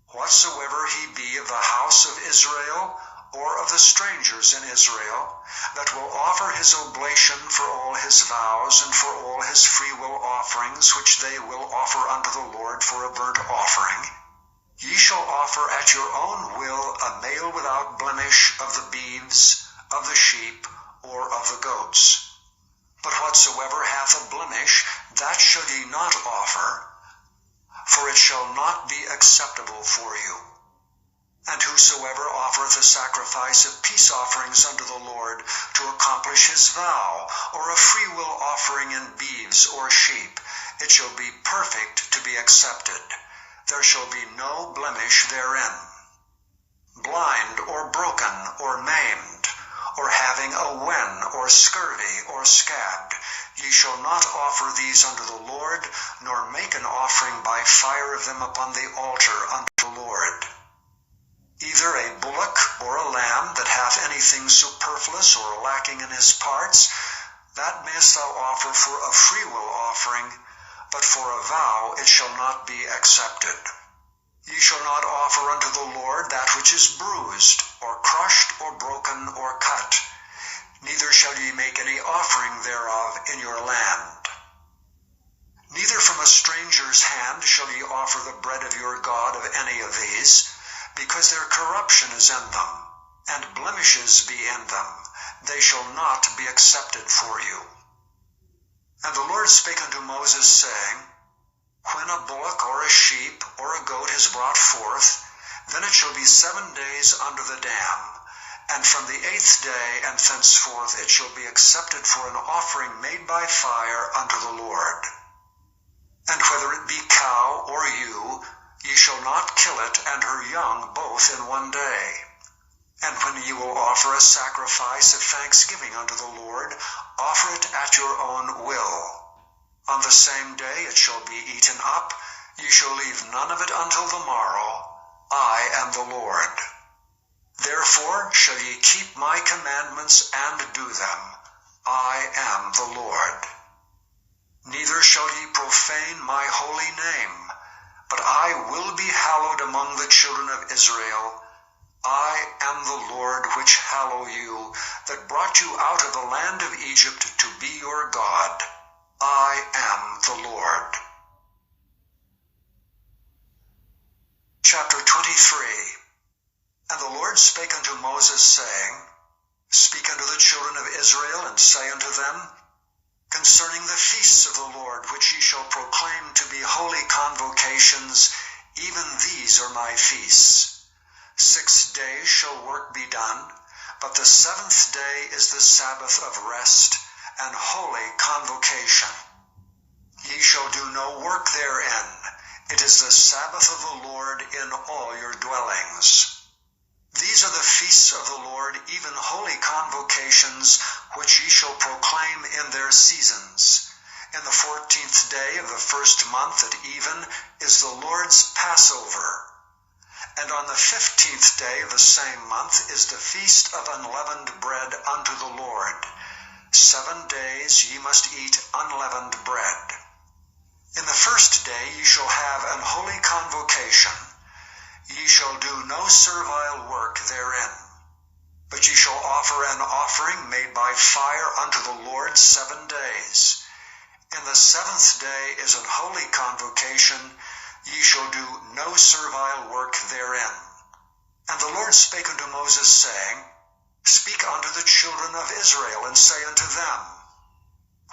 Whatsoever he be of the house of Israel, or of the strangers in Israel, that will offer his oblation for all his vows, and for all his freewill offerings, which they will offer unto the Lord for a burnt offering, ye shall offer at your own will a male without blemish of the beeves, of the sheep, or of the goats. But whatsoever hath a blemish, that shall ye not offer, for it shall not be acceptable for you. And whosoever offereth a sacrifice of peace offerings unto the Lord to accomplish his vow, or a freewill offering in beeves or sheep, it shall be perfect to be accepted. There shall be no blemish therein. Blind or broken or maimed, or having a wen or scurvy or scabbed, ye shall not offer these unto the Lord, nor make an offering by fire of them upon the altar unto the Lord. Either a bullock or a lamb that hath anything superfluous or lacking in his parts, that mayest thou offer for a freewill offering, but for a vow it shall not be accepted. Ye shall not offer unto the Lord that which is bruised, or crushed, or broken, or cut, neither shall ye make any offering thereof in your land. Neither from a stranger's hand shall ye offer the bread of your God of any of these, because their corruption is in them, and blemishes be in them, they shall not be accepted for you. And the Lord spake unto Moses, saying, When a bullock or a sheep or a goat is brought forth, then it shall be 7 days under the dam, and from the 8th day and thenceforth it shall be accepted for an offering made by fire unto the Lord. And whether it be cow or ewe, ye shall not kill it and her young both in 1 day. And when ye will offer a sacrifice of thanksgiving unto the Lord, offer it at your own will. On the same day it shall be eaten up, ye shall leave none of it until the morrow. I am the Lord. Therefore shall ye keep my commandments and do them. I am the Lord. Neither shall ye profane my holy name, but I will be hallowed among the children of Israel. I am the Lord which hallow you, that brought you out of the land of Egypt to be your God. I am the Lord. Chapter 23. And the Lord spake unto Moses, saying, Speak unto the children of Israel, and say unto them, Concerning the feasts of the Lord, which ye shall proclaim to be holy convocations, even these are my feasts. 6 days shall work be done, but the 7th day is the Sabbath of rest and holy convocation. Ye shall do no work therein. It is the Sabbath of the Lord in all your dwellings. These are the feasts of the Lord, even holy convocations, which ye shall proclaim in their seasons. In the 14th day of the 1st month at even is the Lord's Passover. And on the 15th day of the same month is the feast of unleavened bread unto the Lord. 7 days ye must eat unleavened bread. In the 1st day ye shall have an holy convocation. Ye shall do no servile work therein. But ye shall offer an offering made by fire unto the Lord 7 days. In the 7th day is an holy convocation. Ye shall do no servile work therein. And the Lord spake unto Moses, saying, Speak unto the children of Israel, and say unto them,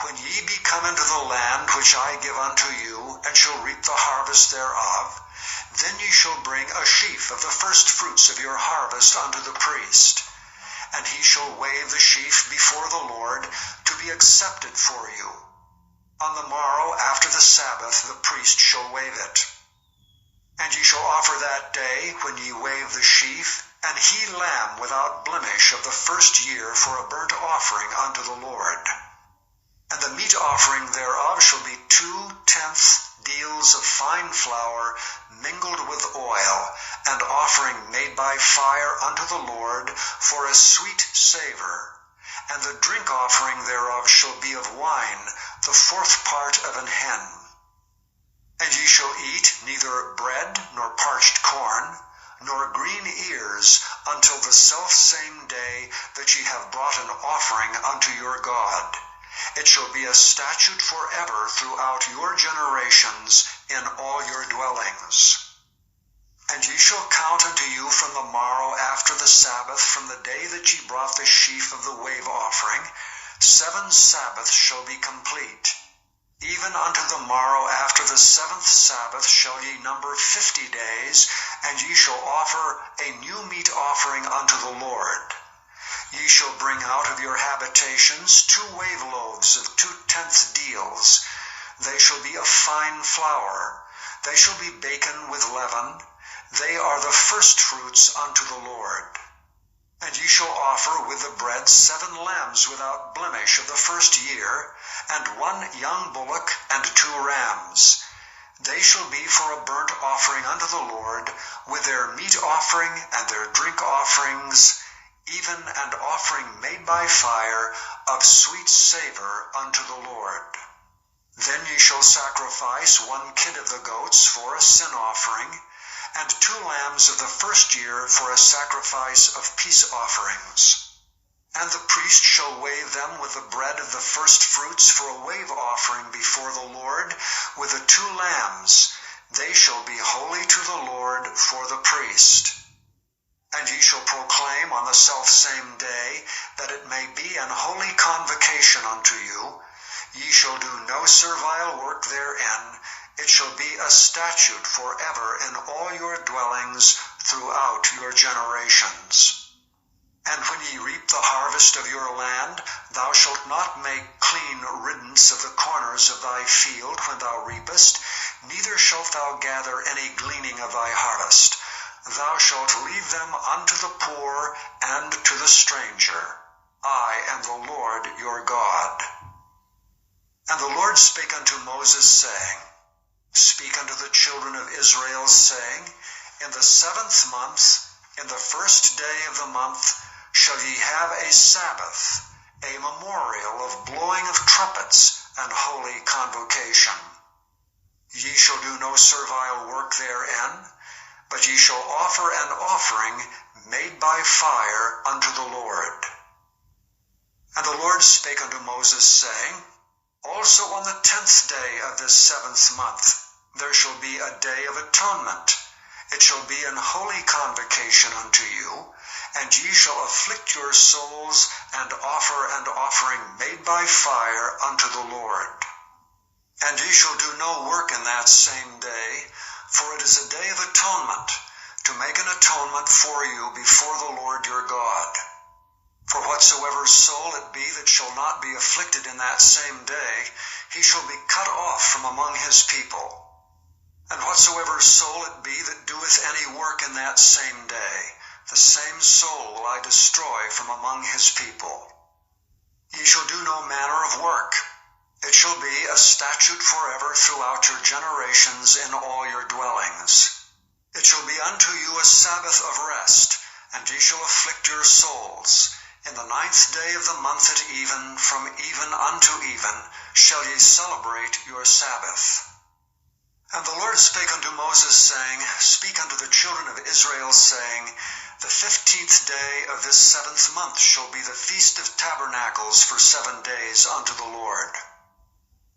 When ye be come into the land which I give unto you, and shall reap the harvest thereof, then ye shall bring a sheaf of the first fruits of your harvest unto the priest. And he shall wave the sheaf before the Lord, to be accepted for you. On the morrow after the Sabbath the priest shall wave it. And ye shall offer that day, when ye wave the sheaf, an he-lamb without blemish of the 1st year for a burnt offering unto the Lord. And the meat offering thereof shall be 2/10 deals of fine flour mingled with oil, and offering made by fire unto the Lord for a sweet savour. And the drink offering thereof shall be of wine, the 4th part of an hin. And ye shall eat neither bread, nor parched corn, nor green ears, until the selfsame day that ye have brought an offering unto your God. It shall be a statute forever throughout your generations in all your dwellings. And ye shall count unto you from the morrow after the Sabbath, from the day that ye brought the sheaf of the wave offering, 7 Sabbaths shall be complete. Even unto the morrow after the 7th Sabbath shall ye number 50 days, and ye shall offer a new meat offering unto the Lord. Ye shall bring out of your habitations 2 wave loaves of 2/10 deals. They shall be of fine flour. They shall be baken with leaven. They are the first fruits unto the Lord. And ye shall offer with the bread 7 lambs without blemish of the 1st year, and 1 young bullock, and 2 rams. They shall be for a burnt offering unto the Lord, with their meat offering and their drink offerings, even an offering made by fire of sweet savour unto the Lord. Then ye shall sacrifice 1 kid of the goats for a sin offering, and 2 lambs of the 1st year for a sacrifice of peace offerings. And the priest shall wave them with the bread of the first fruits for a wave offering before the Lord, with the 2 lambs. They shall be holy to the Lord for the priest. And ye shall proclaim on the selfsame day, that it may be an holy convocation unto you. Ye shall do no servile work therein. It shall be a statute forever in all your dwellings throughout your generations. And when ye reap the harvest of your land, thou shalt not make clean riddance of the corners of thy field when thou reapest, neither shalt thou gather any gleaning of thy harvest. thou shalt leave them unto the poor and to the stranger. I am the Lord your God. And the Lord spake unto Moses, saying, Speak unto the children of Israel, saying, In the 7th month, in the 1st day of the month, shall ye have a Sabbath, a memorial of blowing of trumpets and holy convocation. Ye shall do no servile work therein, but ye shall offer an offering made by fire unto the Lord. And the Lord spake unto Moses, saying, Also on the 10th day of this 7th month there shall be a day of atonement. It shall be an holy convocation unto you, and ye shall afflict your souls, and offer an offering made by fire unto the Lord. And ye shall do no work in that same day, for it is a day of atonement, to make an atonement for you before the Lord your God. For whatsoever soul it be that shall not be afflicted in that same day, he shall be cut off from among his people. And whatsoever soul it be that doeth any work in that same day, the same soul will I destroy from among his people. Ye shall do no manner of work. It shall be a statute forever throughout your generations in all your dwellings. It shall be unto you a Sabbath of rest, and ye shall afflict your souls. In the 9th day of the month at even, from even unto even, shall ye celebrate your Sabbath. And the Lord spake unto Moses, saying, Speak unto the children of Israel, saying, The 15th day of this 7th month shall be the Feast of Tabernacles for 7 days unto the Lord.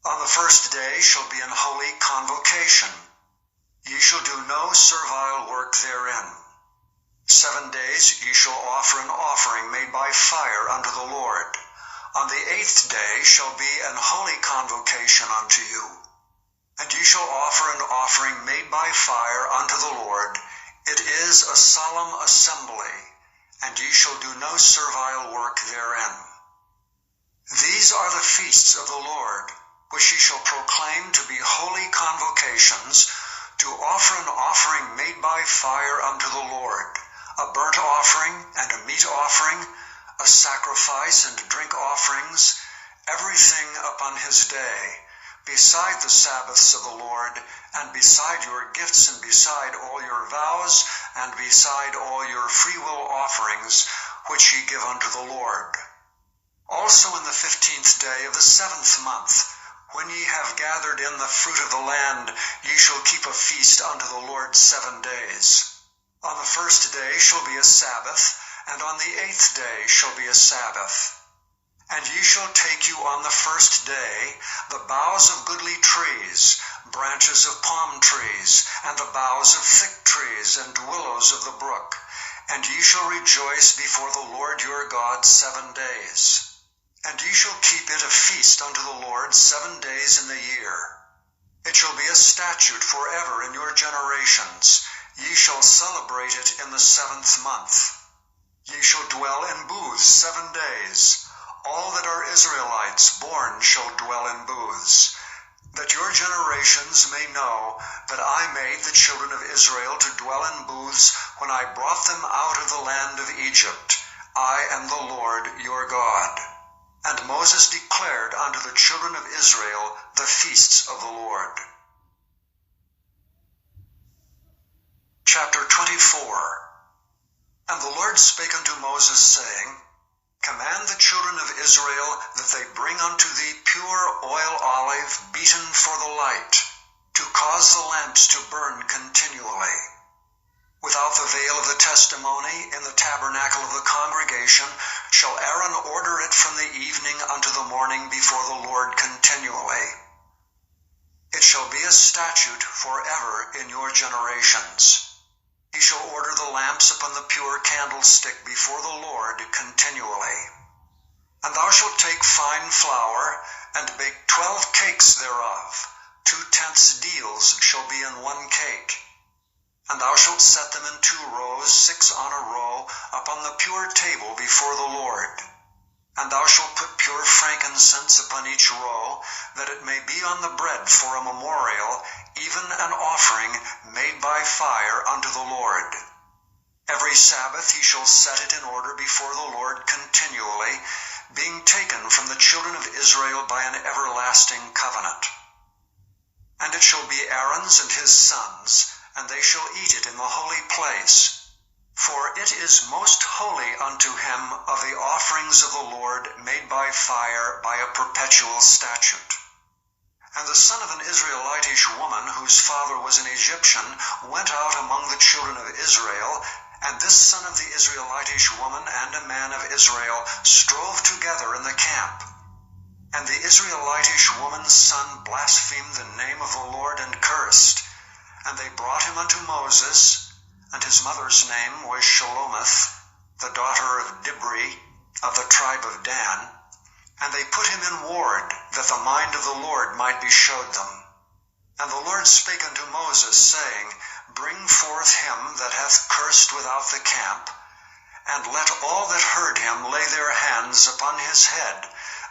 On the 1st day shall be an holy convocation. Ye shall do no servile work therein. 7 days ye shall offer an offering made by fire unto the Lord. On the 8th day shall be an holy convocation unto you. And ye shall offer an offering made by fire unto the Lord. It is a solemn assembly, and ye shall do no servile work therein. These are the feasts of the Lord, which ye shall proclaim to be holy convocations, to offer an offering made by fire unto the Lord, a burnt offering and a meat offering, a sacrifice and drink offerings, everything upon his day, beside the Sabbaths of the Lord, and beside your gifts, and beside all your vows, and beside all your freewill offerings, which ye give unto the Lord. Also in the 15th day of the 7th month, when ye have gathered in the fruit of the land, ye shall keep a feast unto the Lord 7 days. On the 1st day shall be a Sabbath, and on the 8th day shall be a Sabbath. And ye shall take you on the 1st day the boughs of goodly trees, branches of palm trees, and the boughs of thick trees, and willows of the brook, and ye shall rejoice before the Lord your God 7 days. And ye shall keep it a feast unto the Lord 7 days in the year. It shall be a statute forever in your generations. Ye shall celebrate it in the 7th month. Ye shall dwell in booths 7 days. All that are Israelites born shall dwell in booths, that your generations may know that I made the children of Israel to dwell in booths when I brought them out of the land of Egypt. I am the Lord your God. And Moses declared unto the children of Israel the feasts of the Lord. Chapter 24. And the Lord spake unto Moses, saying, Command the children of Israel that they bring unto thee pure oil olive beaten for the light, to cause the lamps to burn continually. Without the veil of the testimony in the tabernacle of the congregation shall Aaron order it from the evening unto the morning before the Lord continually. It shall be a statute forever in your generations. He shall order the lamps upon the pure candlestick before the Lord continually. And thou shalt take fine flour, and bake 12 cakes thereof. 2/10 deals shall be in 1 cake. And thou shalt set them in 2 rows, 6 on a row, upon the pure table before the Lord. And thou shalt put pure frankincense upon each row, that it may be on the bread for a memorial, even an offering made by fire unto the Lord. Every Sabbath he shall set it in order before the Lord continually, being taken from the children of Israel by an everlasting covenant. And it shall be Aaron's and his sons, and they shall eat it in the holy place. For it is most holy unto him of the offerings of the Lord made by fire by a perpetual statute. And the son of an Israelitish woman, whose father was an Egyptian, went out among the children of Israel, and this son of the Israelitish woman and a man of Israel strove together in the camp. And the Israelitish woman's son blasphemed the name of the Lord and cursed. And they brought him unto Moses, and his mother's name was Shelomith, the daughter of Dibri, of the tribe of Dan. And they put him in ward, that the mind of the Lord might be showed them. And the Lord spake unto Moses, saying, Bring forth him that hath cursed without the camp, and let all that heard him lay their hands upon his head,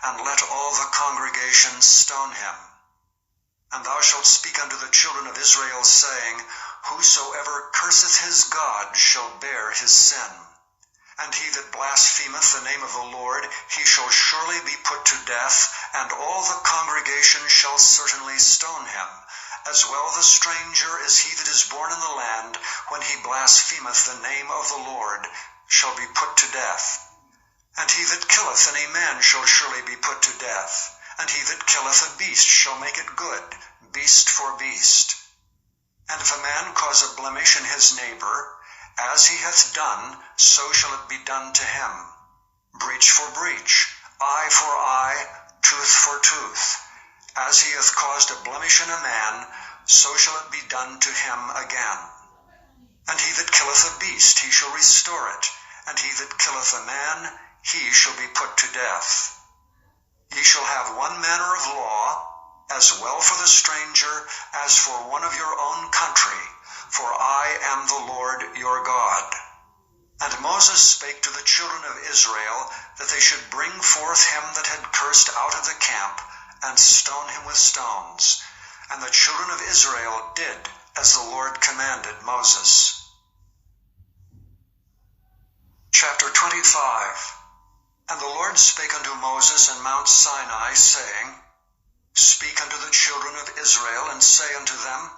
and let all the congregation stone him. And thou shalt speak unto the children of Israel, saying, Whosoever curseth his God shall bear his sin. And he that blasphemeth the name of the Lord, he shall surely be put to death, and all the congregation shall certainly stone him. As well the stranger as he that is born in the land, when he blasphemeth the name of the Lord, shall be put to death. And he that killeth any man shall surely be put to death. And he that killeth a beast shall make it good, beast for beast. And if a man cause a blemish in his neighbor, as he hath done, so shall it be done to him. Breach for breach, eye for eye, tooth for tooth. As he hath caused a blemish in a man, so shall it be done to him again. And he that killeth a beast, he shall restore it. And he that killeth a man, he shall be put to death. Ye shall have one manner of law, as well for the stranger as for one of your own country, for I am the Lord your God. And Moses spake to the children of Israel, that they should bring forth him that had cursed out of the camp, and stone him with stones. And the children of Israel did as the Lord commanded Moses. Chapter 25. And the Lord spake unto Moses in Mount Sinai, saying, Speak unto the children of Israel, and say unto them,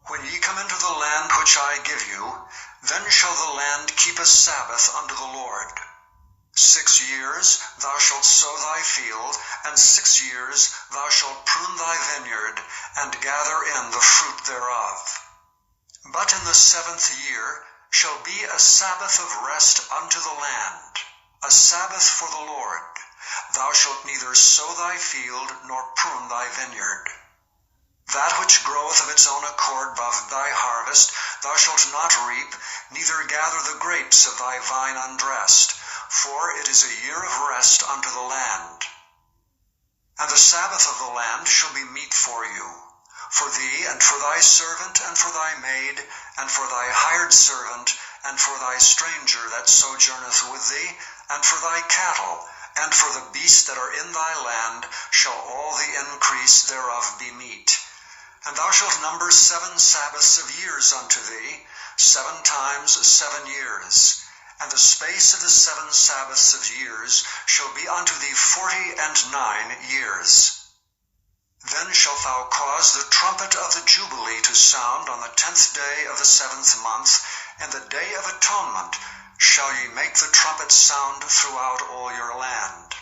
When ye come into the land which I give you, then shall the land keep a Sabbath unto the Lord. 6 years thou shalt sow thy field, and 6 years thou shalt prune thy vineyard, and gather in the fruit thereof. But in the 7th year shall be a Sabbath of rest unto the land, a Sabbath for the Lord. Thou shalt neither sow thy field, nor prune thy vineyard. That which groweth of its own accord above thy harvest thou shalt not reap, neither gather the grapes of thy vine undressed, for it is a year of rest unto the land. And the Sabbath of the land shall be meat for you, for thee, and for thy servant, and for thy maid, and for thy hired servant, and for thy stranger that sojourneth with thee, and for thy cattle, and for the beasts that are in thy land, shall all the increase thereof be meat. And thou shalt number 7 Sabbaths of years unto thee, 7 times 7 years. And the space of the 7 Sabbaths of years shall be unto thee 49 years. Then shalt thou cause the trumpet of the Jubilee to sound on the 10th day of the 7th month, and the day of atonement shall ye make the trumpet sound throughout all your land.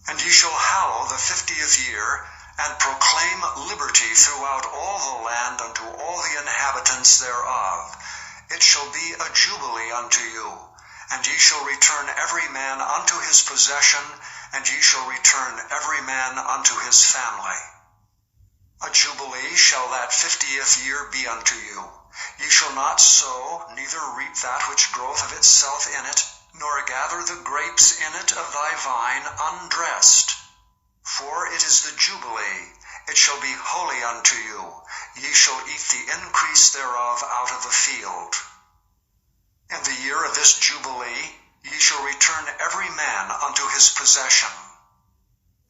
And ye shall hallow the 50th year, and proclaim liberty throughout all the land unto all the inhabitants thereof. It shall be a jubilee unto you, and ye shall return every man unto his possession, and ye shall return every man unto his family. A jubilee shall that 50th year be unto you. Ye shall not sow, neither reap that which groweth of itself in it, nor gather the grapes in it of thy vine undressed. For it is the Jubilee, it shall be holy unto you. Ye shall eat the increase thereof out of the field. In the year of this Jubilee, ye shall return every man unto his possession.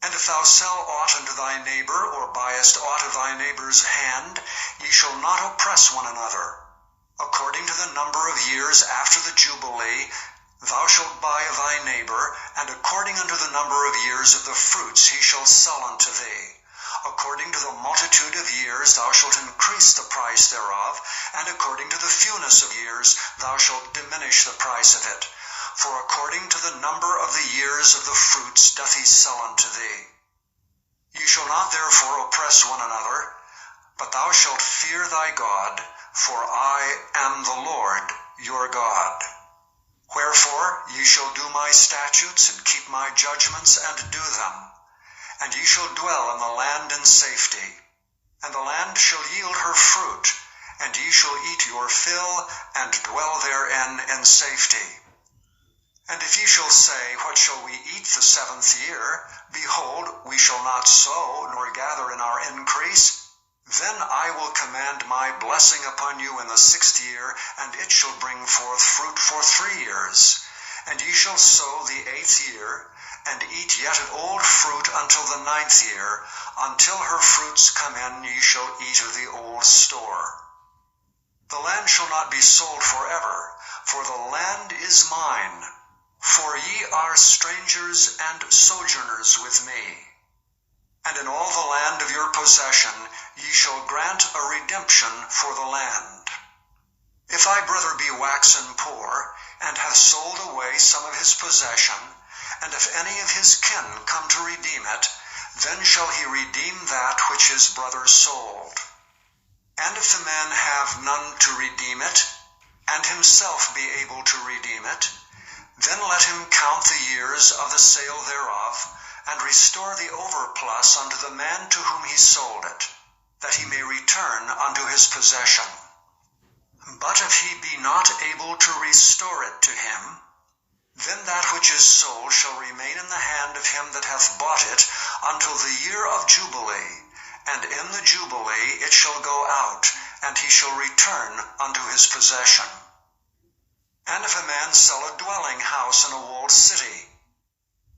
And if thou sell aught unto thy neighbor, or buyest aught of thy neighbor's hand, ye shall not oppress one another. According to the number of years after the Jubilee, thou shalt buy of thy neighbor, and according unto the number of years of the fruits he shall sell unto thee. According to the multitude of years thou shalt increase the price thereof, and according to the fewness of years thou shalt diminish the price of it. For according to the number of the years of the fruits doth he sell unto thee. Ye shall not therefore oppress one another, but thou shalt fear thy God, for I am the Lord your God. Wherefore ye shall do my statutes, and keep my judgments, and do them. And ye shall dwell in the land in safety. And the land shall yield her fruit, and ye shall eat your fill, and dwell therein in safety. And if ye shall say, What shall we eat the 7th year? Behold, we shall not sow, nor gather in our increase. Then I will command my blessing upon you in the 6th year, and it shall bring forth fruit for 3 years. And ye shall sow the 8th year, and eat yet of old fruit until the 9th year. Until her fruits come in, ye shall eat of the old store. The land shall not be sold forever, for the land is mine. For ye are strangers and sojourners with me. And in all the land of your possession ye shall grant a redemption for the land. If thy brother be waxen poor, and hath sold away some of his possession, and if any of his kin come to redeem it, then shall he redeem that which his brother sold. And if the man have none to redeem it, and himself be able to redeem it, then let him count the years of the sale thereof, and restore the overplus unto the man to whom he sold it, that he may return unto his possession. But if he be not able to restore it to him, then that which is sold shall remain in the hand of him that hath bought it until the year of Jubilee, and in the Jubilee it shall go out, and he shall return unto his possession. And if a man sell a dwelling house in a walled city,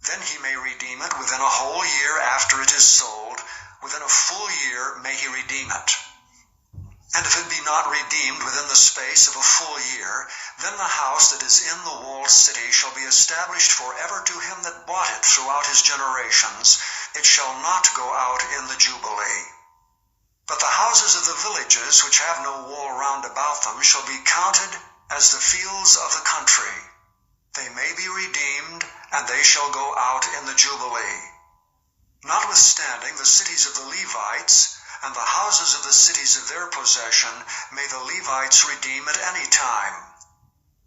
then he may redeem it within a whole year after it is sold. Within a full year may he redeem it. And if it be not redeemed within the space of a full year, then the house that is in the walled city shall be established forever to him that bought it throughout his generations. It shall not go out in the Jubilee. But the houses of the villages which have no wall round about them shall be counted as the fields of the country. They may be redeemed, and they shall go out in the Jubilee. Notwithstanding, the cities of the Levites, and the houses of the cities of their possession, may the Levites redeem at any time.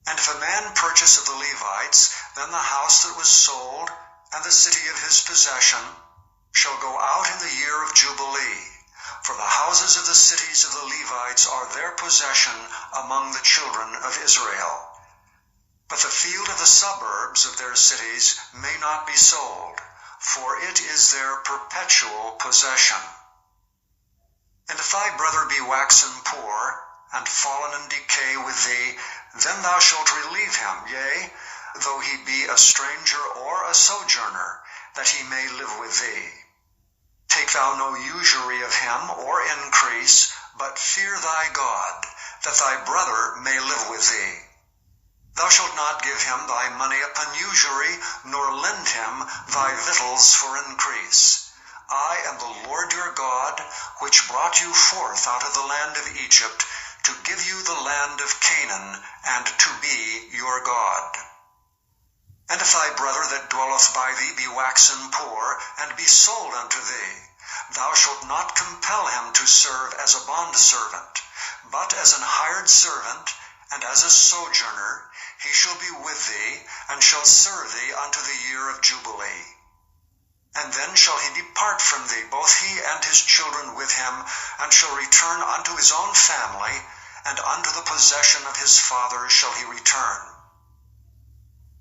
And if a man purchase of the Levites, then the house that was sold, and the city of his possession, shall go out in the year of Jubilee. For the houses of the cities of the Levites are their possession among the children of Israel. But the field of the suburbs of their cities may not be sold, for it is their perpetual possession. And if thy brother be waxen poor, and fallen in decay with thee, then thou shalt relieve him, yea, though he be a stranger or a sojourner, that he may live with thee. Take thou no usury of him, or increase, but fear thy God, that thy brother may live with thee. Thou shalt not give him thy money upon usury, nor lend him thy victuals for increase. I am the Lord your God, which brought you forth out of the land of Egypt, to give you the land of Canaan, and to be your God. And if thy brother that dwelleth by thee be waxen poor, and be sold unto thee, thou shalt not compel him to serve as a bondservant, but as an hired servant, and as a sojourner, he shall be with thee, and shall serve thee unto the year of Jubilee. And then shall he depart from thee, both he and his children with him, and shall return unto his own family, and unto the possession of his father shall he return.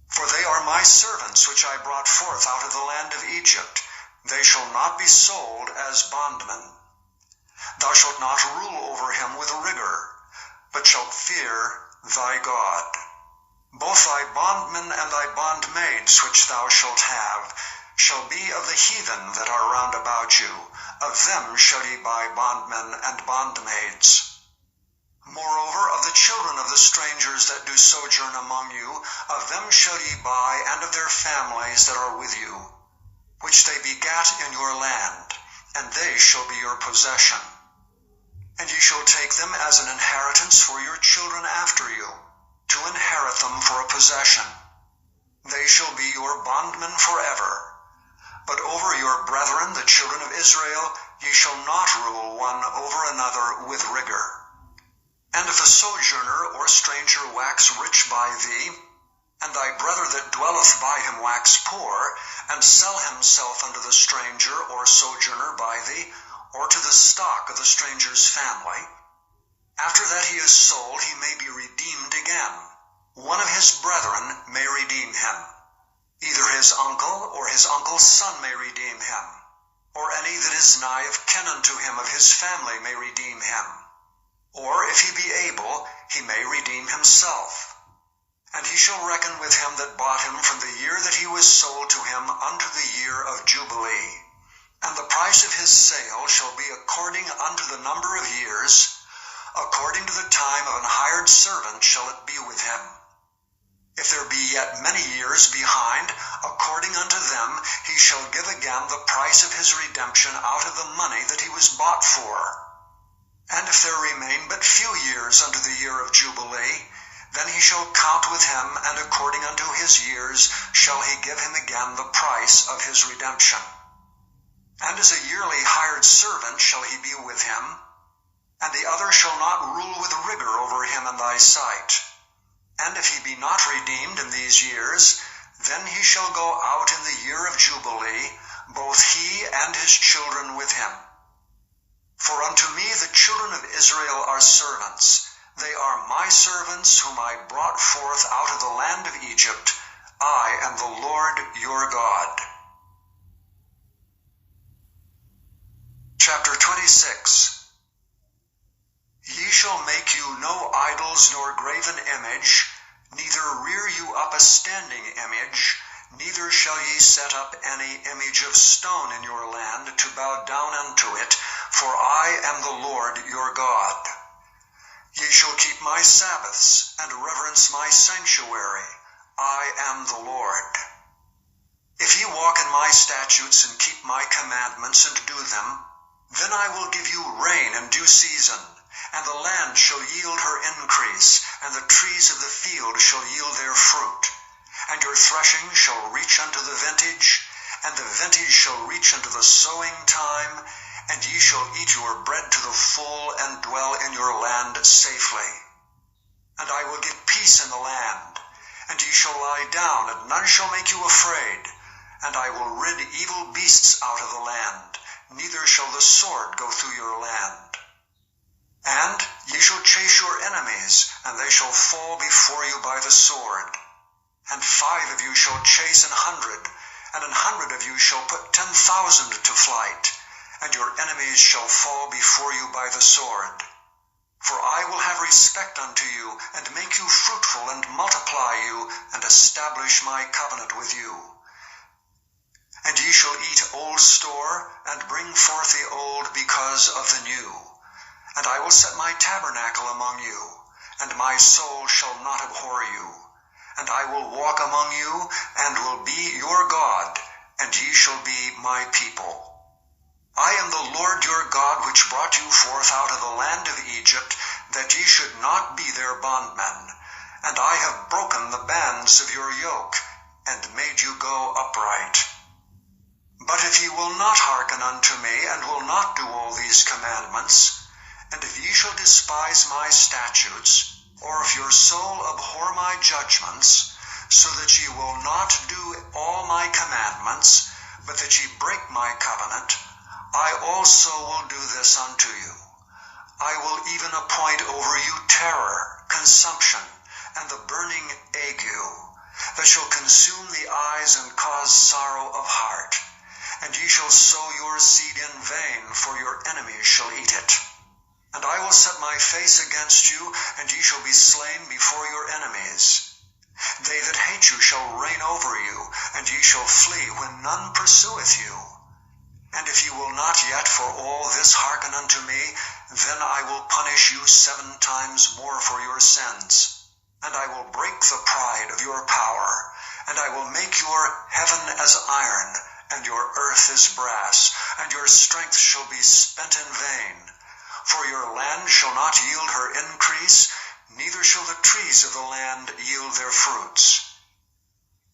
For they are my servants which I brought forth out of the land of Egypt. They shall not be sold as bondmen. Thou shalt not rule over him with rigor, but shalt fear thy God. Both thy bondmen and thy bondmaids which thou shalt have shall be of the heathen that are round about you. Of them shall ye buy bondmen and bondmaids. Moreover, of the children of the strangers that do sojourn among you, of them shall ye buy, and of their families that are with you, which they begat in your land, and they shall be your possession. And ye shall take them as an inheritance for your children after you, to inherit them for a possession. They shall be your bondmen forever. But over your brethren, the children of Israel, ye shall not rule one over another with rigor. And if a sojourner or stranger wax rich by thee, and thy brother that dwelleth by him wax poor, and sell himself unto the stranger or sojourner by thee, or to the stock of the stranger's family, after that he is sold, he may be redeemed again. One of his brethren may redeem him. Either his uncle or his uncle's son may redeem him, or any that is nigh of kin unto him of his family may redeem him. Or if he be able, he may redeem himself. And he shall reckon with him that bought him from the year that he was sold to him unto the year of Jubilee. And the price of his sale shall be according unto the number of years, according to the time of an hired servant shall it be with him. If there be yet many years behind, according unto them he shall give again the price of his redemption out of the money that he was bought for. And if there remain but few years unto the year of Jubilee, then he shall count with him, and according unto his years shall he give him again the price of his redemption. And as a yearly hired servant shall he be with him, and the other shall not rule with rigor over him in thy sight. And if he be not redeemed in these years, then he shall go out in the year of Jubilee, both he and his children with him. For unto me the children of Israel are servants. They are my servants whom I brought forth out of the land of Egypt. I am the Lord your God. Chapter 26. Ye shall make you no idols nor graven image, neither rear you up a standing image, neither shall ye set up any image of stone in your land to bow down unto it, for I am the Lord your God. Ye shall keep my Sabbaths, and reverence my sanctuary. I am the Lord. If ye walk in my statutes and keep my commandments and do them, then I will give you rain in due season, and the land shall yield her increase, and the trees of the field shall yield their fruit. And your threshing shall reach unto the vintage, and the vintage shall reach unto the sowing time, and ye shall eat your bread to the full, and dwell in your land safely. And I will give peace in the land, and ye shall lie down, and none shall make you afraid. And I will rid evil beasts out of the land, neither shall the sword go through your land. And ye shall chase your enemies, and they shall fall before you by the sword. And 5 of you shall chase 100, and 100 of you shall put 10,000 to flight, and your enemies shall fall before you by the sword. For I will have respect unto you, and make you fruitful, and multiply you, and establish my covenant with you. And ye shall eat old store, and bring forth the old because of the new. And I will set my tabernacle among you, and my soul shall not abhor you. And I will walk among you, and will be your God, and ye shall be my people. I am the Lord your God, which brought you forth out of the land of Egypt, that ye should not be their bondmen. And I have broken the bands of your yoke, and made you go upright. But if ye will not hearken unto me, and will not do all these commandments, and if ye shall despise my statutes, or if your soul abhor my judgments, so that ye will not do all my commandments, but that ye break my covenant, I also will do this unto you. I will even appoint over you terror, consumption, and the burning ague, that shall consume the eyes and cause sorrow of heart. And ye shall sow your seed in vain, for your enemies shall eat it. And I will set my face against you, and ye shall be slain before your enemies. They that hate you shall reign over you, and ye shall flee when none pursueth you. And if you will not yet for all this hearken unto me, then I will punish you 7 times more for your sins. And I will break the pride of your power, and I will make your heaven as iron, and your earth as brass, and your strength shall be spent in vain. For your land shall not yield her increase, neither shall the trees of the land yield their fruits.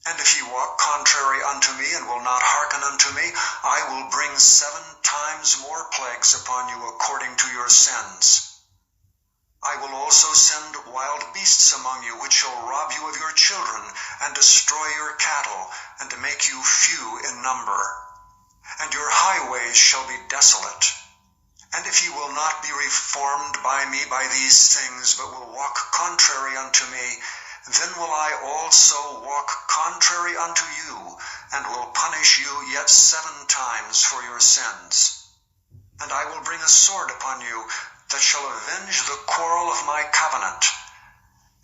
And if ye walk contrary unto me, and will not hearken unto me, I will bring 7 times more plagues upon you according to your sins. I will also send wild beasts among you, which shall rob you of your children, and destroy your cattle, and to make you few in number. And your highways shall be desolate. And if ye will not be reformed by me by these things, but will walk contrary unto me, then will I also walk contrary unto you, and will punish you yet 7 times for your sins. And I will bring a sword upon you, that shall avenge the quarrel of my covenant.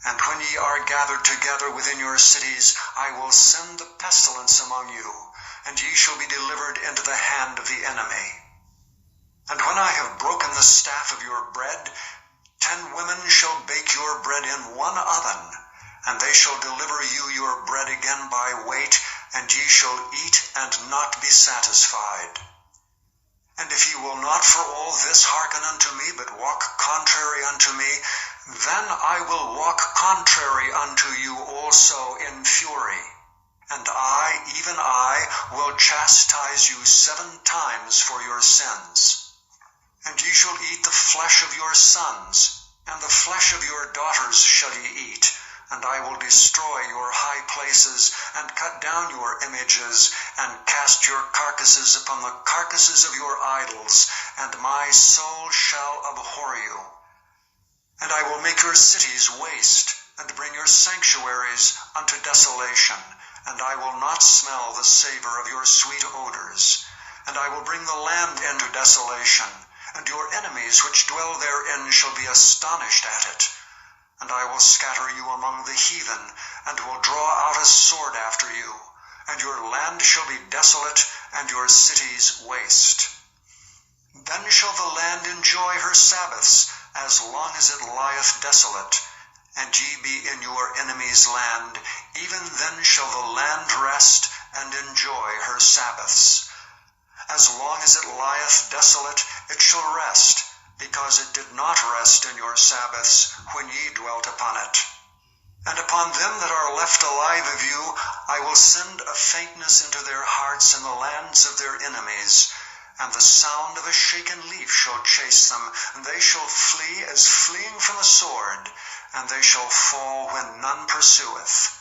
And when ye are gathered together within your cities, I will send the pestilence among you, and ye shall be delivered into the hand of the enemy. And when I have broken the staff of your bread, 10 women shall bake your bread in one oven, and they shall deliver you your bread again by weight, and ye shall eat and not be satisfied. And if ye will not for all this hearken unto me, but walk contrary unto me, then I will walk contrary unto you also in fury. And I, even I, will chastise you 7 times for your sins. And ye shall eat the flesh of your sons, and the flesh of your daughters shall ye eat. And I will destroy your high places, and cut down your images, and cast your carcasses upon the carcasses of your idols, and my soul shall abhor you. And I will make your cities waste, and bring your sanctuaries unto desolation, and I will not smell the savor of your sweet odors. And I will bring the land into desolation, and your enemies which dwell therein shall be astonished at it. And I will scatter you among the heathen, and will draw out a sword after you, and your land shall be desolate, and your cities waste. Then shall the land enjoy her Sabbaths, as long as it lieth desolate, and ye be in your enemy's land, even then shall the land rest, and enjoy her Sabbaths. As long as it lieth desolate, it shall rest, because it did not rest in your Sabbaths when ye dwelt upon it. And upon them that are left alive of you, I will send a faintness into their hearts in the lands of their enemies, and the sound of a shaken leaf shall chase them, and they shall flee as fleeing from a sword, and they shall fall when none pursueth.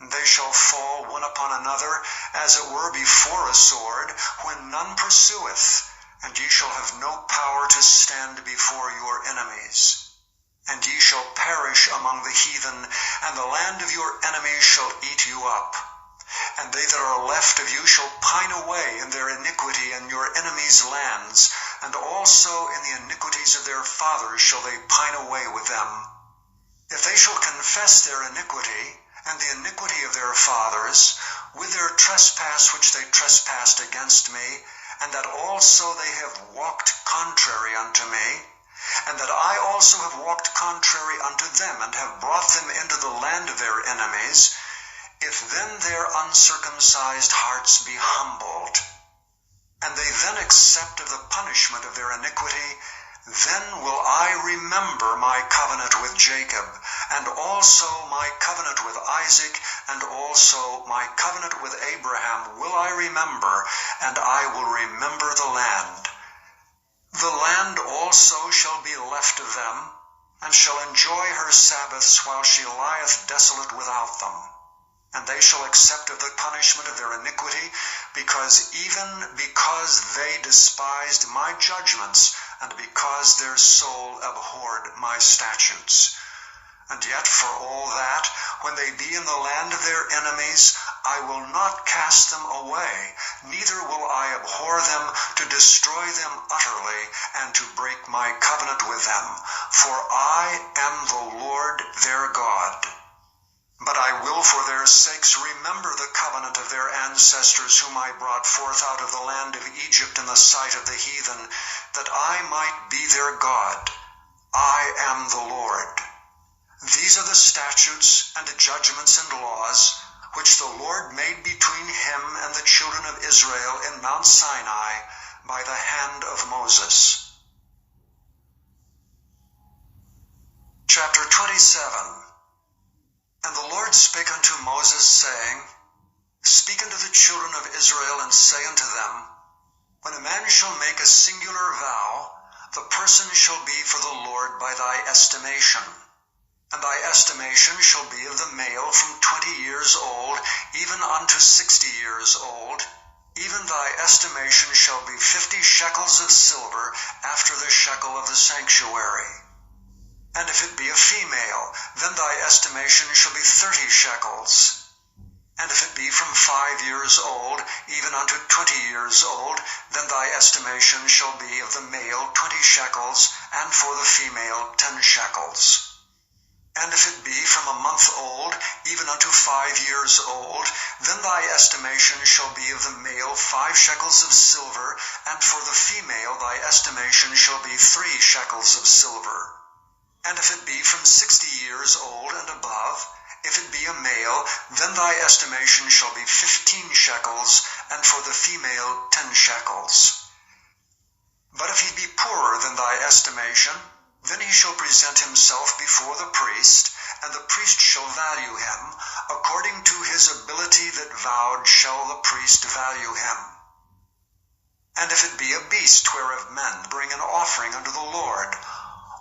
And they shall fall one upon another, as it were before a sword, when none pursueth. And ye shall have no power to stand before your enemies. And ye shall perish among the heathen, and the land of your enemies shall eat you up. And they that are left of you shall pine away in their iniquity in your enemies' lands, and also in the iniquities of their fathers shall they pine away with them. If they shall confess their iniquity, and the iniquity of their fathers, with their trespass which they trespassed against me, and that also they have walked contrary unto me, and that I also have walked contrary unto them, and have brought them into the land of their enemies, if then their uncircumcised hearts be humbled, and they then accept of the punishment of their iniquity, then will I remember my covenant with Jacob, and also my covenant with Isaac, and also my covenant with Abraham will I remember, and I will remember the land. The land also shall be left of them, and shall enjoy her Sabbaths while she lieth desolate without them. And they shall accept of the punishment of their iniquity, because they despised my judgments, and because their soul abhorred my statutes. And yet for all that, when they be in the land of their enemies, I will not cast them away, neither will I abhor them to destroy them utterly, and to break my covenant with them. For I am the Lord their God. But I will for their sakes remember the covenant of their ancestors whom I brought forth out of the land of Egypt in the sight of the heathen, that I might be their God. I am the Lord. These are the statutes and judgments and laws which the Lord made between him and the children of Israel in Mount Sinai by the hand of Moses. Chapter 27. And the Lord spake unto Moses, saying, Speak unto the children of Israel, and say unto them, When a man shall make a singular vow, the person shall be for the Lord by thy estimation. And thy estimation shall be of the male from 20 years old, even unto 60 years old. Even thy estimation shall be 50 shekels of silver, after the shekel of the sanctuary. And if it be a female, then thy estimation shall be 30 shekels. And if it be from 5 years old, even unto 20 years old, then thy estimation shall be of the male 20 shekels, and for the female 10 shekels. And if it be from a month old, even unto 5 years old, then thy estimation shall be of the male 5 shekels of silver, and for the female thy estimation shall be 3 shekels of silver. And if it be from 60 years old and above, if it be a male, then thy estimation shall be 15 shekels, and for the female 10 shekels. But if he be poorer than thy estimation, then he shall present himself before the priest, and the priest shall value him. According to his ability that vowed shall the priest value him. And if it be a beast whereof men bring an offering unto the Lord,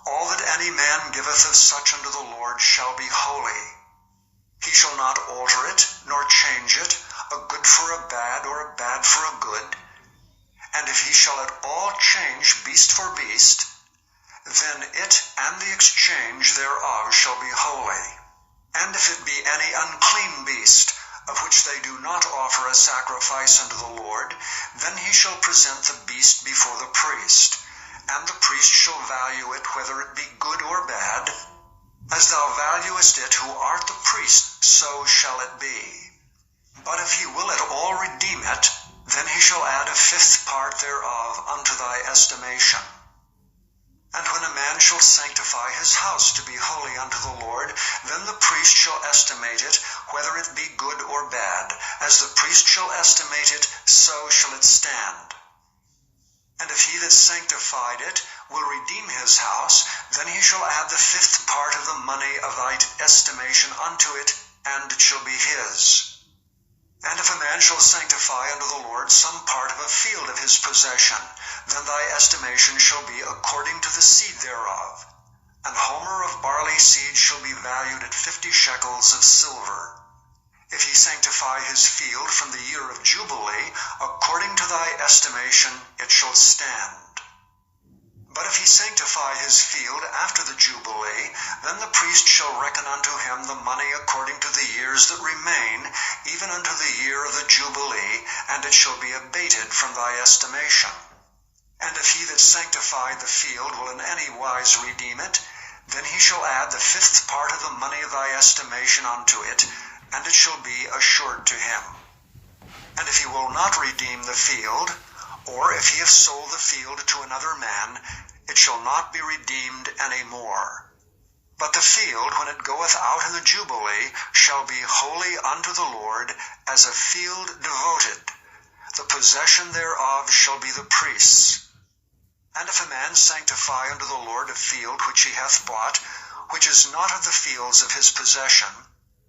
all that any man giveth of such unto the Lord shall be holy. He shall not alter it, nor change it, a good for a bad, or a bad for a good. And if he shall at all change beast for beast, then it and the exchange thereof shall be holy. And if it be any unclean beast, of which they do not offer a sacrifice unto the Lord, then he shall present the beast before the priest, and the priest shall value it, whether it be good or bad. As thou valuest it who art the priest, so shall it be. But if he will at all redeem it, then he shall add a 5th part thereof unto thy estimation. And when a man shall sanctify his house to be holy unto the Lord, then the priest shall estimate it, whether it be good or bad. As the priest shall estimate it, so shall it stand. And if he that sanctified it will redeem his house, then he shall add the 5th part of the money of thy estimation unto it, and it shall be his. And if a man shall sanctify unto the Lord some part of a field of his possession, then thy estimation shall be according to the seed thereof. An homer of barley seed shall be valued at 50 shekels of silver. If he sanctify his field from the year of Jubilee, according to thy estimation it shall stand. But if he sanctify his field after the Jubilee, then the priest shall reckon unto him the money according to the years that remain, even unto the year of the Jubilee, and it shall be abated from thy estimation. And if he that sanctified the field will in any wise redeem it, then he shall add the 5th part of the money of thy estimation unto it, and it shall be assured to him. And if he will not redeem the field, or if he have sold the field to another man, it shall not be redeemed any more. But the field, when it goeth out in the Jubilee, shall be holy unto the Lord, as a field devoted. The possession thereof shall be the priest's. And if a man sanctify unto the Lord a field which he hath bought, which is not of the fields of his possession,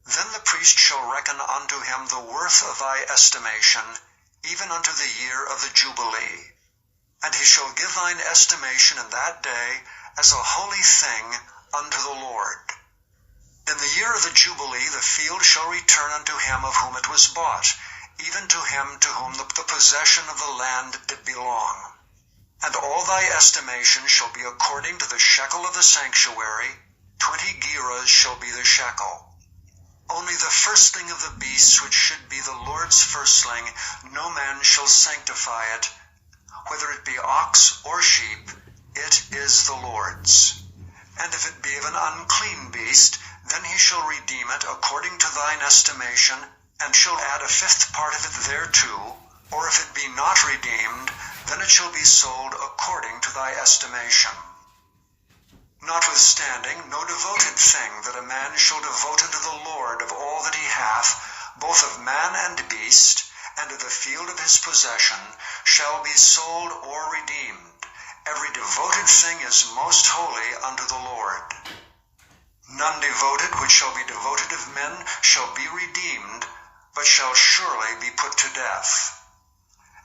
then the priest shall reckon unto him the worth of thy estimation, even unto the year of the Jubilee. And he shall give thine estimation in that day as a holy thing unto the Lord. In the year of the Jubilee the field shall return unto him of whom it was bought, even to him to whom the possession of the land did belong. And all thy estimation shall be according to the shekel of the sanctuary, 20 gerahs shall be the shekel. Only the firstling of the beasts which should be the Lord's firstling, no man shall sanctify it. Whether it be ox or sheep, it is the Lord's. And if it be of an unclean beast, then he he shall redeem it according to thine estimation, and shall add a fifth part of it thereto, or if it be not redeemed, then it shall be sold according to thy estimation. Notwithstanding, no devoted thing that a man shall devote unto the Lord of all that he hath, both of man and beast, and of the field of his possession, shall be sold or redeemed. Every devoted thing is most holy unto the Lord. None devoted which shall be devoted of men shall be redeemed, but shall surely be put to death.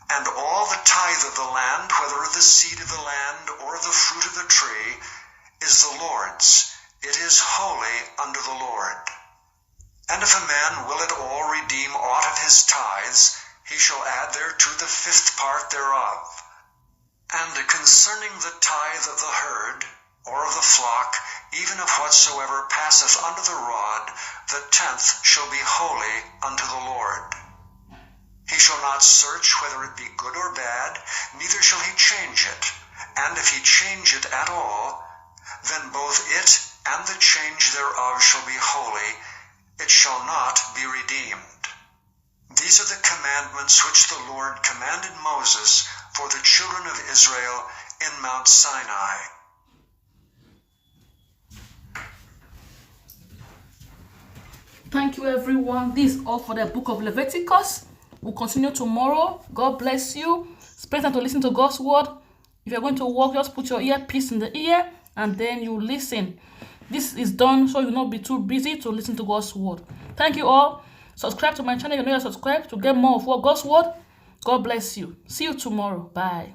And all the tithe of the land, whether of the seed of the land or of the fruit of the tree, is the Lord's. It is holy unto the Lord. And if a man will at all redeem aught of his tithes, he shall add thereto the fifth part thereof. And concerning the tithe of the herd, or of the flock, even of whatsoever passeth under the rod, the 10th shall be holy unto the Lord. He shall not search whether it be good or bad, neither shall he change it. And if he change it at all, then both it and the change thereof shall be holy, it shall not be redeemed. These are the commandments which the Lord commanded Moses for the children of Israel in Mount Sinai. Thank you, everyone. This is all for the book of Leviticus. We'll continue tomorrow. God bless you. Spend time to listen to God's word. If you're going to walk, just put your earpiece in the ear and then you listen. This is done so you'll not be too busy to listen to God's word. Thank you all. Subscribe to my channel if you're not subscribed to get more of what God's word. God bless you. See you tomorrow. Bye.